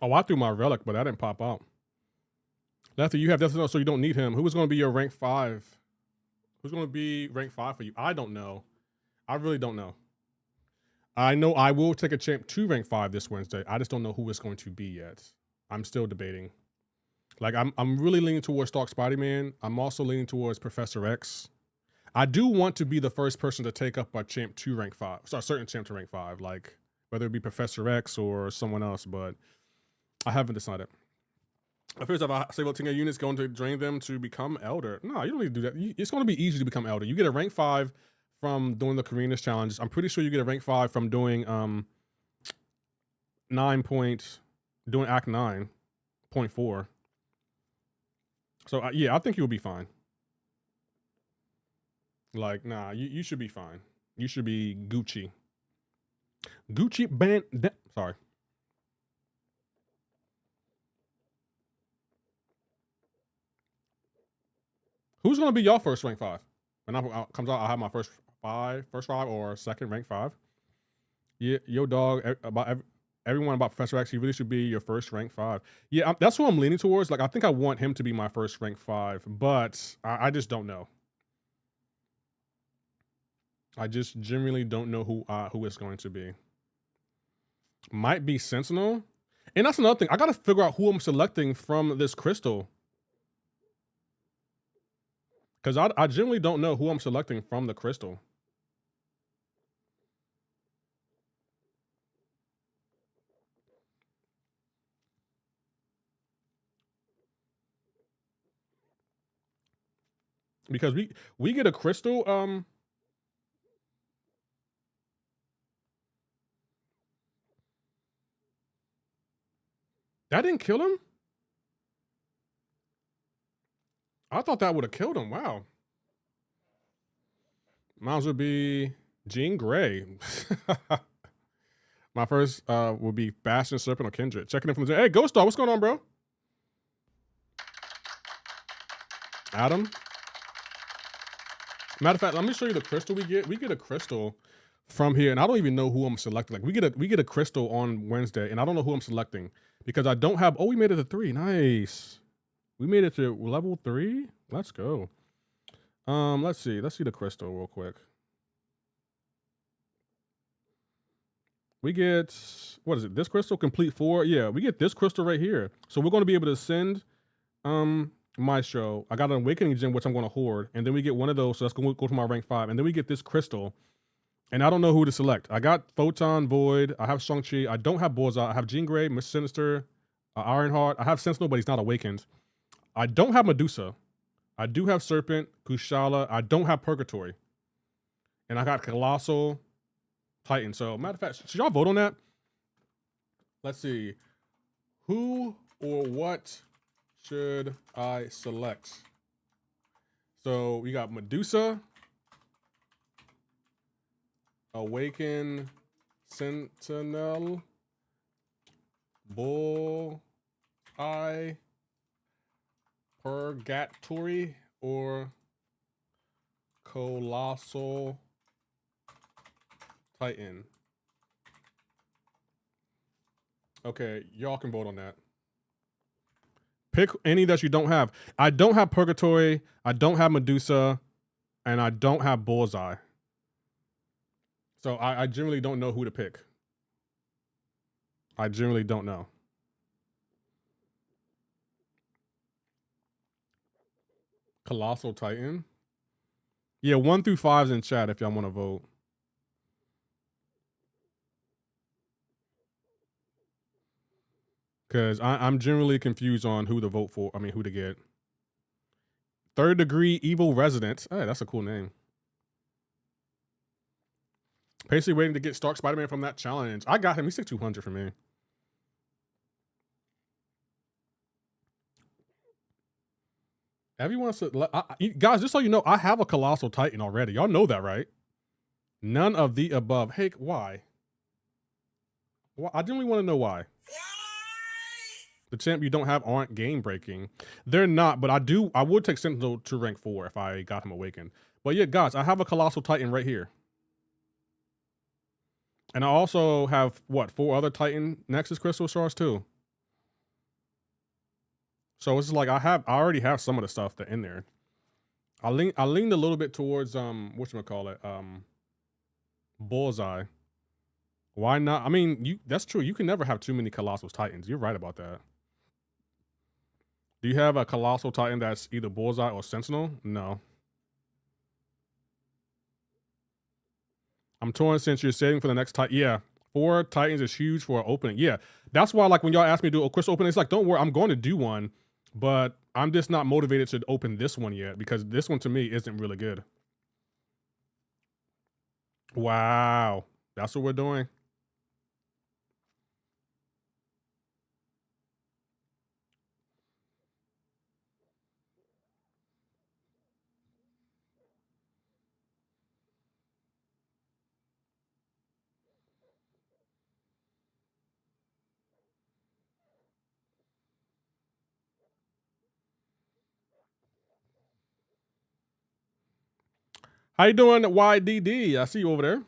Oh, I threw my relic, but that didn't pop out. Lefty, you have Death Note, so you don't need him. Who is going to be your rank 5? Who's going to be rank 5 for you? I don't know. I really don't know. I know I will take a champ to rank 5 this Wednesday. I just don't know who it's going to be yet. I'm still debating. Like, I'm really leaning towards Stark Spider-Man. I'm also leaning towards Professor X. I do want to be the first person to take up a champ to rank 5. So a certain champ to rank 5, like whether it be Professor X or someone else, but I haven't decided. First off, I say, well, Tinga units going to drain them to become Elder. No, you don't need to do that. It's going to be easy to become Elder. You get a rank 5 from doing the Carinas challenge. I'm pretty sure you get a rank 5 from doing doing Act 9.4. So yeah, I think you'll be fine. Like, nah, you should be fine. You should be Gucci. Gucci band. Sorry. Who's gonna be your first rank 5? When I comes out, I have my first five or second rank 5. Yeah, yo dog. Everyone about Professor X, he really should be your first rank 5. Yeah, that's what I'm leaning towards. Like, I think I want him to be my first rank 5, but I just don't know. I just genuinely don't know who it's going to be. Might be Sentinel. And that's another thing. I gotta figure out who I'm selecting from this crystal. Because I genuinely don't know who I'm selecting from the crystal. Because we get a crystal, that didn't kill him? I thought that would have killed him. Wow. Mine would be Jean Grey. My first would be Bastion, Serpent, or Kindred. Checking in from the hey, Ghost Star, what's going on, bro? Adam. Matter of fact, let me show you the crystal we get. We get a crystal from here, and I don't even know who I'm selecting. Like, we get a crystal on Wednesday, and I don't know who I'm selecting because I don't have. Oh, we made it to 3. Nice. We made it to level 3. Let's go. Let's see the crystal real quick. We get, what is it? This crystal, complete 4. Yeah, we get this crystal right here. So we're going to be able to send Maestro. I got an awakening gem, which I'm going to hoard, and then we get one of those. So that's going to go to my rank 5, and then we get this crystal. And I don't know who to select. I got Photon, Void. I have Shang-Chi. I don't have Bullseye. I have Jean Grey, Miss Sinister, Ironheart. I have Sentinel, but he's not awakened. I don't have Medusa. I do have Serpent, Kushala. I don't have Purgatory. And I got Colossal Titan. So, matter of fact, should y'all vote on that? Let's see. Who or what should I select? So, we got Medusa, Awaken, Sentinel, Bullseye, Purgatory, or Colossal Titan. Okay, y'all can vote on that. Pick any that you don't have. I don't have Purgatory, I don't have Medusa, and I don't have Bullseye. So I generally don't know who to pick. I generally don't know. Colossal Titan. Yeah, 1 through 5's in chat if y'all want to vote. Because I'm generally confused on who to vote for. I mean, who to get. Third Degree Evil Resident. Hey, that's a cool name. Basically waiting to get Stark Spider-Man from that challenge. I got him. He's 6,200 for me. Everyone said, guys, just so you know, I have a Colossal Titan already. Y'all know that, right? None of the above. Hey, why? Well, I genuinely want to know why. The champ you don't have aren't game breaking. They're not, but I would take Sentinel to rank 4 if I got him awakened. But yeah, guys, I have a Colossal Titan right here. And I also have, what, 4 other Titan Nexus Crystal Shards too. So it's like I already have some of the stuff that in there. I leaned a little bit towards whatchamacallit, Bullseye. Why not? I mean, that's true. You can never have too many Colossal Titans. You're right about that. Do you have a Colossal Titan that's either Bullseye or Sentinel? No. I'm torn since you're saving for the next Titan. Yeah, 4 Titans is huge for an opening. Yeah, that's why like when y'all ask me to do a crystal opening, it's like, don't worry, I'm going to do one, but I'm just not motivated to open this one yet because this one to me isn't really good. Wow, that's what we're doing. How you doing, YDD? I see you over there.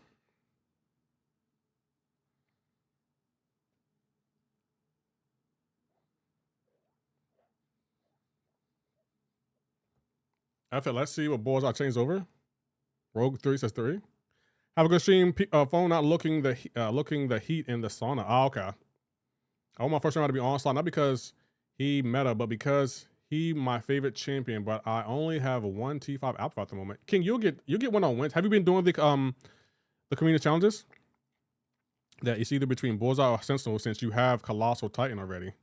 Let's see what balls I changed over. Rogue 3 says 3. Have a good stream. Phone not looking the heat in the sauna. Ah, okay. I want my first round to be onslaught, not because he meta, but because he my favorite champion. But I only have 1 T5 alpha at the moment. King, you'll get one on wins. Have you been doing the community challenges? That it's either between Bullseye or Sentinel since you have Colossal Titan already.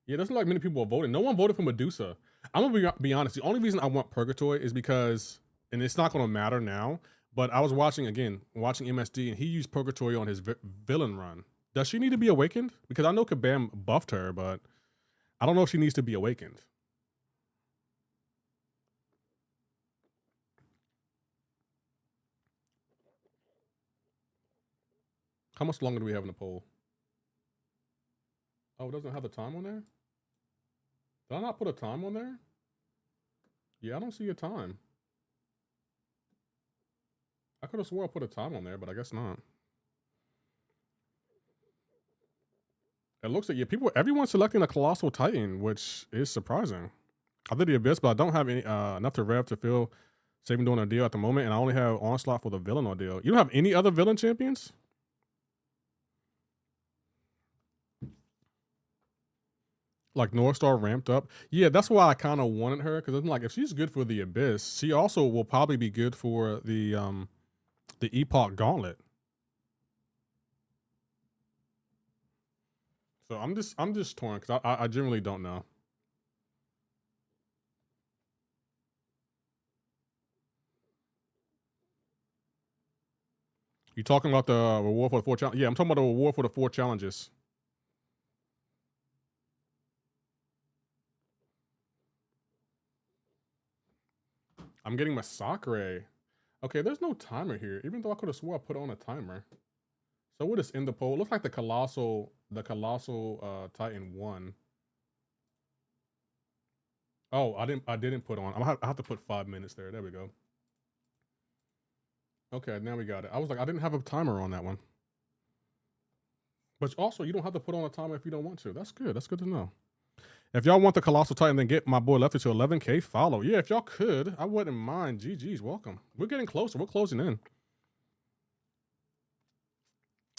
Yeah, doesn't like many people are voting. No one voted for Medusa. I'm gonna be honest. The only reason I want Purgatory is because, and it's not gonna matter now, but I was watching MSD and he used Purgatory on his villain run. Does she need to be awakened? Because I know Kabam buffed her, but I don't know if she needs to be awakened. How much longer do we have in the poll? Oh, it doesn't have the time on there? Did I not put a time on there? Yeah, I don't see a time. I could have swore I put a time on there, but I guess not. It looks like, yeah, everyone's selecting a Colossal Titan, which is surprising. I did the Abyss, but I don't have any enough to rev to feel safe in doing a deal at the moment, and I only have Onslaught for the villain ordeal. You don't have any other villain champions? Like Northstar ramped up. Yeah, that's why I kind of wanted her, because I'm like, if she's good for the Abyss, she also will probably be good for the Epoch Gauntlet. So I'm just torn because I generally don't know. You talking about the reward for the 4 challenges? Yeah, I'm talking about the reward for the 4 challenges. I'm getting my Sakura. Okay, there's no timer here, even though I could have swore I put on a timer. So we'll just end the poll. It looks like the Colossal Titan won. Oh, I didn't put on. I have to put 5 minutes there. There we go. Okay, now we got it. I was like, I didn't have a timer on that one. But also, you don't have to put on a timer if you don't want to. That's good. That's good to know. If y'all want the Colossal Titan, then get my boy Lefty to 11K follow. Yeah, if y'all could, I wouldn't mind. GG's, welcome. We're getting closer. We're closing in.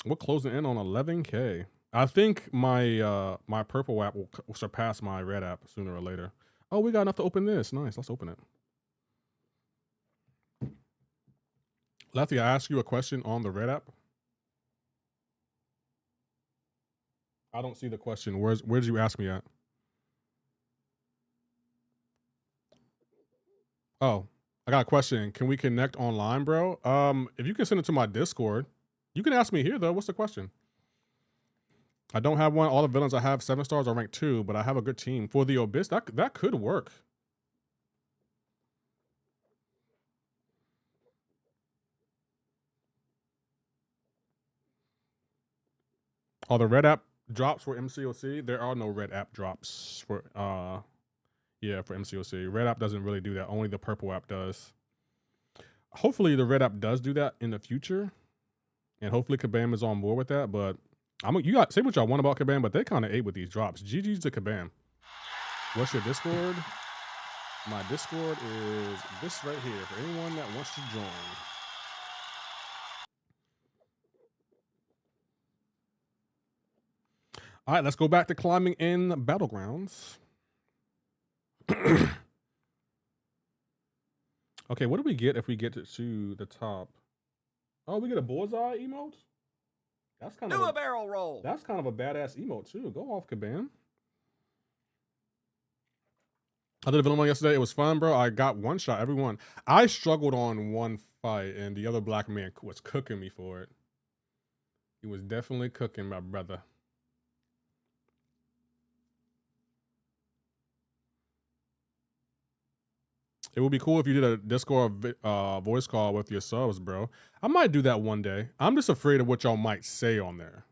We're closing in on 11K. I think my my purple app will surpass my red app sooner or later. Oh, we got enough to open this. Nice. Let's open it. Lefty, I asked you a question on the red app. I don't see the question. Where did you ask me at? Oh, I got a question. Can we connect online, bro? If you can send it to my Discord. You can ask me here, though. What's the question? I don't have one. All the villains I have 7 stars are ranked 2, but I have a good team. For the Abyss, that could work. Oh, the red app drops for MCoC? There are no red app drops for for MCoC. Red app doesn't really do that. Only the purple app does. Hopefully the red app does do that in the future. And hopefully Kabam is on board with that. But you got say what y'all want about Kabam, but they kind of ate with these drops. GG's to Kabam. What's your Discord? My Discord is this right here for anyone that wants to join. All right, let's go back to climbing in Battlegrounds. Okay, what do we get if we get to the top? Oh, we get a bullseye emote? That's kind Do of a barrel roll. That's kind of a badass emote too. Go off, Kabam. I did a villain one yesterday. It was fun, bro. I got one shot, everyone. I struggled on one fight, and the other black man was cooking me for it. He was definitely cooking, my brother. It would be cool if you did a Discord voice call with your subs, bro. I might do that one day. I'm just afraid of what y'all might say on there.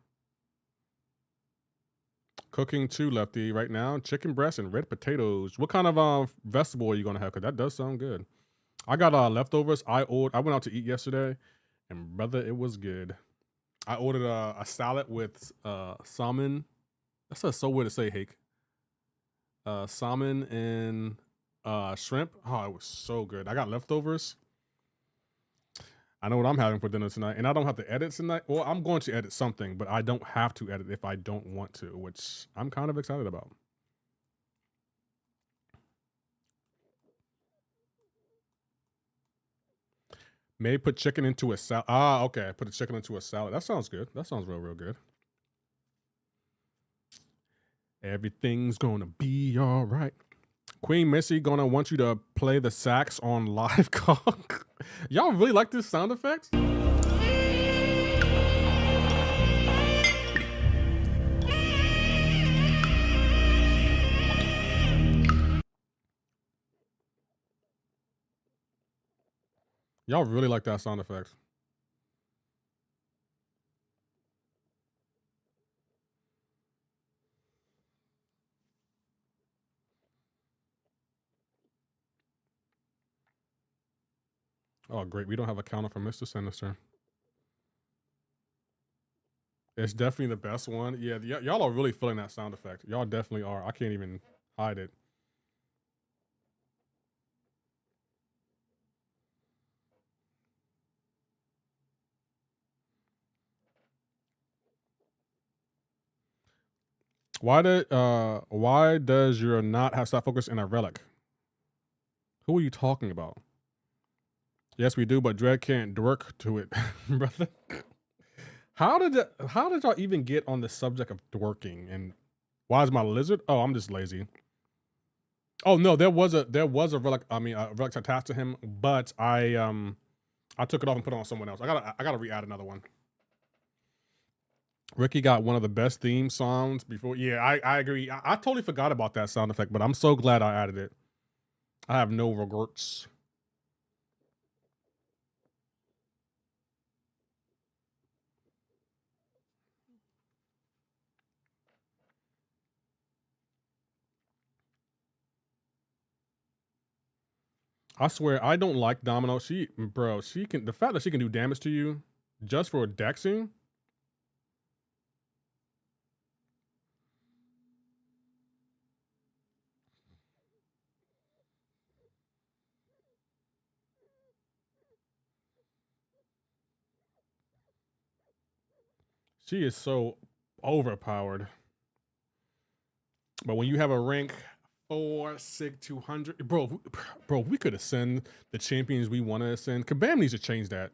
Cooking too, Lefty, right now. Chicken breast and red potatoes. What kind of vegetable are you gonna have? Cause that does sound good. I got leftovers. I went out to eat yesterday, and brother, it was good. I ordered a salad with salmon. That's so weird to say, Hake. Salmon and shrimp. Oh, it was so good. I got leftovers. I know what I'm having for dinner tonight, and I don't have to edit tonight. Well, I'm going to edit something, but I don't have to edit if I don't want to, which I'm kind of excited about. May put chicken into a salad. Ah, okay. Put the chicken into a salad. That sounds good. That sounds real good. Everything's gonna be all right. Queen Missy gonna want you to play the sax on LiveCoC. Y'all really like this sound effect? Y'all really like that sound effect. Oh, great. We don't have a counter for Mr. Sinister. It's definitely the best one. Yeah, y'all are really feeling that sound effect. Y'all definitely are. I can't even hide it. Why does your not have stop focus in a relic? Who are you talking about? Yes, we do, but Dread can't dork to it, brother. How did y'all even get on the subject of dorking? And why is my lizard? Oh, I'm just lazy. Oh no, there was a relic. I mean, a relic attached to him, but I took it off and put it on someone else. I gotta re-add another one. Ricky got one of the best theme songs before. Yeah, I agree. I totally forgot about that sound effect, but I'm so glad I added it. I have no regrets. I swear, I don't like Domino. The fact that she can do damage to you just for dexing. She is so overpowered. But when you have a rank 4, 6, 200, bro, we could ascend the champions we want to ascend. Kabam needs to change that.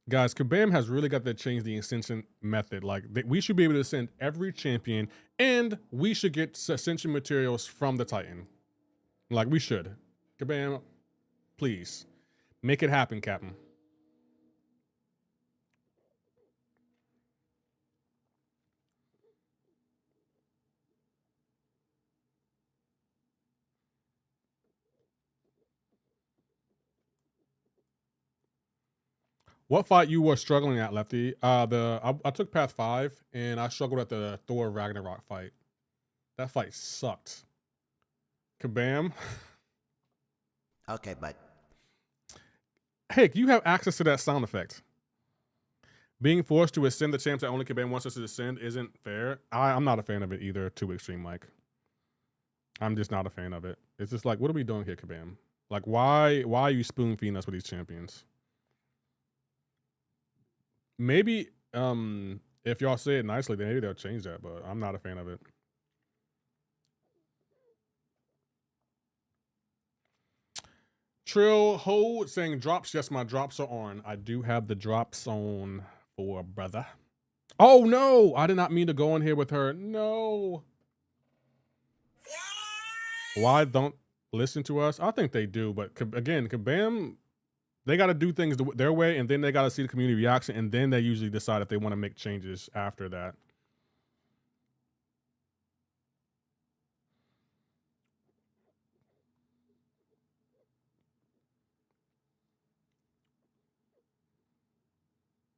Guys, Kabam has really got to change the ascension method. Like, we should be able to ascend every champion, and we should get ascension materials from the Titan. Like, we should. Kabam, please. Make it happen, Captain. What fight you were struggling at, Lefty? I took Path 5, and I struggled at the Thor Ragnarok fight. That fight sucked. Kabam. Okay, bud. Hey, you have access to that sound effect. Being forced to ascend the champs that only Kabam wants us to ascend isn't fair. I'm not a fan of it either, to extreme, Mike. I'm just not a fan of it. It's just like, what are we doing here, Kabam? Like, why are you spoon feeding us with these champions? Maybe if y'all say it nicely, then maybe they'll change that, but I'm not a fan of it. Trill Hold saying drops. Yes, my drops are on. I do have the drops on for brother. Oh no, I did not mean to go in here with her. No. Why don't listen to us? I think they do, but again, Kabam, they got to do things their way, and then they got to see the community reaction, and then they usually decide if they want to make changes after that.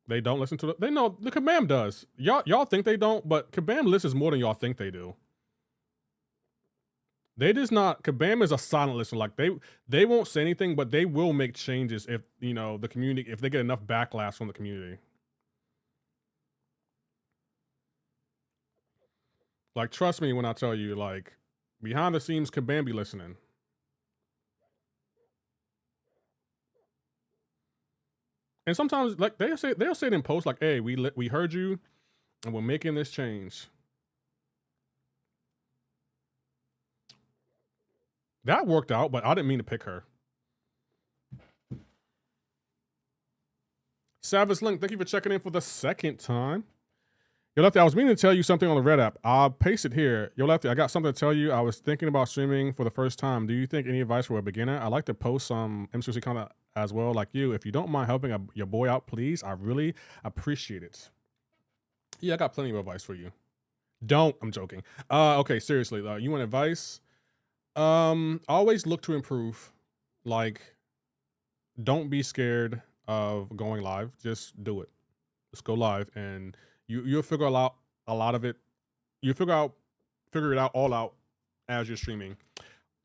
They don't listen to they know the Kabam does. Y'all think they don't, but Kabam listens more than y'all think they do. They just not, Kabam is a silent listener. Like they won't say anything, but they will make changes if, you know, the community, if they get enough backlash from the community. Like, trust me when I tell you, like, behind the scenes, Kabam be listening. And sometimes, like, they'll say it in posts, like, hey, we heard you, and we're making this change. That worked out, but I didn't mean to pick her. Savage Link, thank you for checking in for the second time. Yo, Lefty, I was meaning to tell you something on the Red app. I'll paste it here. Yo, Lefty, I got something to tell you. I was thinking about streaming for the first time. Do you think any advice for a beginner? I like to post some MCoC content as well, like you. If you don't mind helping your boy out, please. I really appreciate it. Yeah, I got plenty of advice for you. Don't. I'm joking. Okay, seriously, you want advice? Always look to improve. Like, don't be scared of going live. Just do it. Just go live, and you'll figure out a lot of it. You figure it out all out as you're streaming.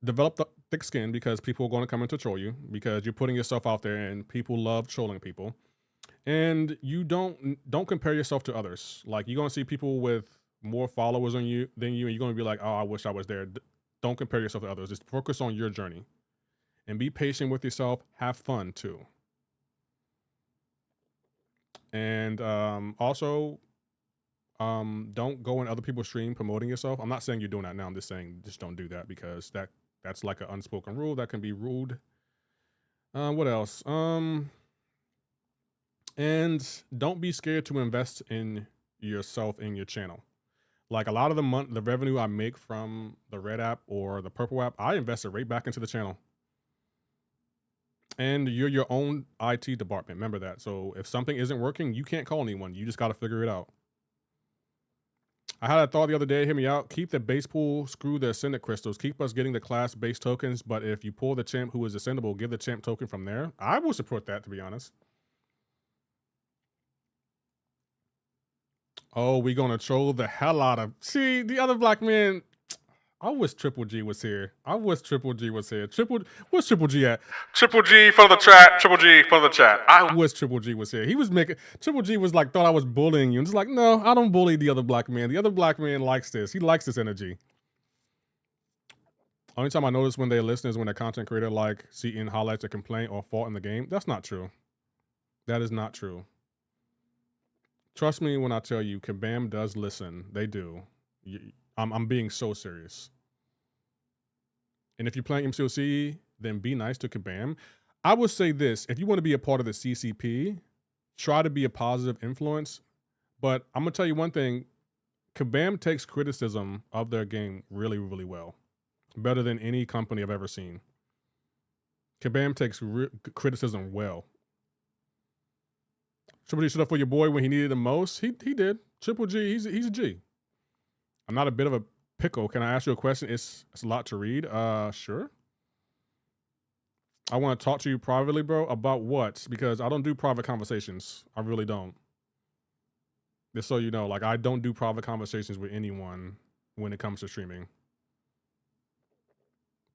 Develop the thick skin, because people are going to come in to troll you, because you're putting yourself out there, and people love trolling people. And you don't compare yourself to others. Like, you're gonna see people with more followers than you, and you're gonna be like, oh, I wish I was there. Don't compare yourself to others. Just focus on your journey, and be patient with yourself. Have fun too. And also, don't go in other people's stream promoting yourself. I'm not saying you're doing that now. I'm just saying just don't do that, because that's like an unspoken rule that can be rude. What else? And don't be scared to invest in yourself in your channel. Like, a lot of the revenue I make from the Red app or the Purple app, I invest it right back into the channel. And you're your own IT department. Remember that. So if something isn't working, you can't call anyone. You just got to figure it out. I had a thought the other day. Hear me out. Keep the base pool. Screw the ascendant crystals. Keep us getting the class base tokens. But if you pull the champ who is ascendable, give the champ token from there. I will support that, to be honest. Oh, we gonna troll the hell out of. See, the other black man. I wish Triple G was here. Where's Triple G at? Triple G for the chat. Triple G for the chat. I wish Triple G was here. He was making. Triple G was like, thought I was bullying you. And just like, no, I don't bully the other black man. The other black man likes this. He likes this energy. Only time I notice when they listen is when a content creator like seeing highlights a complaint or fault in the game. That's not true. That is not true. Trust me when I tell you, Kabam does listen. They do. I'm being so serious. And if you're playing MCoC, then be nice to Kabam. I would say this: if you want to be a part of the CCP, try to be a positive influence. But I'm gonna tell you one thing: Kabam takes criticism of their game really, really well, better than any company I've ever seen. Kabam takes criticism well. Triple G stood up for your boy when he needed the most. He did. Triple G, he's a G. I'm not a bit of a pickle. Can I ask you a question? It's a lot to read. Sure. I want to talk to you privately, bro. About what? Because I don't do private conversations. I really don't. Just so you know, like, I don't do private conversations with anyone when it comes to streaming.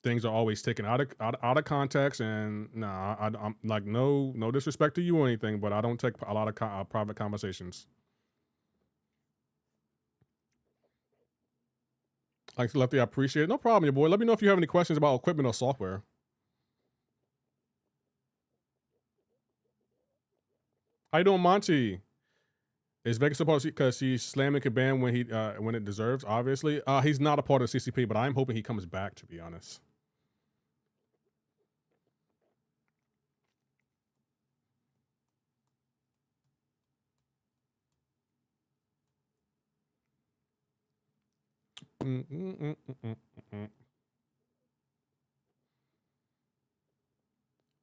Things are always taken out of context, and nah, I'm like, no disrespect to you or anything, but I don't take a lot of private conversations. Like Lefty, I appreciate it. No problem, your boy. Let me know if you have any questions about equipment or software. How you doing, Monty? Is Vegas supposed because he's slamming Kabam when it deserves? Obviously, he's not a part of CCP, but I'm hoping he comes back. To be honest.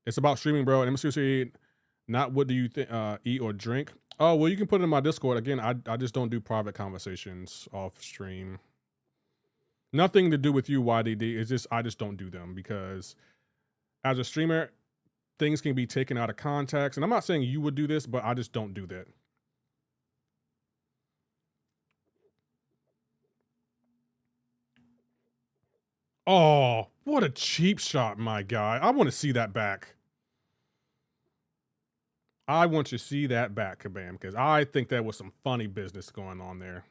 It's about streaming, bro. And MCoC, not what do you eat or drink. Oh, well, you can put it in my Discord. Again, I just don't do private conversations off stream. Nothing to do with you, YDD. It's just I just don't do them because as a streamer, things can be taken out of context. And I'm not saying you would do this, but I just don't do that. Oh, what a cheap shot, my guy. I want to see that back. I want to see that back, Kabam, because I think there was some funny business going on there.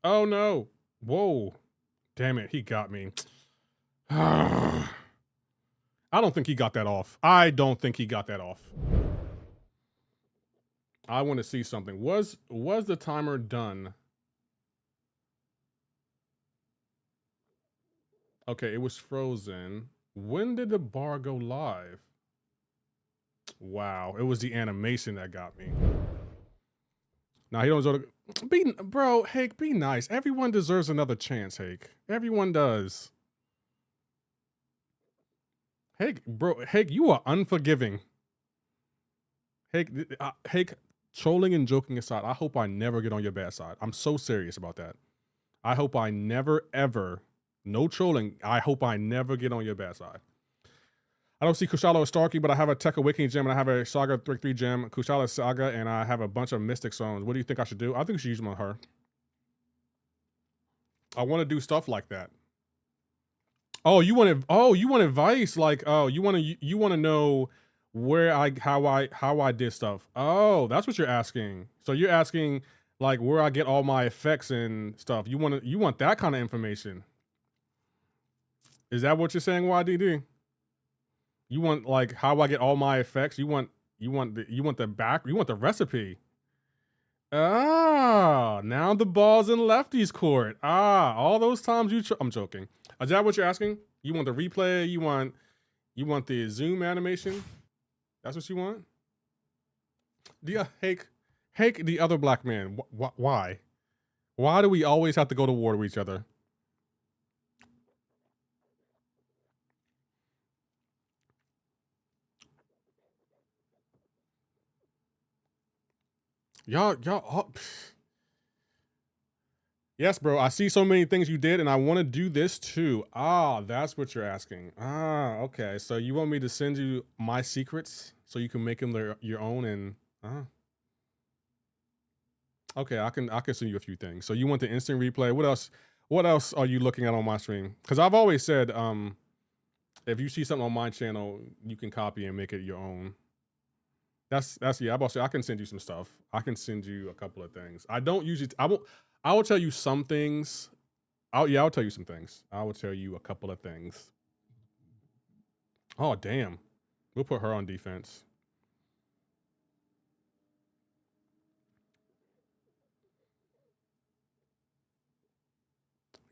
Oh, no. Whoa. Damn it. He got me. I don't think he got that off. I don't think he got that off. I want to see something. Was the timer done? Okay, it was frozen. When did the bar go live? Wow, it was the animation that got me. Now he don't deserve to be, bro, Hake, be nice. Everyone deserves another chance, Hake. Everyone does. Hake, bro, Hake, you are unforgiving. Hake, trolling and joking aside, I hope I never get on your bad side. I'm so serious about that. I hope I never, ever, no trolling, I hope I never get on your bad side. I don't see Kushala or Starkey, but I have a Tech Awakening gem and I have a Saga 3 gem, Kushala Saga, and I have a bunch of Mystic Stones. What do you think I should do? I think you should use them on her. I want to do stuff like that. Oh, you want advice? Like, oh, you want to know where how I did stuff. Oh, that's what you're asking. So you're asking like where I get all my effects and stuff. You want that kind of information. Is that what you're saying, YDD? You want like how I get all my effects? You want the recipe. Ah, now the ball's in Lefty's court. Ah, all those times I'm joking. Is that what you're asking? You want the replay? You want the zoom animation? That's what you want? Hake the other black man. Why? Why do we always have to go to war with each other? Y'all. Yes, bro. I see so many things you did, and I want to do this too. Ah, that's what you're asking. Ah, okay. So you want me to send you my secrets so you can make them your own, and okay, I can send you a few things. So you want the instant replay? What else? What else are you looking at on my stream? Because I've always said, if you see something on my channel, you can copy and make it your own. That's yeah. I can send you some stuff. I can send you a couple of things. I don't usually. I will tell you some things. I'll tell you some things. I will tell you a couple of things. Oh damn, we'll put her on defense.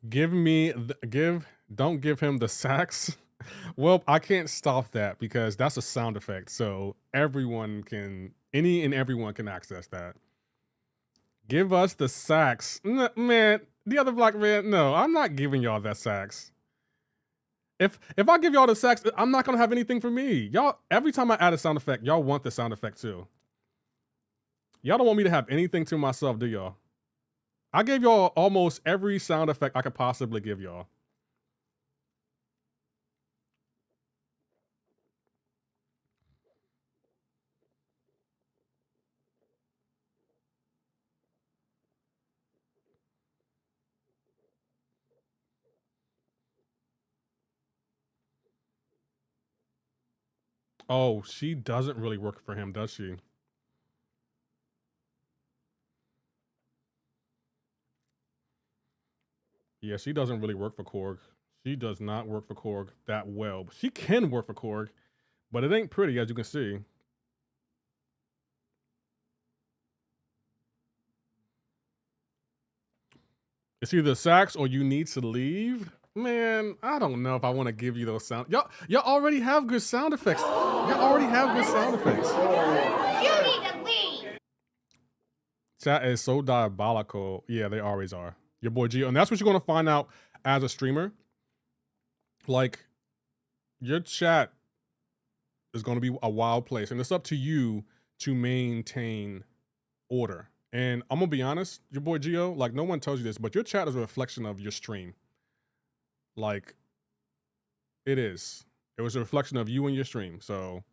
Don't give him the sacks. Well, I can't stop that because that's a sound effect. So everyone can, everyone can access that. Give us the sacks. Man, the other black man, no, I'm not giving y'all that sacks. If I give y'all the sacks, I'm not gonna have anything for me. Y'all, every time I add a sound effect, y'all want the sound effect too. Y'all don't want me to have anything to myself, do y'all? I gave y'all almost every sound effect I could possibly give y'all. Oh, she doesn't really work for him, does she? Yeah, she doesn't really work for Korg. She does not work for Korg that well. But she can work for Korg, but it ain't pretty, as you can see. It's either sacks or you need to leave. Man, I don't know if I want to give you those sound. Y'all already have good sound effects. Y'all already have good sound effects. You need to leave. Chat is so diabolical. Yeah, they always are. Your boy Gio. And that's what you're going to find out as a streamer. Like, your chat is going to be a wild place. And it's up to you to maintain order. And I'm going to be honest, your boy Gio, like, no one tells you this, but your chat is a reflection of your stream. Like, it is. It was a reflection of you and your stream. So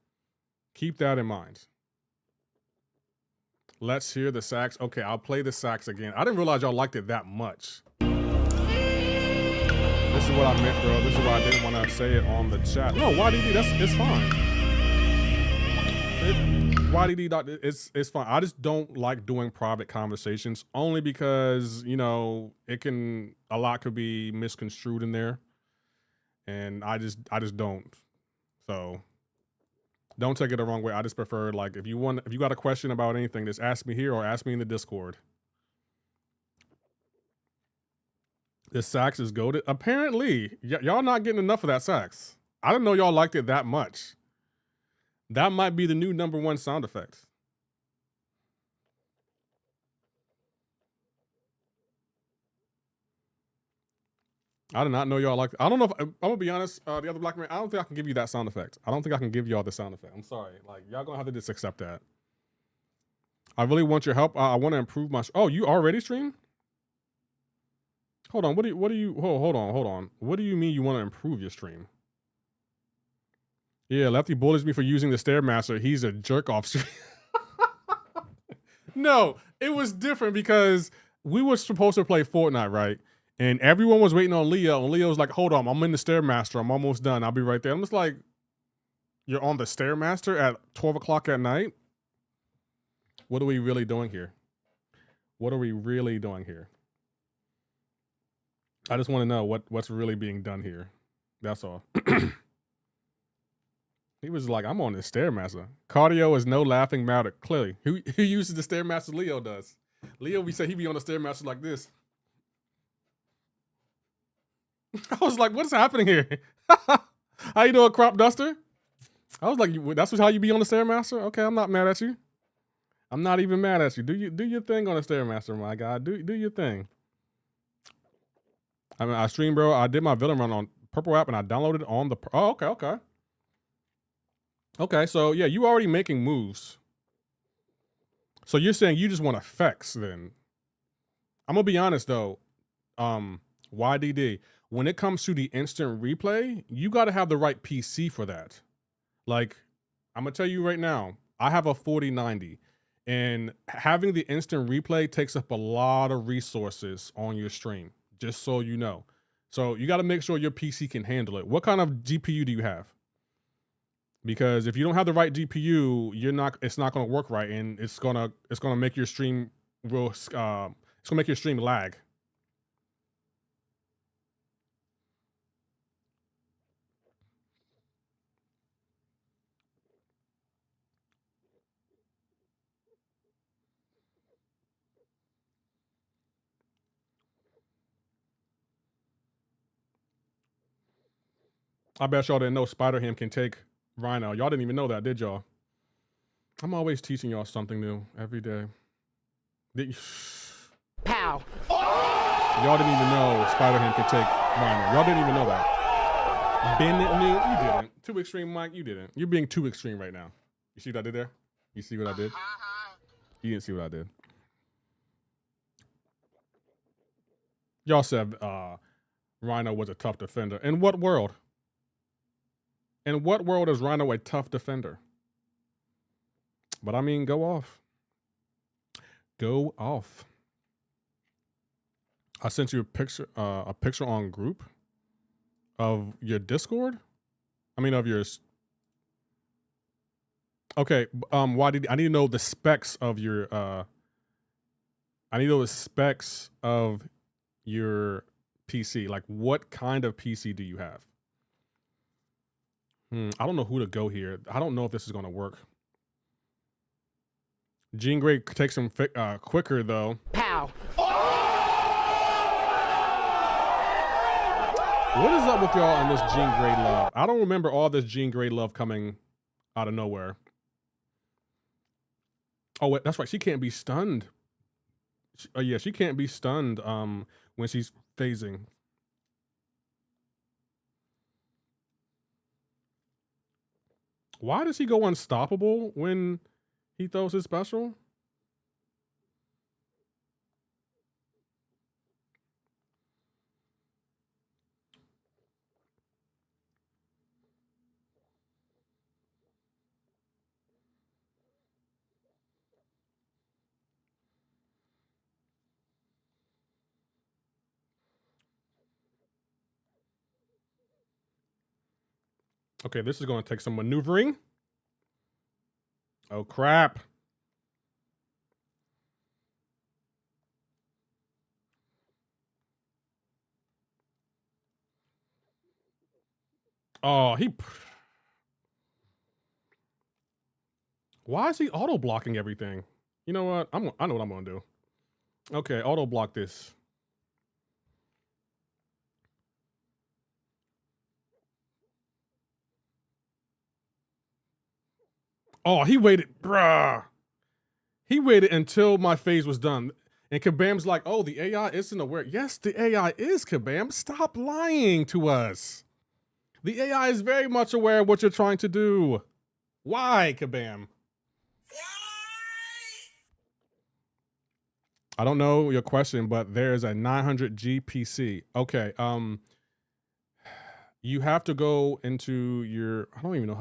keep that in mind. Let's hear the sax. Okay, I'll play the sax again. I didn't realize y'all liked it that much. This is what I meant, bro. This is why I didn't want to say it on the chat. No, YDD, it's fine. YDD, it's fine. I just don't like doing private conversations only because, you know, a lot could be misconstrued in there. And I just don't. So don't take it the wrong way. I just prefer, like, if you got a question about anything, just ask me here or ask me in the Discord. This sax is goated. Apparently, y'all not getting enough of that sax. I didn't know y'all liked it that much. That might be the new #1 sound effect. I did not know y'all liked it. I don't know if, I'm gonna be honest, the other black man, I don't think I can give you that sound effect. I don't think I can give y'all the sound effect. I'm sorry. Like, y'all gonna have to just accept that. I really want your help. I want to improve my, oh, you already stream? Hold on, what do you, hold on. What do you mean you want to improve your stream? Yeah, Lefty bullies me for using the Stairmaster. He's a jerk off stream. No, it was different because we were supposed to play Fortnite, right? And everyone was waiting on Leo, and Leo was like, hold on, I'm in the Stairmaster. I'm almost done. I'll be right there. I'm just like, you're on the Stairmaster at 12 o'clock at night? What are we really doing here? What are we really doing here? I just want to know what's really being done here. That's all. He was like, I'm on the Stairmaster. Cardio is no laughing matter. Clearly. Who uses the Stairmaster? Leo does. Leo, we say he be on the Stairmaster like this. I was like, what's happening here? How you doing, Crop Duster? I was like, that's how you be on the Stairmaster? Okay, I'm not mad at you. I'm not even mad at you. Do your thing on the Stairmaster, my guy. Do your thing. I mean, I streamed, bro. I did my villain run on Purple app and I downloaded on the, oh, okay. Okay, so yeah, you already making moves. So you're saying you just want effects then. I'm gonna be honest though, YDD, when it comes to the instant replay, you gotta have the right PC for that. Like, I'm gonna tell you right now, I have a 4090 and having the instant replay takes up a lot of resources on your stream, just so you know. So you gotta make sure your PC can handle it. What kind of GPU do you have? Because if you don't have the right GPU, it's not gonna work right, and it's gonna make your stream it's gonna make your stream lag. I bet y'all didn't know Spider-Ham can take Rhino. Y'all didn't even know that, did y'all? I'm always teaching y'all something new every day. Pow. Y'all didn't even know Spider-Ham could take Rhino. Y'all didn't even know that. Bennett knew. You didn't. Too extreme, Mike. You didn't. You're being too extreme right now. You see what I did there? You see what I did? You didn't see what I did. Y'all said Rhino was a tough defender. In what world? In what world is Rhino a tough defender? But I mean, go off. Go off. I sent you a picture on group of your Discord. I mean, of your. Okay, why did I need to know the specs of your I need to know the specs of your PC. Like, what kind of PC do you have? I don't know who to go here. I don't know if this is gonna work. Jean Grey takes him quicker though. Pow. What is up with y'all and this Jean Grey love? I don't remember all this Jean Grey love coming out of nowhere. Oh, wait, that's right. She can't be stunned. Yeah, she can't be stunned when she's phasing. Why does he go unstoppable when he throws his special? Okay, this is going to take some maneuvering. Oh, crap. Oh, why is he auto blocking everything? You know what? I know what I'm going to do. Okay, auto block this. Oh, he waited, bruh. He waited until my phase was done. And Kabam's like, oh, the AI isn't aware. Yes, the AI is, Kabam. Stop lying to us. The AI is very much aware of what you're trying to do. Why, Kabam? I don't know your question, but there's a 900G PC. Okay, you have to go into your, I don't even know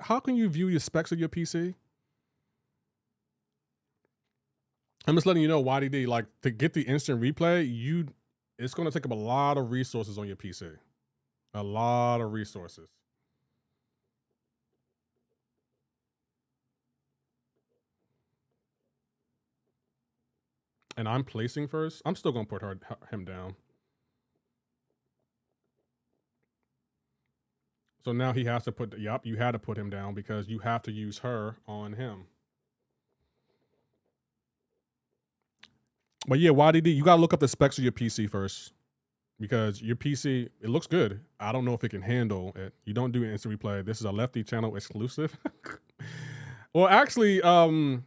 how can you view your specs of your PC? I'm just letting you know, YDD, like, to get the instant replay, it's going to take up a lot of resources on your PC. A lot of resources. And I'm placing first. I'm still going to put him down. So now he has to put, yep, you had to put him down because you have to use her on him. But yeah, YDD, you got to look up the specs of your PC first. Because your PC, it looks good. I don't know if it can handle it. You don't do instant replay. This is a Lefty channel exclusive. Well, actually, I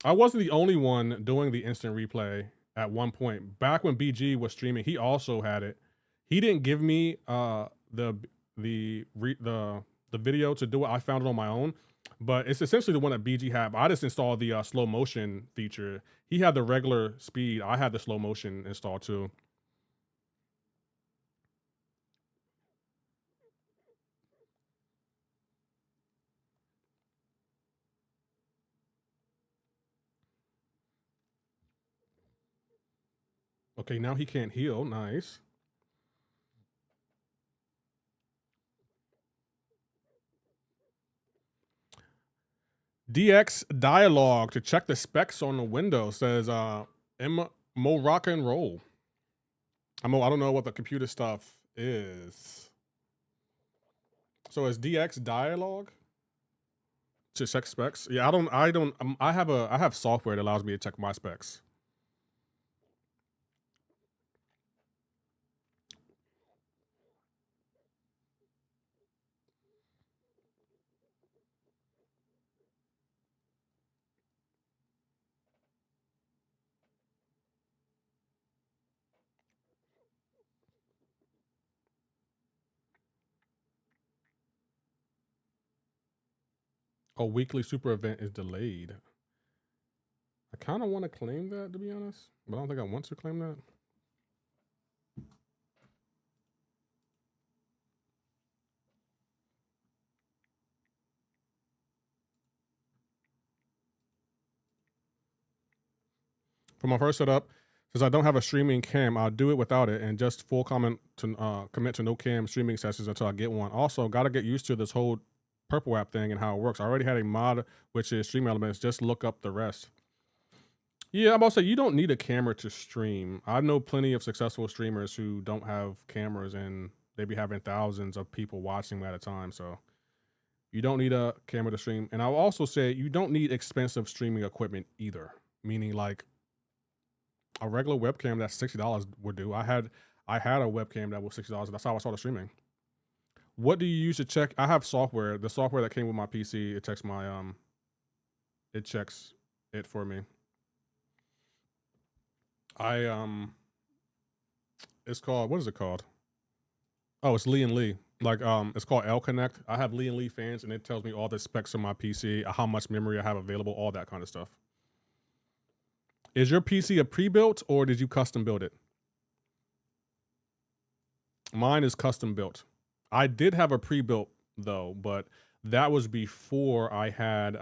wasn't the only one doing the instant replay at one point. Back when BG was streaming, he also had it. He didn't give me the video to do it. I found it on my own. But it's essentially the one that BG had. I just installed the slow motion feature. He had the regular speed. I had the slow motion installed too. Okay, now he can't heal. Nice. DX Dialogue to check the specs on the window says Mo rock and roll. I don't know what the computer stuff is. So is DX Dialogue to check specs? Yeah, I have software that allows me to check my specs. A weekly super event is delayed. I kind of want to claim that, to be honest, but I don't think I want to claim that. For my first setup, since I don't have a streaming cam, I'll do it without it and just full commit to no cam streaming sessions until I get one. Also, got to get used to this whole Purple app thing and how it works. I already had a mod, which is Stream Elements. Just look up the rest. Yeah, I'm about to say, you don't need a camera to stream. I know plenty of successful streamers who don't have cameras and they be having thousands of people watching them at a time. So you don't need a camera to stream. And I'll also say you don't need expensive streaming equipment either. Meaning like a regular webcam that's $60 would do. I had a webcam that was $60. That's how I started streaming. What do you use to check? I have software. The software that came with my PC, it checks my it checks it for me. It's called, what is it called? Oh, it's Lee and Lee. Like it's called L Connect. I have Lee and Lee fans and it tells me all the specs of my PC, how much memory I have available, all that kind of stuff. Is your PC a pre-built or did you custom build it? Mine is custom built. I did have a pre-built though, but that was before I had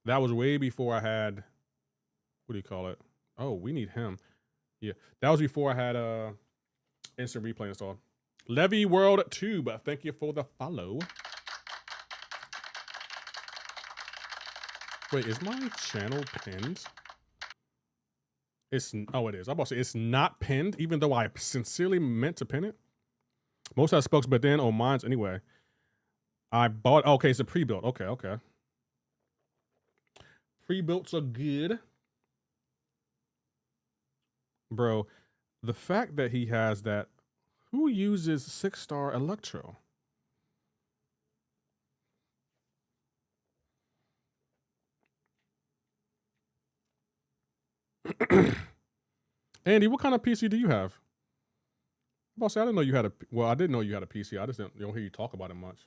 that was way before I had, what do you call it? Oh, we need him. Yeah, that was before I had instant replay installed. Levy World Tube, thank you for the follow. Wait, is my channel pinned? Oh, it is. I'm about to say it's not pinned, even though I sincerely meant to pin it. Most have spokes, but then on mine's anyway. I bought, okay, it's a pre-built. Okay. Pre-builts are good. Bro, the fact that he has that, who uses 6-star Electro? Andy, what kind of PC do you have? Boss, I didn't know you had a, well, I didn't know you had a PC. I just don't hear you talk about it much.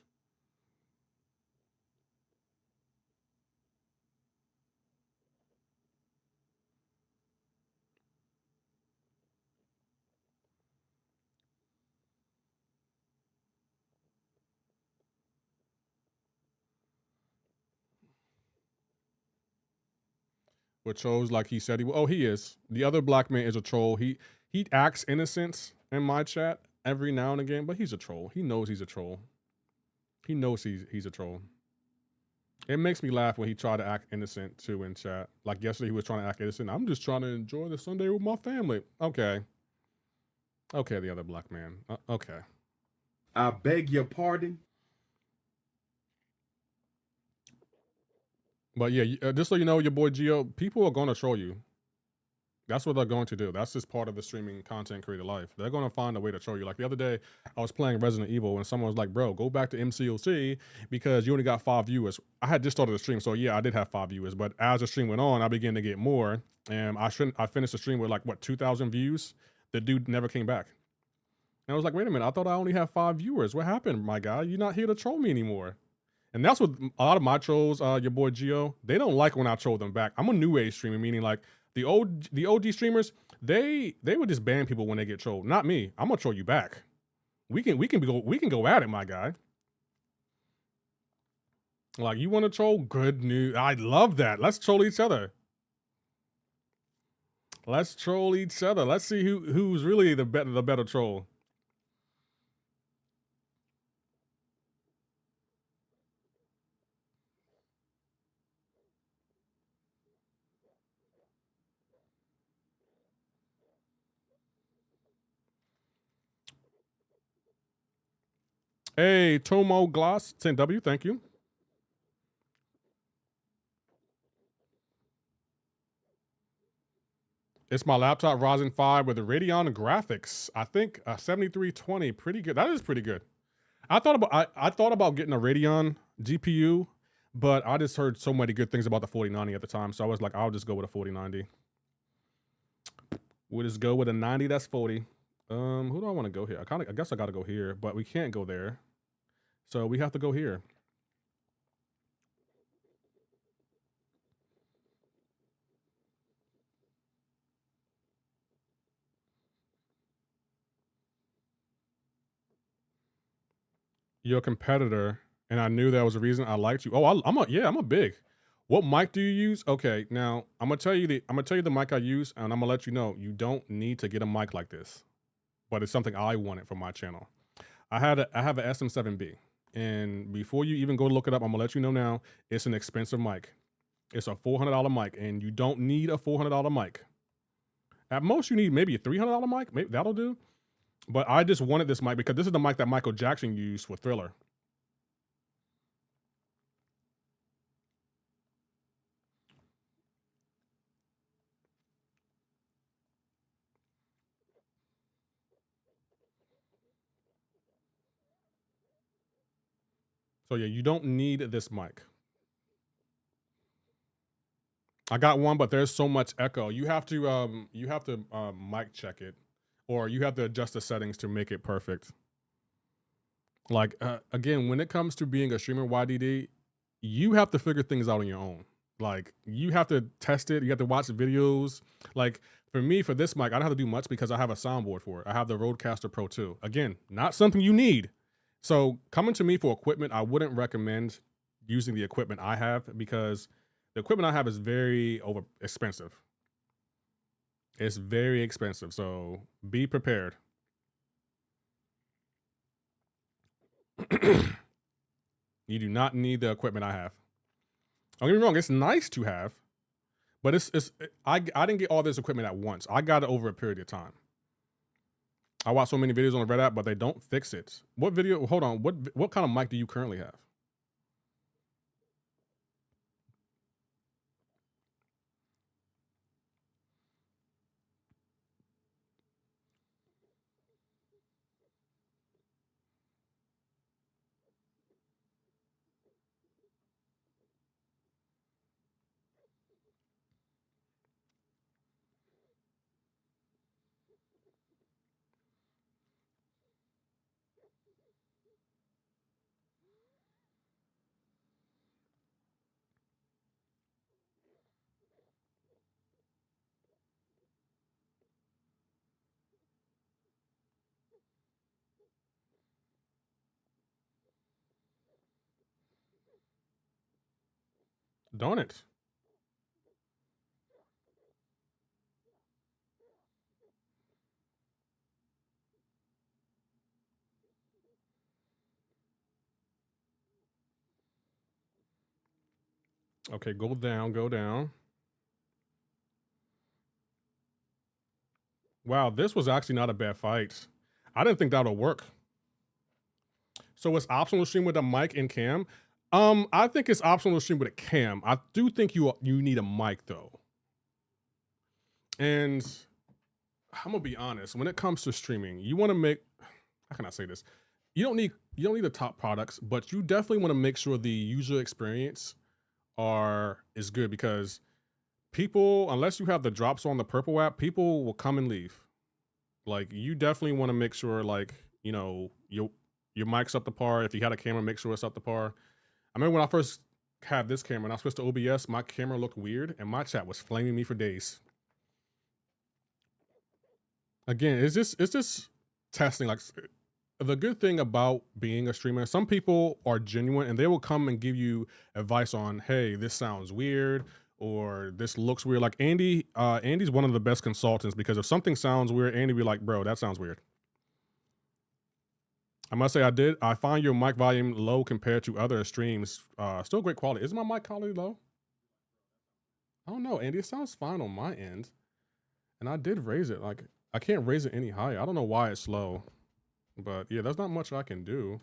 But trolls like he said he, oh, he is. The other black man is a troll. He acts innocent in my chat every now and again, but he's a troll. He knows he's a troll. He knows he's a troll. It makes me laugh when he tried to act innocent too in chat. Like yesterday he was trying to act innocent. I'm just trying to enjoy the Sunday with my family. Okay. Okay, the other black man. Okay. I beg your pardon. But yeah, just so you know, your boy Gio, people are going to troll you. That's what they're going to do. That's just part of the streaming content creator life. They're going to find a way to troll you. Like the other day, I was playing Resident Evil and someone was like, bro, go back to MCoC because you only got 5 viewers. I had just started the stream, so yeah, I did have 5 viewers. But as the stream went on, I began to get more. And I finished the stream with like, what, 2,000 views? The dude never came back. And I was like, wait a minute, I thought I only had 5 viewers. What happened, my guy? You're not here to troll me anymore. And that's what a lot of my trolls, your boy Gio, they don't like when I troll them back. I'm a new age streamer, meaning like the OG streamers, they would just ban people when they get trolled. Not me. I'm gonna troll you back. We can go at it, my guy. Like, you want to troll? Good news. I love that. Let's troll each other. Let's troll each other. Let's see who's really the better troll. Hey, Tomo Gloss, 10W, thank you. It's my laptop Ryzen 5 with the Radeon graphics. I think 7320, pretty good. That is pretty good. I thought about getting a Radeon GPU, but I just heard so many good things about the 4090 at the time, so I was like, I'll just go with a 4090. We'll just go with a 90 that's 40. Who do I want to go here? I guess I got to go here, but we can't go there. So we have to go here. You're a competitor, and I knew that was a reason I liked you. Oh, I'm a big. What mic do you use? Okay, now I'm gonna tell you the mic I use, and I'm gonna let you know you don't need to get a mic like this, but it's something I wanted for my channel. I have a SM7B. And before you even go look it up, I'm gonna let you know now, it's an expensive mic. It's a $400 mic, and you don't need a $400 mic. At most, you need maybe a $300 mic. Maybe that'll do. But I just wanted this mic because this is the mic that Michael Jackson used for Thriller. So yeah, you don't need this mic. I got one, but there's so much echo. You have to mic check it, or you have to adjust the settings to make it perfect. Like again, when it comes to being a streamer YDD, you have to figure things out on your own. Like you have to test it. You have to watch the videos. Like for me, for this mic, I don't have to do much because I have a soundboard for it. I have the Rodecaster Pro 2. Again, not something you need. So coming to me for equipment, I wouldn't recommend using the equipment I have because the equipment I have is very expensive. It's very expensive. So be prepared. You do not need the equipment I have. Don't get me wrong, it's nice to have, but I didn't get all this equipment at once. I got it over a period of time. I watch so many videos on the Red app, but they don't fix it. What video? Hold on. What kind of mic do you currently have? Darn it. Okay, go down, go down. Wow, this was actually not a bad fight. I didn't think that would work. So it's optional to stream with a mic and cam. I think it's optional to stream with a cam. I do think you need a mic though. And I'm gonna be honest, when it comes to streaming, you want to make, how can I say this? You don't need the top products, but you definitely want to make sure the user experience is good because people, unless you have the drops on the Purple app, people will come and leave. Like you definitely want to make sure, like, you know, your mic's up to par. If you had a camera, make sure it's up to par. I remember when I first had this camera and I switched to OBS, my camera looked weird and my chat was flaming me for days. Again, it's just testing. Like the good thing about being a streamer, some people are genuine and they will come and give you advice on, hey, this sounds weird or this looks weird. Like Andy, Andy's one of the best consultants because if something sounds weird, Andy be like, bro, that sounds weird. I must say I find your mic volume low compared to other streams. Still great quality. Is my mic quality low? I don't know, Andy, it sounds fine on my end. And I did raise it. Like I can't raise it any higher. I don't know why it's low. But yeah, there's not much I can do.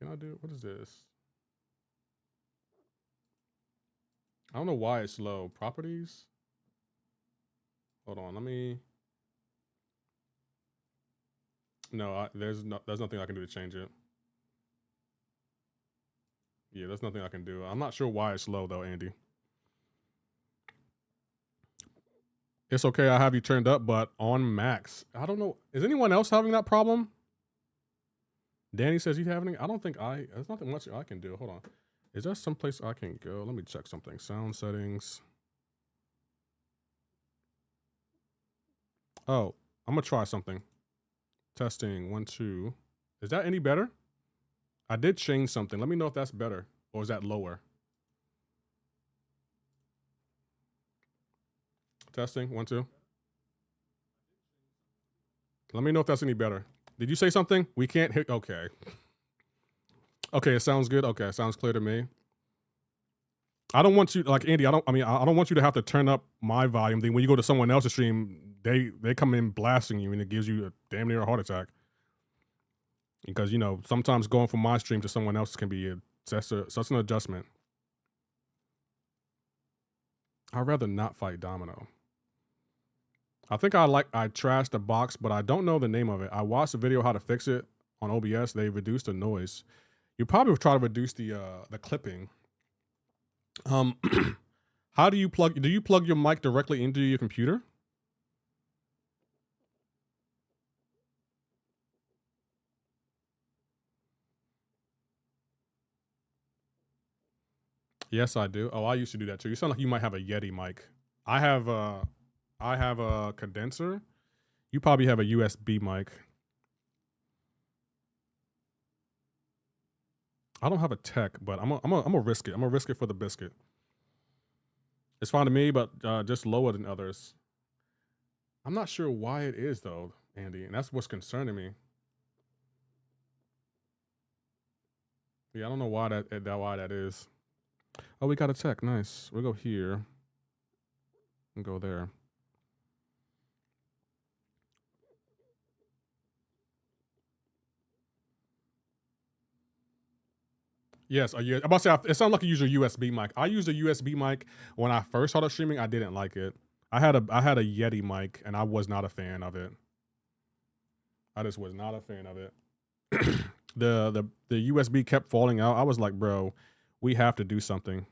Can I do, what is this? I don't know why it's low. Properties? Hold on, let me. No, there's nothing I can do to change it. Yeah, there's nothing I can do. I'm not sure why it's low though, Andy. It's okay, I have you turned up, but on max. I don't know. Is anyone else having that problem? Danny says he's having it. I don't think there's nothing much I can do. Hold on. Is there someplace I can go? Let me check something. Sound settings. Oh, I'm gonna try something. Testing, 1, 2. Is that any better? I did change something. Let me know if that's better or is that lower? Testing, 1, 2. Let me know if that's any better. Did you say something? We can't hear. Okay. Okay, it sounds good. Okay, it sounds clear to me. I don't want you, like Andy, I don't want you to have to turn up my volume. Then when you go to someone else's stream, they come in blasting you and it gives you a damn near a heart attack. Because, you know, sometimes going from my stream to someone else can be such an adjustment. I'd rather not fight Domino. I think I trashed the box, but I don't know the name of it. I watched the video how to fix it on OBS. They reduced the noise. You probably try to reduce the clipping. How do you plug your mic directly into your computer? Yes, I do. Oh, I used to do that too. You sound like you might have a Yeti mic. I have a condenser. You probably have a USB mic. I don't have a tech, but I'm gonna risk it. I'm gonna risk it for the biscuit. It's fine to me, but just lower than others. I'm not sure why it is though, Andy, and that's what's concerning me. Yeah, I don't know why that is. Oh, we got a tech. Nice. We'll go here and go there. Yes, I'm about to say, it sounds like you use a USB mic. I used a USB mic when I first started streaming. I didn't like it. I had a Yeti mic, and I was not a fan of it. I just was not a fan of it. The USB kept falling out. I was like, bro, we have to do something.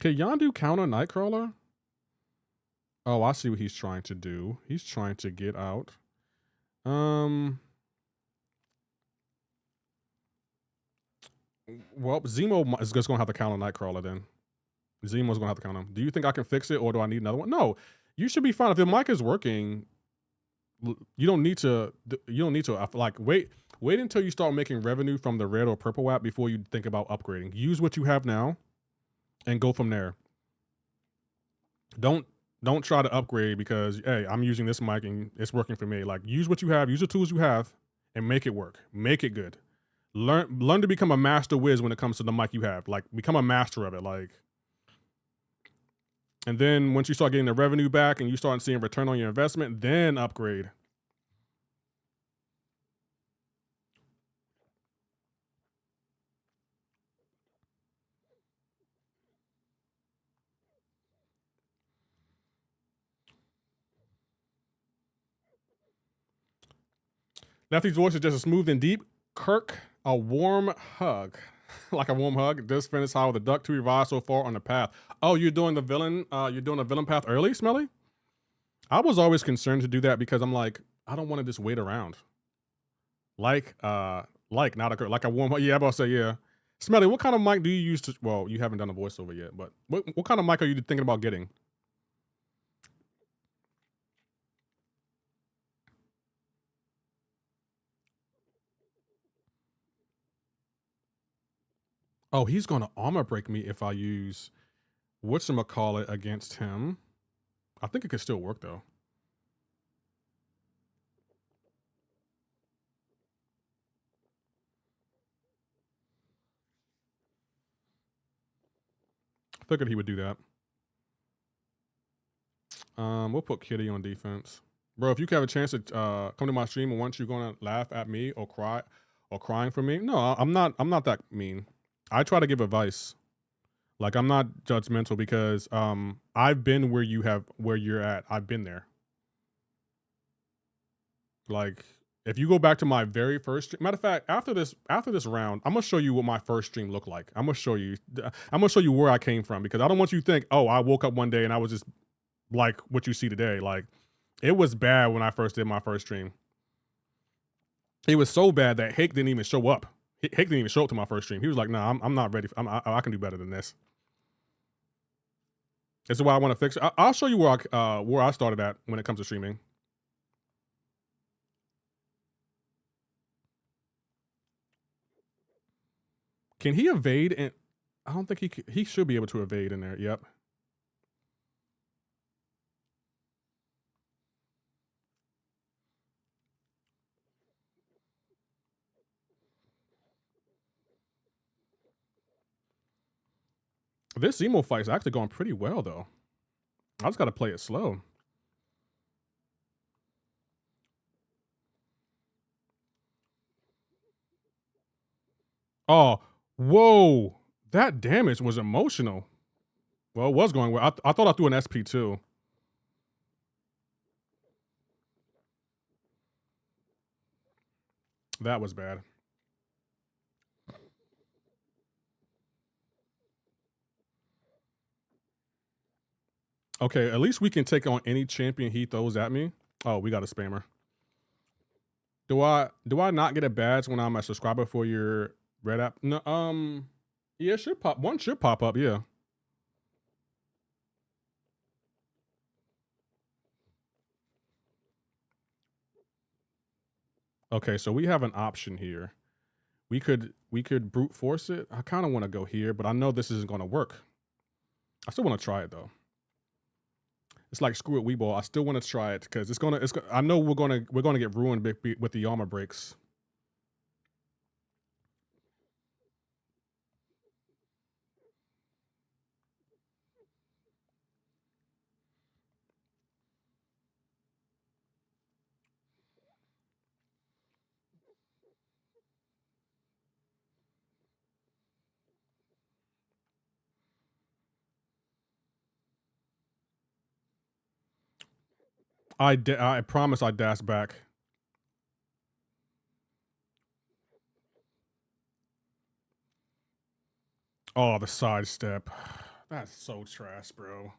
Can Yondu counter Nightcrawler? Oh, I see what he's trying to do. He's trying to get out. Well, Zemo is just gonna have to counter Nightcrawler then. Zemo's gonna have to counter him. Do you think I can fix it, or do I need another one? No, you should be fine. If the mic is working, you don't need to. Like wait until you start making revenue from the red or purple app before you think about upgrading. Use what you have now, and go from there. Don't try to upgrade because, hey, I'm using this mic and it's working for me. Like, use what you have, use the tools you have, and make it work. Make it good. Learn to become a master whiz when it comes to the mic you have. Like, become a master of it. Like, and then once you start getting the revenue back and you start seeing return on your investment, then upgrade. Lefty's voice is just as smooth and deep. Kirk, a warm hug. Like a warm hug. Just finished how the duck to revive so far on the path. Oh, you're doing the villain path early, Smelly? I was always concerned to do that because I'm like, I don't want to just wait around. Like not a warm hug. Yeah, I'm about to say, yeah. Smelly, what kind of mic do you use to, well, you haven't done a voiceover yet, but what kind of mic are you thinking about getting? Oh, he's gonna armor break me if I use whatchamacallit against him. I think it could still work though. I figured he would do that. We'll put Kitty on defense. Bro, if you have a chance to come to my stream and once you're gonna laugh at me or cry or crying for me, no, I'm not that mean. I try to give advice. Like, I'm not judgmental because I've been where you're at. I've been there. Like, if you go back to my very first stream, matter of fact, after this round, I'm gonna show you what my first stream looked like. I'm gonna show you where I came from because I don't want you to think, oh, I woke up one day and I was just like what you see today. Like, it was bad when I first did my first stream. It was so bad that Hake didn't even show up. Hake didn't even show up to my first stream. He was like, nah, I'm not ready. I can do better than this. This is why I want to fix it. I'll show you where I started at when it comes to streaming. Can he evade? And I don't think he should be able to evade in there. Yep. This emo fight is actually going pretty well though. I just got to play it slow. Oh, whoa. That damage was emotional. Well, it was going well. I thought I threw an SP too. That was bad. Okay, at least we can take on any champion he throws at me. Oh, we got a spammer. Do I not get a badge when I'm a subscriber for your Red app? No, yeah, it should pop. One should pop up, yeah. Okay, so we have an option here. We could brute force it. I kind of want to go here, but I know this isn't going to work. I still want to try it though. It's like screw it, Weeball. I still want to try it because it's gonna. I know we're gonna get ruined with the armor breaks. I promise I dash back. Oh, the sidestep. That's so trash, bro.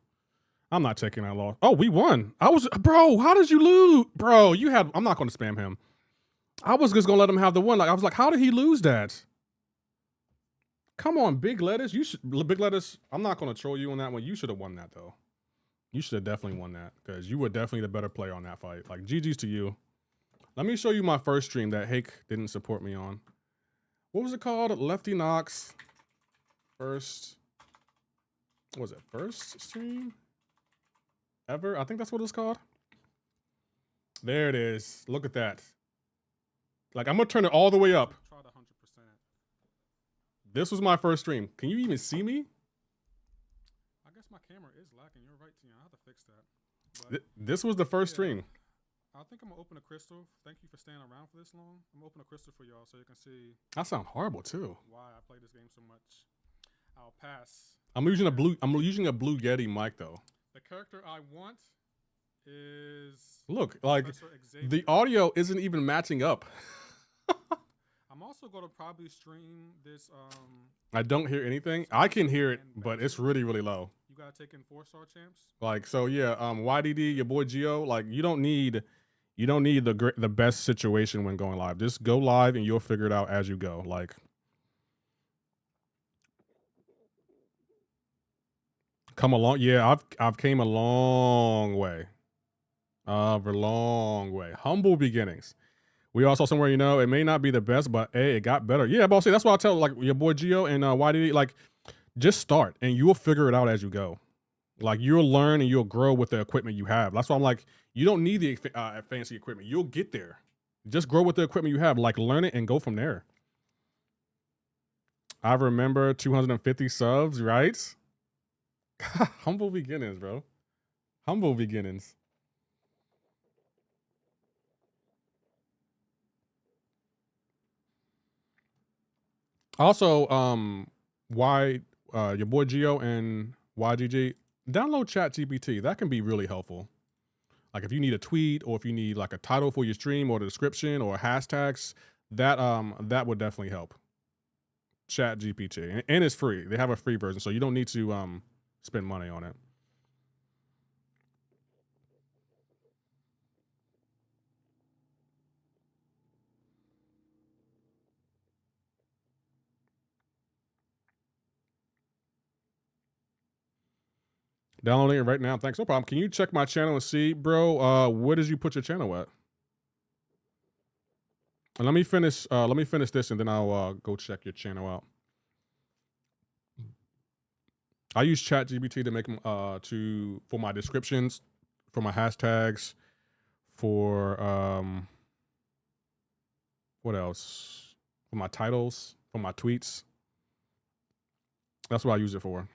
I'm not taking that loss. Oh, we won. Bro, how did you lose? Bro, I'm not going to spam him. I was just going to let him have the one. Like, I was like, how did he lose that? Come on, Big Lettuce. Big Lettuce, I'm not going to troll you on that one. You should have won that, though. You should have definitely won that because you were definitely the better player on that fight. Like, GG's to you. Let me show you my first stream that Hake didn't support me on. What was it called? LeftyKnox. First stream ever? I think that's what it's called. There it is. Look at that. Like, I'm going to turn it all the way up. This was my first stream. Can you even see me? I guess my camera is lacking. You're right, Tina. I have to fix that. This was the first stream. I think I'm going to open a crystal. Thank you for staying around for this long. I'm going to open a crystal for y'all so you can see. That sounds horrible, too. Why I play this game so much. I'll pass. I'm using a blue Yeti mic, though. The character I want is... Look, like, the audio isn't even matching up. I'm also going to probably stream this. I don't hear anything. I can hear it, but it's really, really low. You got to take in 4-star champs? Like, so yeah, YDD, your boy Geo, like, you don't need the best situation when going live. Just go live and you'll figure it out as you go. Like, come along. Yeah, I've came a long way. A long way. Humble beginnings. We all saw somewhere, you know, it may not be the best, but hey, it got better. Yeah, boss. That's why I tell like your boy Geo and YDD, like, just start and you will figure it out as you go. Like, you'll learn and you'll grow with the equipment you have. That's why I'm like, you don't need the fancy equipment. You'll get there. Just grow with the equipment you have. Like, learn it and go from there. I remember 250 subs, right? Humble beginnings, bro. Humble beginnings. Also, your boy Geo and YGG, download ChatGPT. That can be really helpful. Like, if you need a tweet or if you need like a title for your stream or the description or hashtags, that would definitely help. ChatGPT, and it's free. They have a free version, so you don't need to spend money on it. Downloading it right now. Thanks. No problem. Can you check my channel and see, bro? Where did you put your channel at? And let me finish this and then I'll go check your channel out. I use ChatGPT to make them for my descriptions, for my hashtags, for what else? For my titles, for my tweets. That's what I use it for.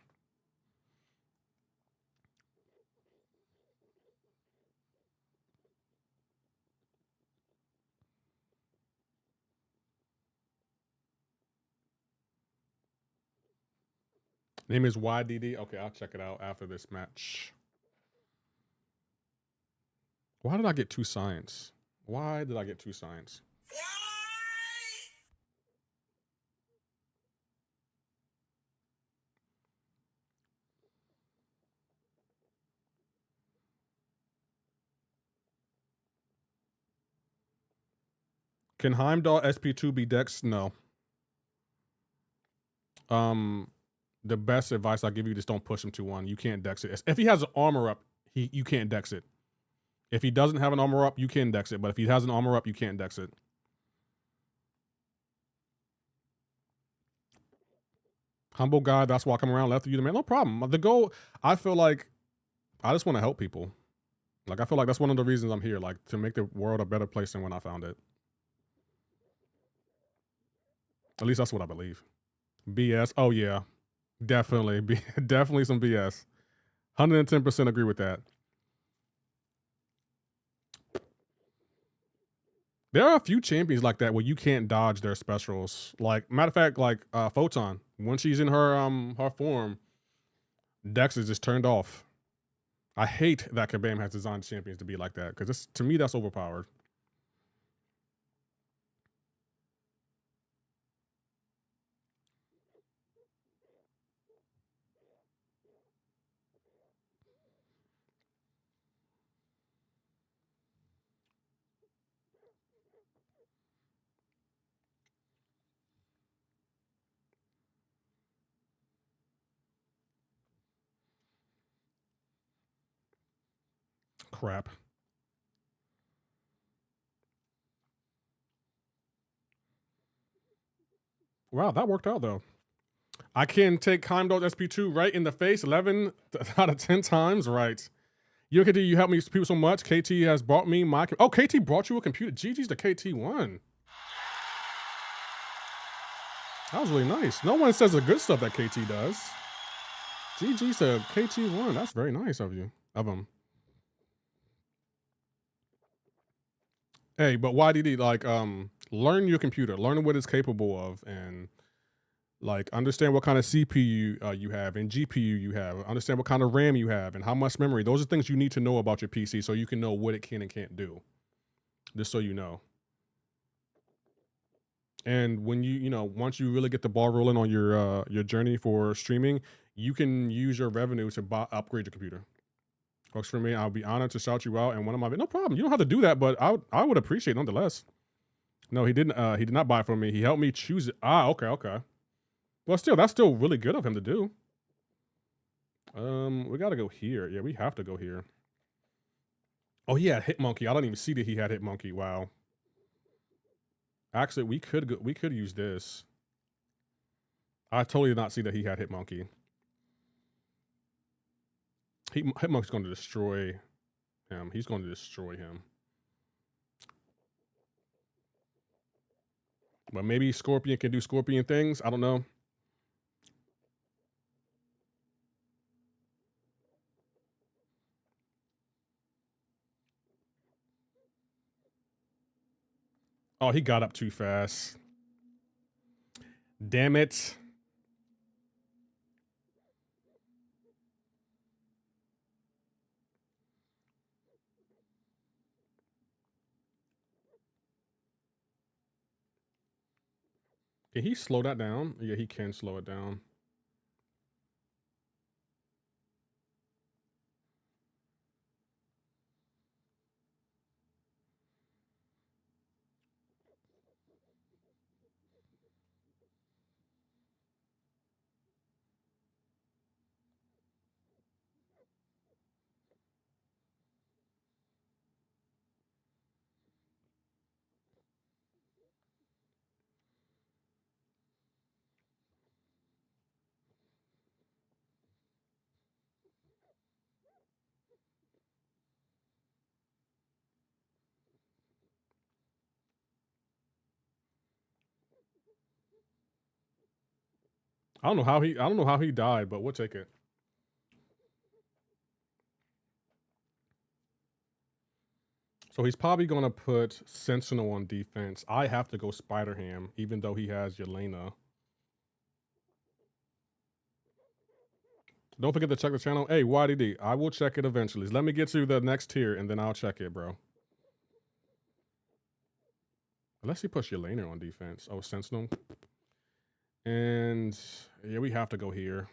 Name is YDD. Okay, I'll check it out after this match. Why did I get 2 science? Why did I get 2 science? Can Heimdall SP2 be Dex? No. The best advice I give you, just don't push him to 1. You can't Dex it. If he has an armor up, you can't Dex it. If he doesn't have an armor up, you can Dex it. But if he has an armor up, you can't Dex it. Humble guy, that's why I come around. Lefty, you the man. No problem. The goal, I feel like, I just want to help people. Like, I feel like that's one of the reasons I'm here, like, to make the world a better place than when I found it. At least that's what I believe. BS. Oh, yeah. Definitely. Definitely some BS. 110% agree with that. There are a few champions like that where you can't dodge their specials. Like, matter of fact, like Photon, when she's in her form, Dex is just turned off. I hate that Kabam has designed champions to be like that, because to me that's overpowered. Crap. Wow, that worked out though. I can take Heimdall SP2 right in the face 11 out of 10 times. Right. You helped me people so much. KT has brought me my... Oh, KT brought you a computer. GG's to KT1. That was really nice. No one says the good stuff that KT does. GG's to KT1. That's very nice of you. Of him. Hey, but YDD, like, learn your computer. Learn what it's capable of, and like understand what kind of CPU you have and GPU you have. Understand what kind of RAM you have and how much memory. Those are things you need to know about your PC so you can know what it can and can't do. Just so you know. And when once you really get the ball rolling on your journey for streaming, you can use your revenue to upgrade your computer. Works for me. I'll be honored to shout you out and one of my... No problem. You don't have to do that, but I would appreciate it nonetheless. No, he didn't. He did not buy it from me. He helped me choose it. Ah, okay. Well, still, that's still really good of him to do. We got to go here. Yeah, we have to go here. Oh, he had Hitmonkey. I don't even see that he had Hitmonkey. Wow. Actually, we could use this. I totally did not see that he had Hitmonkey. Hitmonkey's going to destroy him. He's going to destroy him. But maybe Scorpion can do Scorpion things. I don't know. Oh, he got up too fast. Damn it. Can he slow that down? Yeah, he can slow it down. I don't know how he died, but we'll take it. So he's probably going to put Sentinel on defense. I have to go Spider-Ham, even though he has Yelena. Don't forget to check the channel. Hey, YDD, I will check it eventually. Let me get to the next tier and then I'll check it, bro. Unless he puts your laner on defense. Oh, Sentinel. And yeah, we have to go here.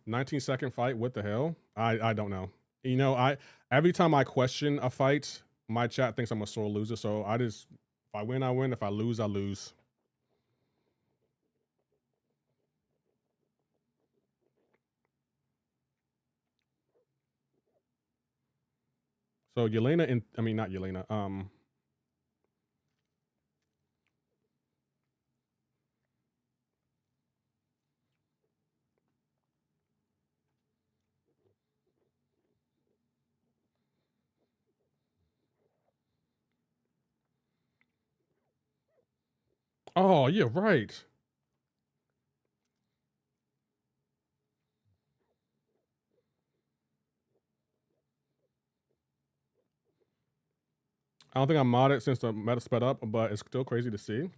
19-second fight. What the hell? I don't know. You know, every time I question a fight, my chat thinks I'm a sore loser. So if I win, I win. If I lose, I lose. So Yelena not Yelena. Oh, yeah, right. I don't think I'm modded since the meta sped up, but it's still crazy to see.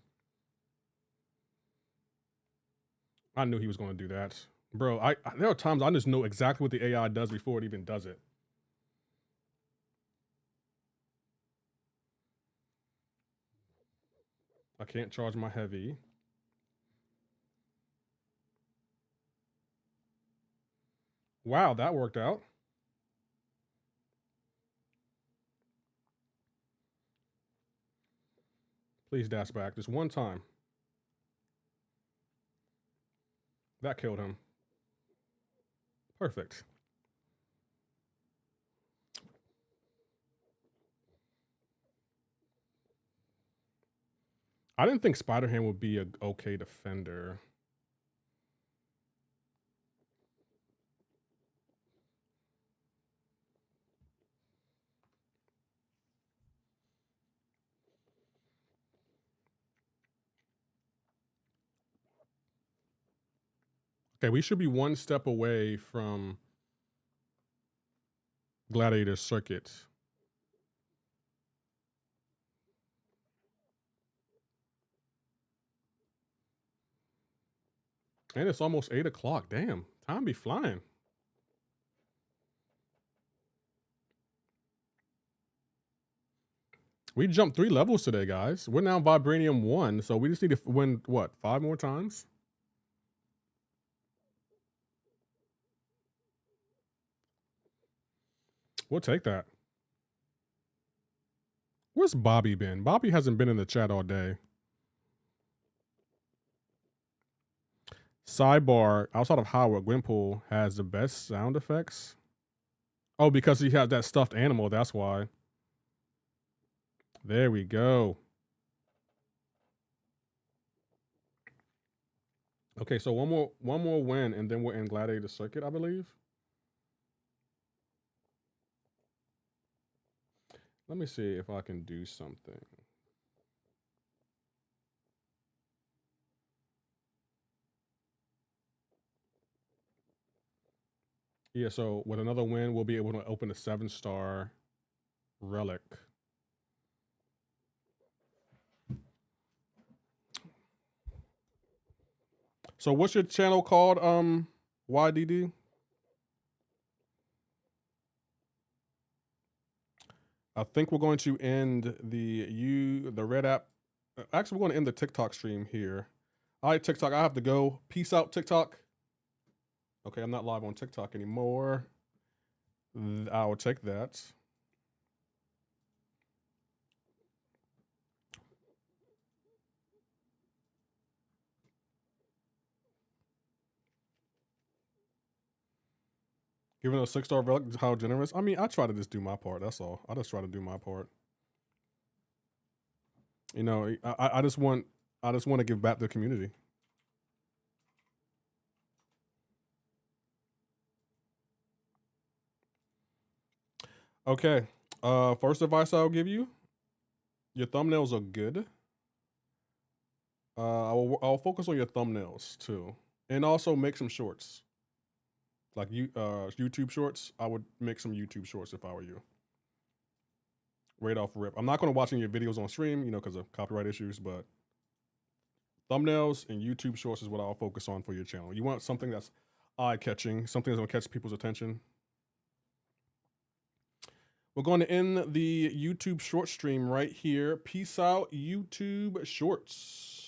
I knew he was going to do that. Bro, there are times I just know exactly what the AI does before it even does it. I can't charge my heavy. Wow, that worked out. Please dash back just one time. That killed him. Perfect. I didn't think Spider-Ham would be an okay defender. Okay, we should be one step away from Gladiator Circuit. And it's almost 8 o'clock. Damn, time be flying. We jumped 3 levels today, guys. We're now Vibranium 1, so we just need to win, what, 5 more times? We'll take that. Where's Bobby been? Bobby hasn't been in the chat all day. Sidebar, outside of Howard, Gwynpool has the best sound effects. Oh, because he has that stuffed animal, that's why. There we go. Okay, so one more win, and then we're in Gladiator Circuit, I believe. Let me see if I can do something. Yeah, so with another win, we'll be able to open a 7-star relic. So what's your channel called, YDD? I think we're going to end the Red app. Actually, we're going to end the TikTok stream here. All right, TikTok, I have to go. Peace out, TikTok. Okay, I'm not live on TikTok anymore. I will take that. Giving a 6-star relic, how generous? I mean, I try to just do my part. That's all. I just try to do my part. You know, I just want to give back to the community. Okay. First advice I'll give you: your thumbnails are good. I'll focus on your thumbnails too, and also make some shorts. Like YouTube shorts. I would make some YouTube shorts if I were you. Right off rip. I'm not going to watch any of your videos on stream, you know, because of copyright issues, but thumbnails and YouTube shorts is what I'll focus on for your channel. You want something that's eye-catching, something that's going to catch people's attention. We're going to end the YouTube short stream right here. Peace out, YouTube Shorts.